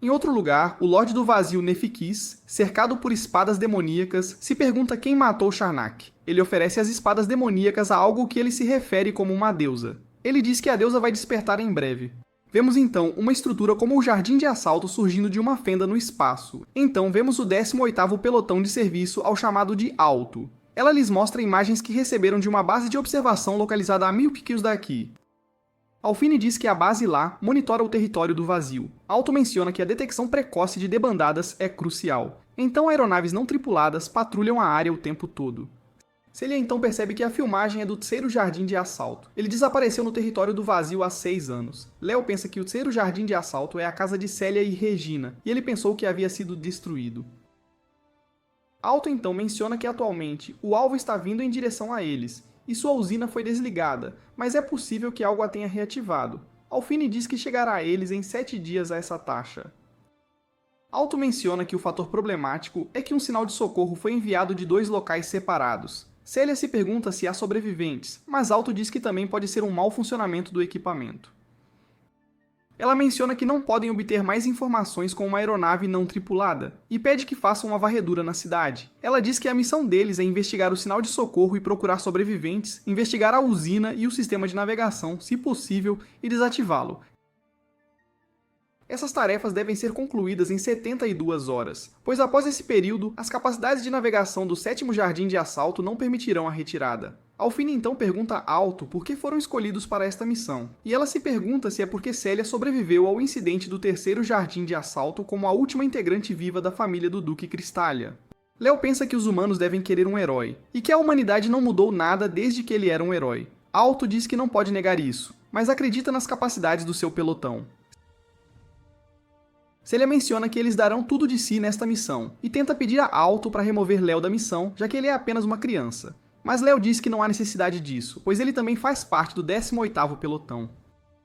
Em outro lugar, o Lorde do Vazio Nefikis, cercado por espadas demoníacas, se pergunta quem matou Charnak. Ele oferece as espadas demoníacas a algo que ele se refere como uma deusa. Ele diz que a deusa vai despertar em breve. Vemos então uma estrutura como o Jardim de Assalto surgindo de uma fenda no espaço. Então vemos o 18º pelotão de serviço ao chamado de Alto. Ela lhes mostra imagens que receberam de uma base de observação localizada a 1000 piquios daqui. Alfine diz que a base lá monitora o território do vazio. Alto menciona que a detecção precoce de debandadas é crucial. Então aeronaves não tripuladas patrulham a área o tempo todo. Célia então percebe que a filmagem é do terceiro jardim de assalto. Ele desapareceu no território do vazio há 6 anos. Léo pensa que o terceiro jardim de assalto é a casa de Célia e Regina, e ele pensou que havia sido destruído. Alto então menciona que atualmente o alvo está vindo em direção a eles, e sua usina foi desligada, mas é possível que algo a tenha reativado. Alfine diz que chegará a eles em 7 dias a essa taxa. Alto menciona que o fator problemático é que um sinal de socorro foi enviado de 2 locais separados. Célia se pergunta se há sobreviventes, mas Alto diz que também pode ser um mau funcionamento do equipamento. Ela menciona que não podem obter mais informações com uma aeronave não tripulada, e pede que façam uma varredura na cidade. Ela diz que a missão deles é investigar o sinal de socorro e procurar sobreviventes, investigar a usina e o sistema de navegação, se possível, e desativá-lo. Essas tarefas devem ser concluídas em 72 horas, pois após esse período, as capacidades de navegação do 7º Jardim de Assalto não permitirão a retirada. Alphine então pergunta a Alto por que foram escolhidos para esta missão, e ela se pergunta se é porque Celia sobreviveu ao incidente do 3º Jardim de Assalto como a última integrante viva da família do Duque Crystallia. Leo pensa que os humanos devem querer um herói, e que a humanidade não mudou nada desde que ele era um herói. Alto diz que não pode negar isso, mas acredita nas capacidades do seu pelotão. Celia menciona que eles darão tudo de si nesta missão, e tenta pedir a Alto para remover Leo da missão, já que ele é apenas uma criança. Mas Leo diz que não há necessidade disso, pois ele também faz parte do 18º pelotão.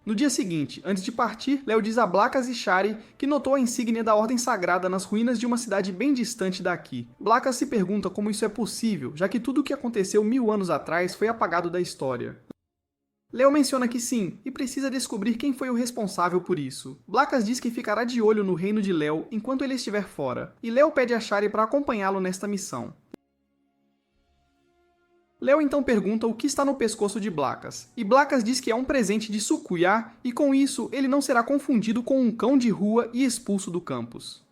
No dia seguinte, antes de partir, Leo diz a Blackas e Shari que notou a insígnia da Ordem Sagrada nas ruínas de uma cidade bem distante daqui. Blackas se pergunta como isso é possível, já que tudo o que aconteceu 1000 anos atrás foi apagado da história. Leo menciona que sim, e precisa descobrir quem foi o responsável por isso. Blackas diz que ficará de olho no reino de Leo enquanto ele estiver fora, e Leo pede a Shari para acompanhá-lo nesta missão. Leo então pergunta o que está no pescoço de Blackas, e Blackas diz que é um presente de Sukuya, e com isso ele não será confundido com um cão de rua e expulso do campus.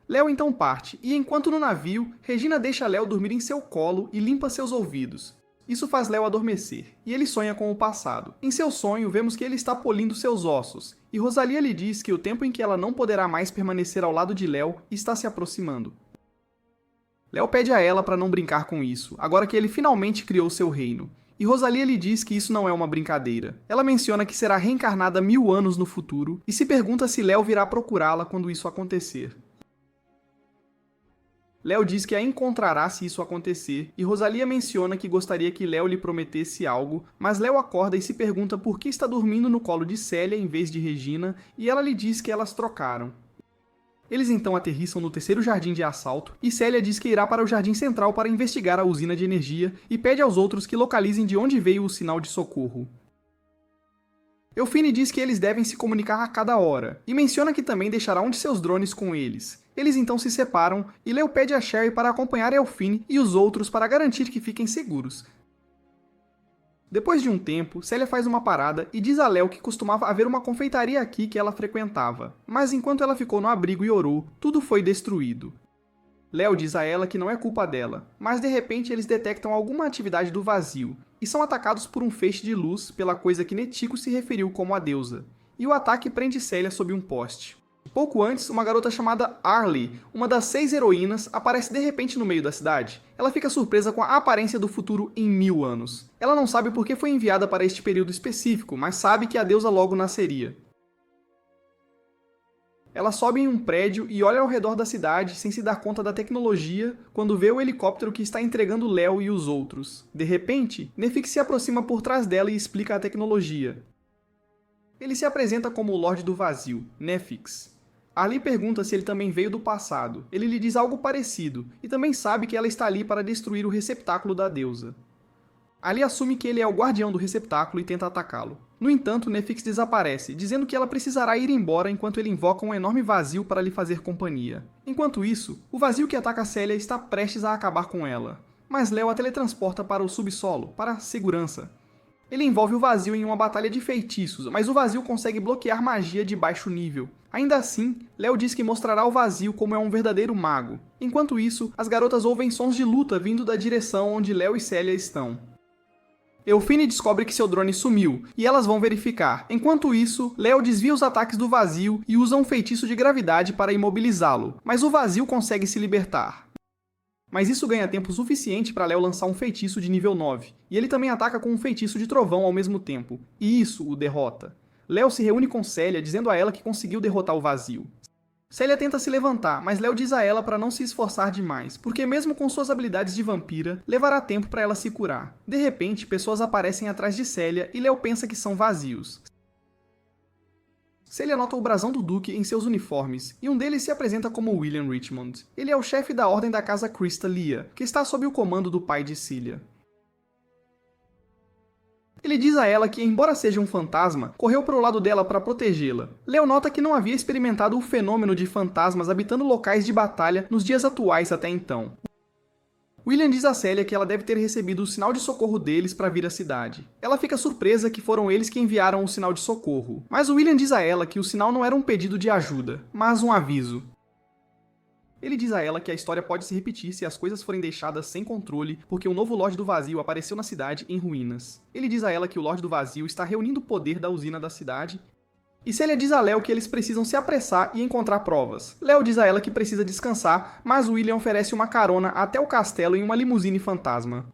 Leo então parte, e enquanto no navio, Regina deixa Leo dormir em seu colo e limpa seus ouvidos. Isso faz Leo adormecer, e ele sonha com o passado. Em seu sonho, vemos que ele está polindo seus ossos, e Rosalia lhe diz que o tempo em que ela não poderá mais permanecer ao lado de Leo está se aproximando. Leo pede a ela para não brincar com isso, agora que ele finalmente criou seu reino. E Rosalia lhe diz que isso não é uma brincadeira. Ela menciona que será reencarnada 1000 anos no futuro, e se pergunta se Leo virá procurá-la quando isso acontecer. Leo diz que a encontrará se isso acontecer, e Rosalia menciona que gostaria que Leo lhe prometesse algo, mas Leo acorda e se pergunta por que está dormindo no colo de Celia em vez de Regina, e ela lhe diz que elas trocaram. Eles então aterrissam no 3º Jardim de Assalto, e Celia diz que irá para o Jardim Central para investigar a usina de energia, e pede aos outros que localizem de onde veio o sinal de socorro. Alphine diz que eles devem se comunicar a cada hora, e menciona que também deixará um de seus drones com eles. Eles então se separam, e Leo pede a Shari para acompanhar Alphine e os outros para garantir que fiquem seguros. Depois de um tempo, Celia faz uma parada e diz a Leo que costumava haver uma confeitaria aqui que ela frequentava, mas enquanto ela ficou no abrigo e orou, tudo foi destruído. Leo diz a ela que não é culpa dela, mas de repente eles detectam alguma atividade do vazio, e são atacados por um feixe de luz pela coisa que Netiko se referiu como a deusa, e o ataque prende Celia sob um poste. Pouco antes, uma garota chamada Arlie, uma das 6 heroínas, aparece de repente no meio da cidade. Ela fica surpresa com a aparência do futuro em 1000 anos. Ela não sabe por que foi enviada para este período específico, mas sabe que a deusa logo nasceria. Ela sobe em um prédio e olha ao redor da cidade sem se dar conta da tecnologia quando vê o helicóptero que está entregando Leo e os outros. De repente, Nefix se aproxima por trás dela e explica a tecnologia. Ele se apresenta como o Lorde do Vazio, Nefix. Arlie pergunta se ele também veio do passado. Ele lhe diz algo parecido, e também sabe que ela está ali para destruir o receptáculo da deusa. Arlie assume que ele é o guardião do receptáculo e tenta atacá-lo. No entanto, Nefix desaparece, dizendo que ela precisará ir embora enquanto ele invoca um enorme vazio para lhe fazer companhia. Enquanto isso, o vazio que ataca Celia está prestes a acabar com ela. Mas Leo a teletransporta para o subsolo, para a segurança. Ele envolve o vazio em uma batalha de feitiços, mas o vazio consegue bloquear magia de baixo nível. Ainda assim, Leo diz que mostrará o vazio como é um verdadeiro mago. Enquanto isso, as garotas ouvem sons de luta vindo da direção onde Leo e Celia estão. Alphine descobre que seu drone sumiu, e elas vão verificar. Enquanto isso, Leo desvia os ataques do vazio e usa um feitiço de gravidade para imobilizá-lo, mas o vazio consegue se libertar. Mas isso ganha tempo suficiente para Leo lançar um feitiço de nível 9, e ele também ataca com um feitiço de trovão ao mesmo tempo, e isso o derrota. Leo se reúne com Celia, dizendo a ela que conseguiu derrotar o vazio. Celia tenta se levantar, mas Leo diz a ela para não se esforçar demais, porque mesmo com suas habilidades de vampira, levará tempo para ela se curar. De repente, pessoas aparecem atrás de Celia e Leo pensa que são vazios. Celia nota o brasão do Duque em seus uniformes, e um deles se apresenta como William Richmond. Ele é o chefe da Ordem da Casa Crystallia, que está sob o comando do pai de Celia. Ele diz a ela que, embora seja um fantasma, correu para o lado dela para protegê-la. Léo nota que não havia experimentado o fenômeno de fantasmas habitando locais de batalha nos dias atuais até então. William diz a Célia que ela deve ter recebido o sinal de socorro deles para vir à cidade. Ela fica surpresa que foram eles que enviaram o sinal de socorro, mas o William diz a ela que o sinal não era um pedido de ajuda, mas um aviso. Ele diz a ela que a história pode se repetir se as coisas forem deixadas sem controle, porque o novo Lorde do Vazio apareceu na cidade em ruínas. Ele diz a ela que o Lorde do Vazio está reunindo o poder da usina da cidade, e Célia diz a Léo que eles precisam se apressar e encontrar provas. Léo diz a ela que precisa descansar, mas William oferece uma carona até o castelo em uma limusine fantasma.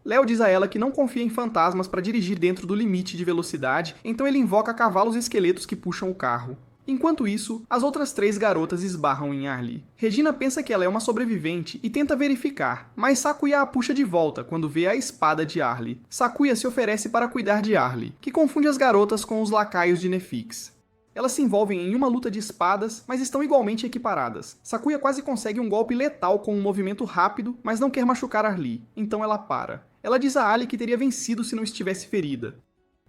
Léo diz a ela que não confia em fantasmas para dirigir dentro do limite de velocidade, então ele invoca cavalos esqueletos que puxam o carro. Enquanto isso, as outras 3 garotas esbarram em Arlie. Regina pensa que ela é uma sobrevivente e tenta verificar, mas Sakuya a puxa de volta quando vê a espada de Arlie. Sakuya se oferece para cuidar de Arlie, que confunde as garotas com os lacaios de Nefix. Elas se envolvem em uma luta de espadas, mas estão igualmente equiparadas. Sakuya quase consegue um golpe letal com um movimento rápido, mas não quer machucar Arlie, então ela para. Ela diz a Arlie que teria vencido se não estivesse ferida.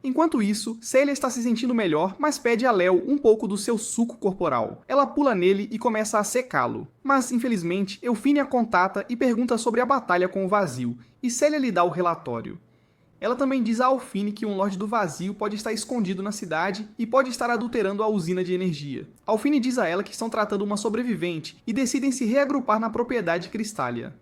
Enquanto isso, Célia está se sentindo melhor, mas pede a Léo um pouco do seu suco corporal. Ela pula nele e começa a secá-lo. Mas, infelizmente, Eufine a contata e pergunta sobre a batalha com o Vazio, e Célia lhe dá o relatório. Ela também diz a Alphine que um Lorde do Vazio pode estar escondido na cidade e pode estar adulterando a usina de energia. Alphine diz a ela que estão tratando uma sobrevivente e decidem se reagrupar na propriedade Cristália.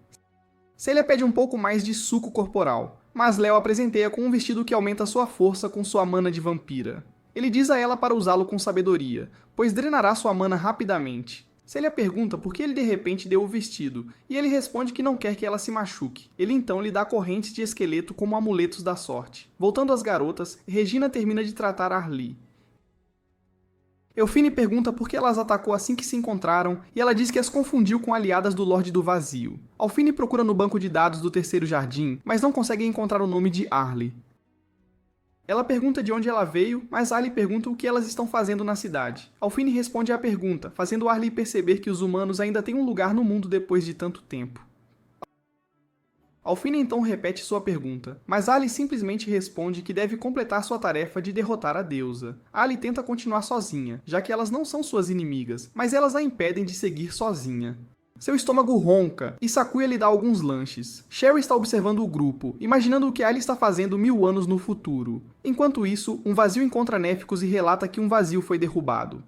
Célia pede um pouco mais de suco corporal, mas Léo a presenteia com um vestido que aumenta sua força com sua mana de vampira. Ele diz a ela para usá-lo com sabedoria, pois drenará sua mana rapidamente. Célia pergunta por que ele de repente deu o vestido, e ele responde que não quer que ela se machuque. Ele então lhe dá correntes de esqueleto como amuletos da sorte. Voltando às garotas, Regina termina de tratar Arlie. Eufine pergunta por que ela as atacou assim que se encontraram, e ela diz que as confundiu com aliadas do Lorde do Vazio. Alphine procura no banco de dados do Terceiro Jardim, mas não consegue encontrar o nome de Arlie. Ela pergunta de onde ela veio, mas Arlie pergunta o que elas estão fazendo na cidade. Alphine responde à pergunta, fazendo Arlie perceber que os humanos ainda têm um lugar no mundo depois de tanto tempo. Alphine então repete sua pergunta, mas Arlie simplesmente responde que deve completar sua tarefa de derrotar a deusa. Arlie tenta continuar sozinha, já que elas não são suas inimigas, mas elas a impedem de seguir sozinha. Seu estômago ronca, e Sakuya lhe dá alguns lanches. Sherry está observando o grupo, imaginando o que Arlie está fazendo 1000 anos no futuro. Enquanto isso, um Vazio encontra Néficos e relata que um Vazio foi derrubado.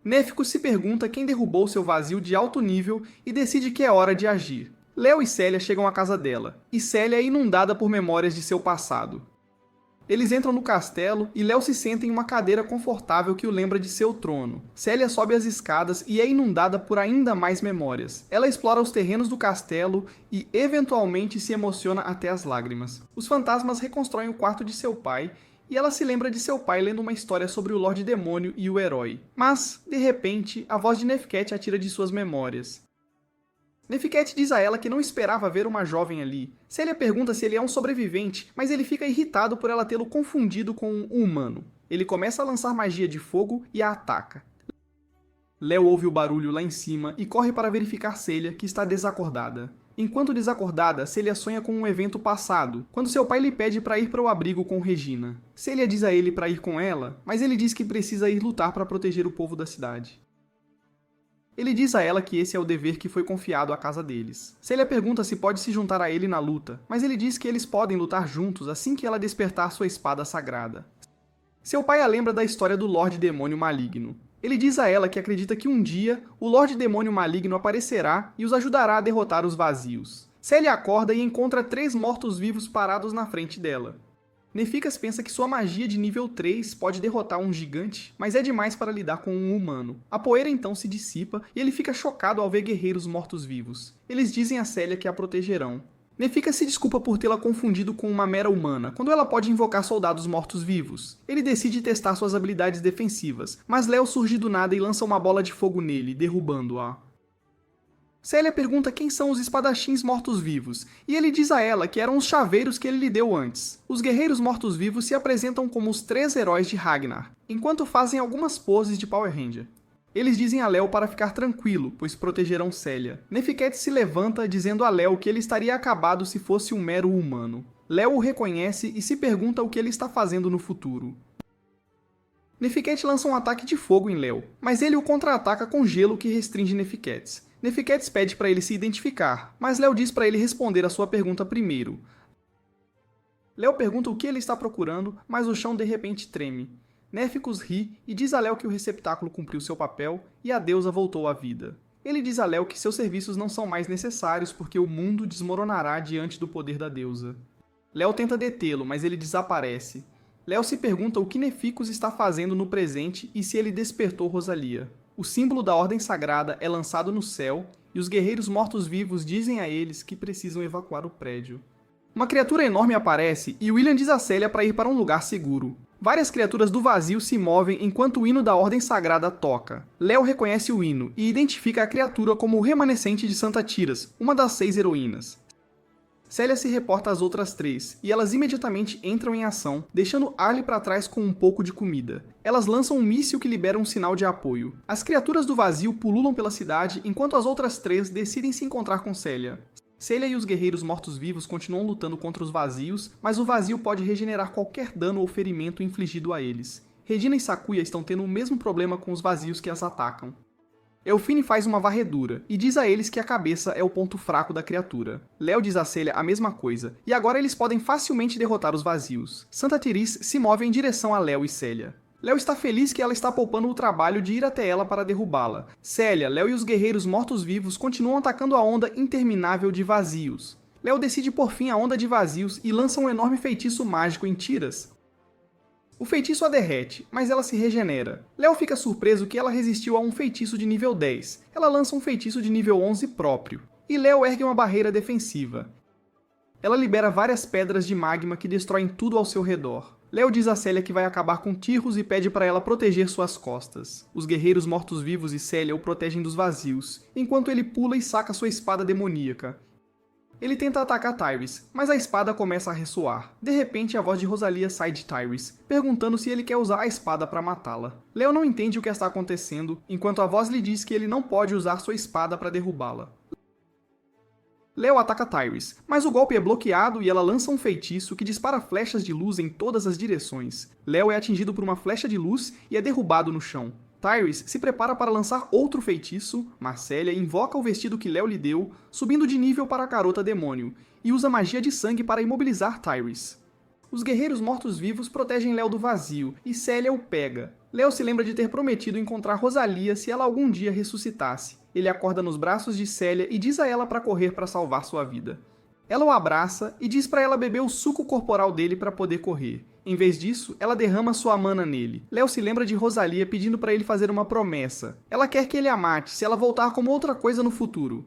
Néficos se pergunta quem derrubou seu Vazio de alto nível e decide que é hora de agir. Léo e Célia chegam à casa dela, e Célia é inundada por memórias de seu passado. Eles entram no castelo e Léo se senta em uma cadeira confortável que o lembra de seu trono. Célia sobe as escadas e é inundada por ainda mais memórias. Ela explora os terrenos do castelo e, eventualmente, se emociona até as lágrimas. Os fantasmas reconstroem o quarto de seu pai e ela se lembra de seu pai lendo uma história sobre o Lorde Demônio e o herói. Mas, de repente, a voz de Nefket a tira de suas memórias. Nefket diz a ela que não esperava ver uma jovem ali. Célia pergunta se ele é um sobrevivente, mas ele fica irritado por ela tê-lo confundido com um humano. Ele começa a lançar magia de fogo e a ataca. Léo ouve o barulho lá em cima e corre para verificar Célia, que está desacordada. Enquanto desacordada, Célia sonha com um evento passado, quando seu pai lhe pede para ir para o abrigo com Regina. Célia diz a ele para ir com ela, mas ele diz que precisa ir lutar para proteger o povo da cidade. Ele diz a ela que esse é o dever que foi confiado à casa deles. Célia pergunta se pode se juntar a ele na luta, mas ele diz que eles podem lutar juntos assim que ela despertar sua espada sagrada. Seu pai a lembra da história do Lorde Demônio Maligno. Ele diz a ela que acredita que um dia o Lorde Demônio Maligno aparecerá e os ajudará a derrotar os Vazios. Célia acorda e encontra 3 mortos-vivos parados na frente dela. Nefix pensa que sua magia de nível 3 pode derrotar um gigante, mas é demais para lidar com um humano. A poeira então se dissipa e ele fica chocado ao ver guerreiros mortos-vivos. Eles dizem a Célia que a protegerão. Nefix se desculpa por tê-la confundido com uma mera humana, quando ela pode invocar soldados mortos-vivos. Ele decide testar suas habilidades defensivas, mas Léo surge do nada e lança uma bola de fogo nele, derrubando-a. Célia pergunta quem são os espadachins mortos-vivos, e ele diz a ela que eram os chaveiros que ele lhe deu antes. Os guerreiros mortos-vivos se apresentam como os 3 heróis de Ragnar, enquanto fazem algumas poses de Power Ranger. Eles dizem a Léo para ficar tranquilo, pois protegerão Célia. Nefiquete se levanta, dizendo a Léo que ele estaria acabado se fosse um mero humano. Léo o reconhece e se pergunta o que ele está fazendo no futuro. Nefiquete lança um ataque de fogo em Léo, mas ele o contra-ataca com gelo que restringe Nefiquetes. Nefiquetes pede para ele se identificar, mas Léo diz para ele responder a sua pergunta primeiro. Léo pergunta o que ele está procurando, mas o chão de repente treme. Néficos ri e diz a Léo que o receptáculo cumpriu seu papel e a deusa voltou à vida. Ele diz a Léo que seus serviços não são mais necessários porque o mundo desmoronará diante do poder da deusa. Léo tenta detê-lo, mas ele desaparece. Léo se pergunta o que Neficus está fazendo no presente e se ele despertou Rosalia. O símbolo da Ordem Sagrada é lançado no céu e os guerreiros mortos-vivos dizem a eles que precisam evacuar o prédio. Uma criatura enorme aparece e William diz a Célia para ir para um lugar seguro. Várias criaturas do vazio se movem enquanto o hino da Ordem Sagrada toca. Léo reconhece o hino e identifica a criatura como o remanescente de Santa Tiras, uma das 6 heroínas. Célia se reporta às outras 3, e elas imediatamente entram em ação, deixando Arlie para trás com um pouco de comida. Elas lançam um míssil que libera um sinal de apoio. As criaturas do vazio pululam pela cidade, enquanto as outras 3 decidem se encontrar com Célia. Célia e os guerreiros mortos-vivos continuam lutando contra os vazios, mas o vazio pode regenerar qualquer dano ou ferimento infligido a eles. Regina e Sakuya estão tendo o mesmo problema com os vazios que as atacam. Elfine faz uma varredura, e diz a eles que a cabeça é o ponto fraco da criatura. Léo diz a Célia a mesma coisa, e agora eles podem facilmente derrotar os vazios. Santa Tiris se move em direção a Léo e Célia. Léo está feliz que ela está poupando o trabalho de ir até ela para derrubá-la. Célia, Léo e os guerreiros mortos-vivos continuam atacando a onda interminável de vazios. Léo decide por fim a onda de vazios e lança um enorme feitiço mágico em Tiras. O feitiço a derrete, mas ela se regenera. Léo fica surpreso que ela resistiu a um feitiço de nível 10. Ela lança um feitiço de nível 11 próprio. E Léo ergue uma barreira defensiva. Ela libera várias pedras de magma que destroem tudo ao seu redor. Léo diz a Célia que vai acabar com Tyrrus e pede para ela proteger suas costas. Os guerreiros mortos-vivos e Célia o protegem dos vazios, enquanto ele pula e saca sua espada demoníaca. Ele tenta atacar Tyrese, mas a espada começa a ressoar. De repente, a voz de Rosalia sai de Tyrese, perguntando se ele quer usar a espada para matá-la. Léo não entende o que está acontecendo, enquanto a voz lhe diz que ele não pode usar sua espada para derrubá-la. Léo ataca Tyrese, mas o golpe é bloqueado e ela lança um feitiço que dispara flechas de luz em todas as direções. Léo é atingido por uma flecha de luz e é derrubado no chão. Tyrese se prepara para lançar outro feitiço, mas Célia invoca o vestido que Léo lhe deu, subindo de nível para a garota demônio, e usa magia de sangue para imobilizar Tyrese. Os guerreiros mortos-vivos protegem Léo do vazio, e Célia o pega. Léo se lembra de ter prometido encontrar Rosalia se ela algum dia ressuscitasse. Ele acorda nos braços de Célia e diz a ela para correr para salvar sua vida. Ela o abraça e diz para ela beber o suco corporal dele para poder correr. Em vez disso, ela derrama sua mana nele. Léo se lembra de Rosalia pedindo para ele fazer uma promessa. Ela quer que ele a mate se ela voltar como outra coisa no futuro.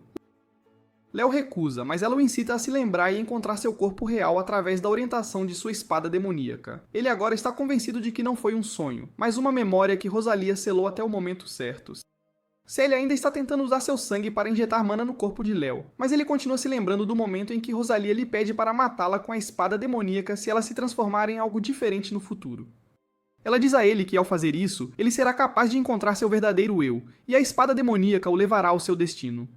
Léo recusa, mas ela o incita a se lembrar e encontrar seu corpo real através da orientação de sua espada demoníaca. Ele agora está convencido de que não foi um sonho, mas uma memória que Rosalia selou até o momento certo. Célia ainda está tentando usar seu sangue para injetar mana no corpo de Léo, mas ele continua se lembrando do momento em que Rosalia lhe pede para matá-la com a espada demoníaca se ela se transformar em algo diferente no futuro. Ela diz a ele que, ao fazer isso, ele será capaz de encontrar seu verdadeiro eu, e a espada demoníaca o levará ao seu destino.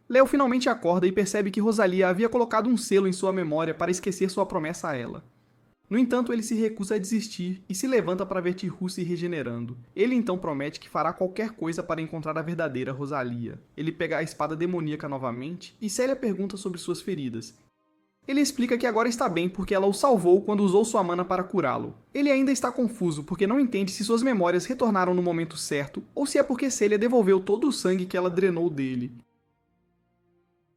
Léo finalmente acorda e percebe que Rosalia havia colocado um selo em sua memória para esquecer sua promessa a ela. No entanto, ele se recusa a desistir e se levanta para ver Tyrrus se regenerando. Ele então promete que fará qualquer coisa para encontrar a verdadeira Rosalia. Ele pega a espada demoníaca novamente e Célia pergunta sobre suas feridas. Ele explica que agora está bem porque ela o salvou quando usou sua mana para curá-lo. Ele ainda está confuso porque não entende se suas memórias retornaram no momento certo ou se é porque Célia devolveu todo o sangue que ela drenou dele.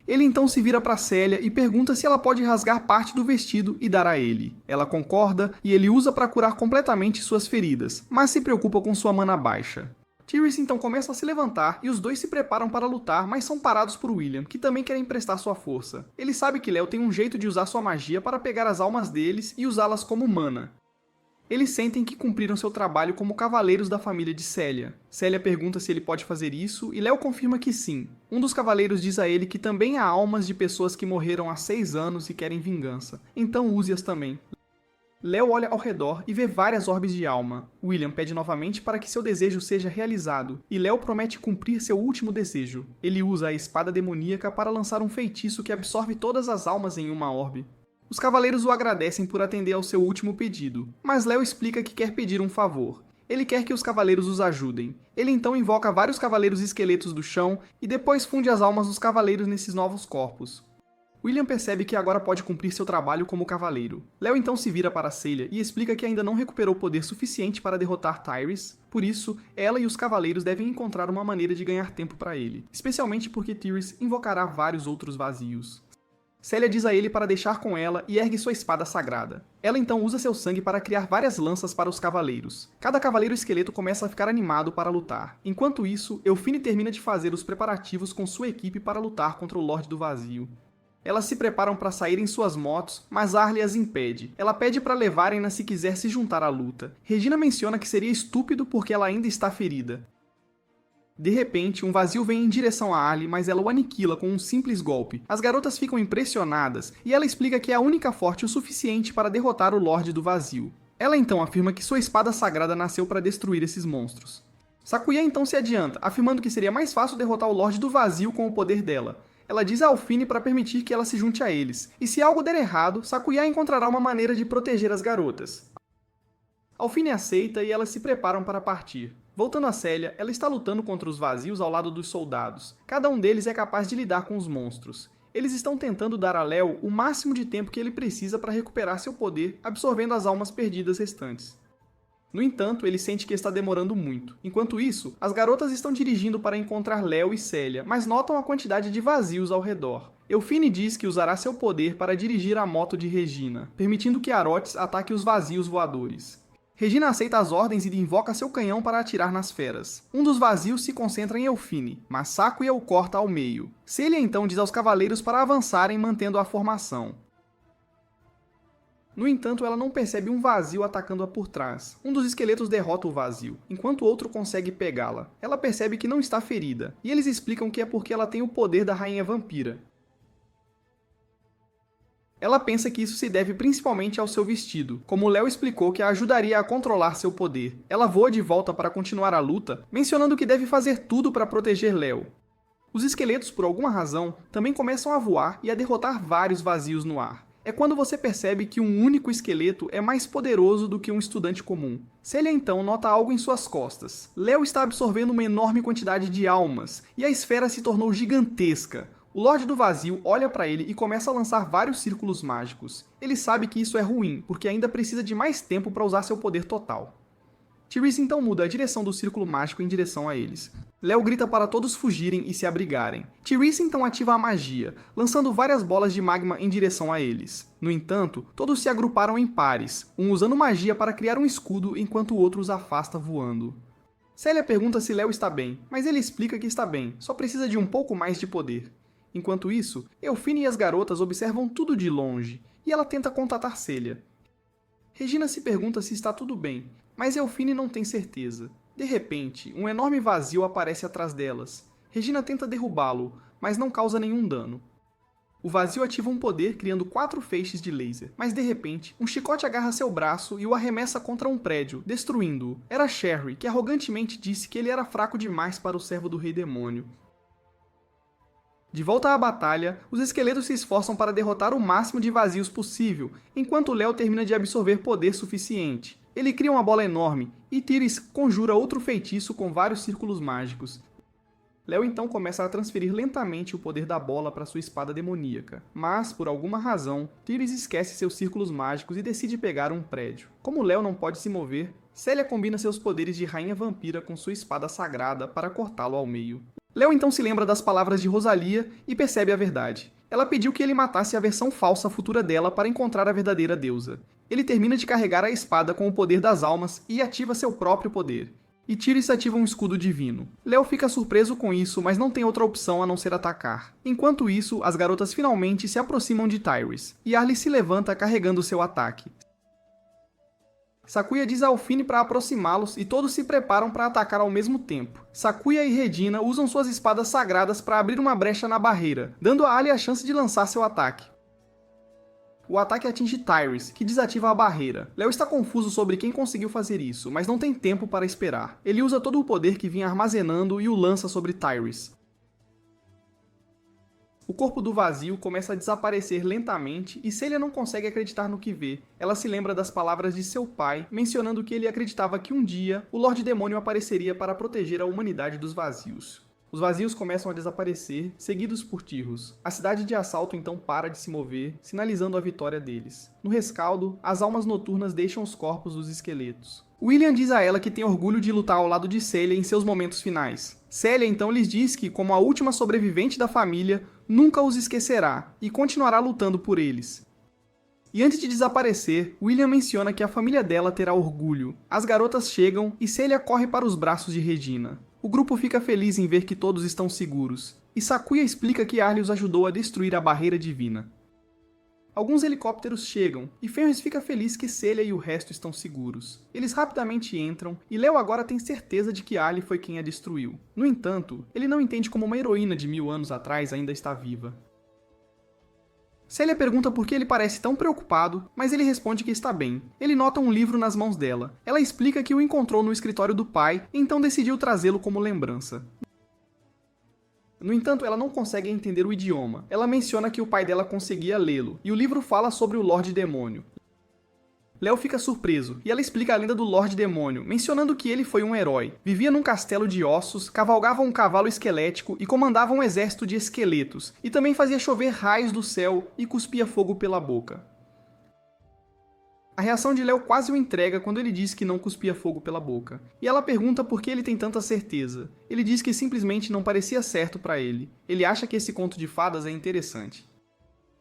Ele então se vira para Célia e pergunta se ela pode rasgar parte do vestido e dar a ele. Ela concorda e ele usa para curar completamente suas feridas, mas se preocupa com sua mana baixa. Tyrese então começa a se levantar e os dois se preparam para lutar, mas são parados por William, que também quer emprestar sua força. Ele sabe que Léo tem um jeito de usar sua magia para pegar as almas deles e usá-las como mana. Eles sentem que cumpriram seu trabalho como cavaleiros da família de Célia. Célia pergunta se ele pode fazer isso e Léo confirma que sim. Um dos cavaleiros diz a ele que também há almas de pessoas que morreram há 6 anos e querem vingança, então use-as também. Léo olha ao redor e vê várias orbes de alma. William pede novamente para que seu desejo seja realizado, e Léo promete cumprir seu último desejo. Ele usa a espada demoníaca para lançar um feitiço que absorve todas as almas em uma orbe. Os cavaleiros o agradecem por atender ao seu último pedido, mas Léo explica que quer pedir um favor. Ele quer que os cavaleiros os ajudem. Ele então invoca vários cavaleiros esqueletos do chão e depois funde as almas dos cavaleiros nesses novos corpos. William percebe que agora pode cumprir seu trabalho como cavaleiro. Léo então se vira para Celia e explica que ainda não recuperou poder suficiente para derrotar Tyrese, por isso, ela e os cavaleiros devem encontrar uma maneira de ganhar tempo para ele, especialmente porque Tyrese invocará vários outros vazios. Celia diz a ele para deixar com ela e ergue sua espada sagrada. Ela então usa seu sangue para criar várias lanças para os cavaleiros. Cada cavaleiro esqueleto começa a ficar animado para lutar. Enquanto isso, Elfine termina de fazer os preparativos com sua equipe para lutar contra o Lorde do Vazio. Elas se preparam para sair em suas motos, mas Arlie as impede. Ela pede para levarem-na se quiser se juntar à luta. Regina menciona que seria estúpido porque ela ainda está ferida. De repente, um vazio vem em direção a Arlie, mas ela o aniquila com um simples golpe. As garotas ficam impressionadas, e ela explica que é a única forte o suficiente para derrotar o Lorde do Vazio. Ela então afirma que sua espada sagrada nasceu para destruir esses monstros. Sakuya então se adianta, afirmando que seria mais fácil derrotar o Lorde do Vazio com o poder dela. Ela diz a Alphine para permitir que ela se junte a eles, e se algo der errado, Sakuya encontrará uma maneira de proteger as garotas. Alphine aceita e elas se preparam para partir. Voltando a Celia, ela está lutando contra os vazios ao lado dos soldados. Cada um deles é capaz de lidar com os monstros. Eles estão tentando dar a Léo o máximo de tempo que ele precisa para recuperar seu poder, absorvendo as almas perdidas restantes. No entanto, ele sente que está demorando muito. Enquanto isso, as garotas estão dirigindo para encontrar Léo e Celia, mas notam a quantidade de vazios ao redor. Elfine diz que usará seu poder para dirigir a moto de Regina, permitindo que Arotes ataque os vazios voadores. Regina aceita as ordens e invoca seu canhão para atirar nas feras. Um dos vazios se concentra em Elfine, mas Sakuya o corta ao meio. Celia então diz aos cavaleiros para avançarem mantendo a formação. No entanto, ela não percebe um vazio atacando-a por trás. Um dos esqueletos derrota o vazio, enquanto o outro consegue pegá-la. Ela percebe que não está ferida, e eles explicam que é porque ela tem o poder da Rainha Vampira. Ela pensa que isso se deve principalmente ao seu vestido, como Léo explicou que a ajudaria a controlar seu poder. Ela voa de volta para continuar a luta, mencionando que deve fazer tudo para proteger Léo. Os esqueletos, por alguma razão, também começam a voar e a derrotar vários vazios no ar. É quando você percebe que um único esqueleto é mais poderoso do que um estudante comum. Celia então nota algo em suas costas. Léo está absorvendo uma enorme quantidade de almas, e a esfera se tornou gigantesca. O Lorde do Vazio olha para ele e começa a lançar vários círculos mágicos. Ele sabe que isso é ruim, porque ainda precisa de mais tempo para usar seu poder total. Tyrese então muda a direção do círculo mágico em direção a eles. Léo grita para todos fugirem e se abrigarem. Tyrese então ativa a magia, lançando várias bolas de magma em direção a eles. No entanto, todos se agruparam em pares, um usando magia para criar um escudo enquanto o outro os afasta voando. Celia pergunta se Léo está bem, mas ele explica que está bem, só precisa de um pouco mais de poder. Enquanto isso, Elfine e as garotas observam tudo de longe, e ela tenta contatar Celia. Regina se pergunta se está tudo bem, mas Elfine não tem certeza. De repente, um enorme vazio aparece atrás delas. Regina tenta derrubá-lo, mas não causa nenhum dano. O vazio ativa um poder criando 4 feixes de laser, mas de repente, um chicote agarra seu braço e o arremessa contra um prédio, destruindo-o. Era Sherry, que arrogantemente disse que ele era fraco demais para o servo do Rei Demônio. De volta à batalha, os esqueletos se esforçam para derrotar o máximo de vazios possível, enquanto Léo termina de absorver poder suficiente. Ele cria uma bola enorme, e Tyrese conjura outro feitiço com vários círculos mágicos. Léo então começa a transferir lentamente o poder da bola para sua espada demoníaca, mas, por alguma razão, Tyrese esquece seus círculos mágicos e decide pegar um prédio. Como Léo não pode se mover, Celia combina seus poderes de Rainha Vampira com sua espada sagrada para cortá-lo ao meio. Léo então se lembra das palavras de Rosalia e percebe a verdade. Ela pediu que ele matasse a versão falsa futura dela para encontrar a verdadeira deusa. Ele termina de carregar a espada com o poder das almas e ativa seu próprio poder. E Tyrese ativa um escudo divino. Léo fica surpreso com isso, mas não tem outra opção a não ser atacar. Enquanto isso, as garotas finalmente se aproximam de Tyrese, e Arlie se levanta carregando seu ataque. Sakuya diz a Alphine para aproximá-los e todos se preparam para atacar ao mesmo tempo. Sakuya e Regina usam suas espadas sagradas para abrir uma brecha na barreira, dando a Arlie a chance de lançar seu ataque. O ataque atinge Tyrese, que desativa a barreira. Léo está confuso sobre quem conseguiu fazer isso, mas não tem tempo para esperar. Ele usa todo o poder que vinha armazenando e o lança sobre Tyrese. O corpo do vazio começa a desaparecer lentamente e Celia não consegue acreditar no que vê. Ela se lembra das palavras de seu pai, mencionando que ele acreditava que um dia o Lorde Demônio apareceria para proteger a humanidade dos vazios. Os vazios começam a desaparecer, seguidos por Tyrus. A cidade de assalto então para de se mover, sinalizando a vitória deles. No rescaldo, as almas noturnas deixam os corpos dos esqueletos. William diz a ela que tem orgulho de lutar ao lado de Celia em seus momentos finais. Celia então lhes diz que, como a última sobrevivente da família, nunca os esquecerá e continuará lutando por eles. E antes de desaparecer, William menciona que a família dela terá orgulho. As garotas chegam e Celia corre para os braços de Regina. O grupo fica feliz em ver que todos estão seguros, e Sakuya explica que Arlie os ajudou a destruir a barreira divina. Alguns helicópteros chegam, e Fenris fica feliz que Celia e o resto estão seguros. Eles rapidamente entram, e Léo agora tem certeza de que Arlie foi quem a destruiu. No entanto, ele não entende como uma heroína de 1000 anos atrás ainda está viva. Celia pergunta por que ele parece tão preocupado, mas ele responde que está bem. Ele nota um livro nas mãos dela. Ela explica que o encontrou no escritório do pai, e então decidiu trazê-lo como lembrança. No entanto, ela não consegue entender o idioma. Ela menciona que o pai dela conseguia lê-lo, e o livro fala sobre o Lorde Demônio. Léo fica surpreso, e ela explica a lenda do Lorde Demônio, mencionando que ele foi um herói. Vivia num castelo de ossos, cavalgava um cavalo esquelético e comandava um exército de esqueletos, e também fazia chover raios do céu e cuspia fogo pela boca. A reação de Léo quase o entrega quando ele diz que não cuspia fogo pela boca. E ela pergunta por que ele tem tanta certeza. Ele diz que simplesmente não parecia certo para ele. Ele acha que esse conto de fadas é interessante.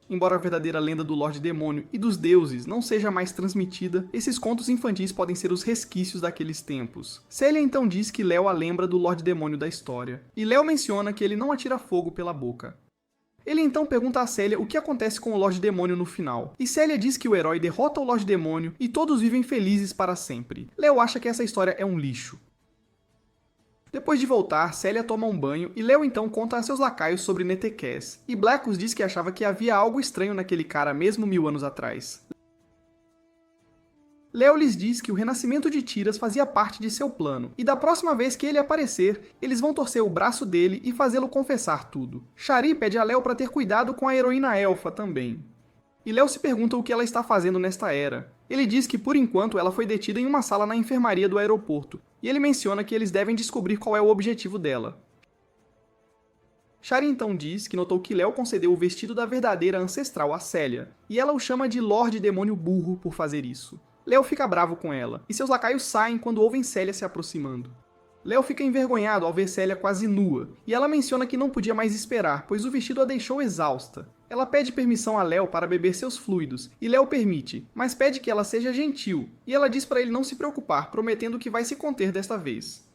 Embora a verdadeira lenda do Lorde Demônio e dos deuses não seja mais transmitida, esses contos infantis podem ser os resquícios daqueles tempos. Celia então diz que Léo a lembra do Lorde Demônio da história. E Léo menciona que ele não atira fogo pela boca. Ele então pergunta a Celia o que acontece com o Lorde Demônio no final. E Celia diz que o herói derrota o Lorde Demônio e todos vivem felizes para sempre. Léo acha que essa história é um lixo. Depois de voltar, Celia toma um banho e Léo então conta a seus lacaios sobre Netequés. E Blackus diz que achava que havia algo estranho naquele cara mesmo 1000 anos atrás. Léo lhes diz que o renascimento de Tiras fazia parte de seu plano, e da próxima vez que ele aparecer, eles vão torcer o braço dele e fazê-lo confessar tudo. Shari pede a Léo para ter cuidado com a heroína elfa também. E Léo se pergunta o que ela está fazendo nesta era. Ele diz que por enquanto ela foi detida em uma sala na enfermaria do aeroporto, e ele menciona que eles devem descobrir qual é o objetivo dela. Shari então diz que notou que Léo concedeu o vestido da verdadeira ancestral a Celia, e ela o chama de Lorde Demônio Burro por fazer isso. Léo fica bravo com ela, e seus lacaios saem quando ouvem Celia se aproximando. Léo fica envergonhado ao ver Celia quase nua, e ela menciona que não podia mais esperar, pois o vestido a deixou exausta. Ela pede permissão a Léo para beber seus fluidos, e Léo permite, mas pede que ela seja gentil, e ela diz para ele não se preocupar, prometendo que vai se conter desta vez.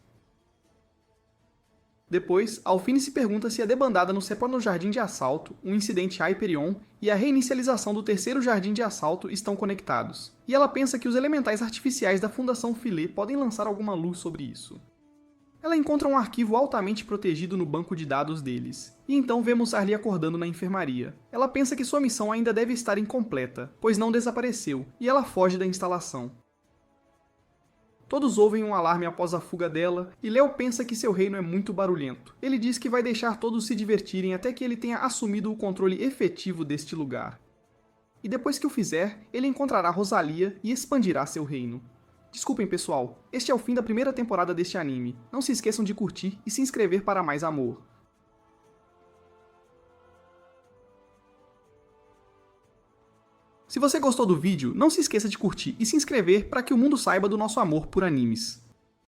Depois, Alphine se pergunta se a debandada nos separa no Jardim de Assalto, um incidente Hyperion e a reinicialização do terceiro Jardim de Assalto estão conectados. E ela pensa que os elementais artificiais da Fundação Philae podem lançar alguma luz sobre isso. Ela encontra um arquivo altamente protegido no banco de dados deles, e então vemos Arlie acordando na enfermaria. Ela pensa que sua missão ainda deve estar incompleta, pois não desapareceu, e ela foge da instalação. Todos ouvem um alarme após a fuga dela, e Léo pensa que seu reino é muito barulhento. Ele diz que vai deixar todos se divertirem até que ele tenha assumido o controle efetivo deste lugar. E depois que o fizer, ele encontrará Rosalia e expandirá seu reino. Desculpem pessoal, este é o fim da primeira temporada deste anime. Não se esqueçam de curtir e se inscrever para mais amor. Se você gostou do vídeo, não se esqueça de curtir e se inscrever para que o mundo saiba do nosso amor por animes.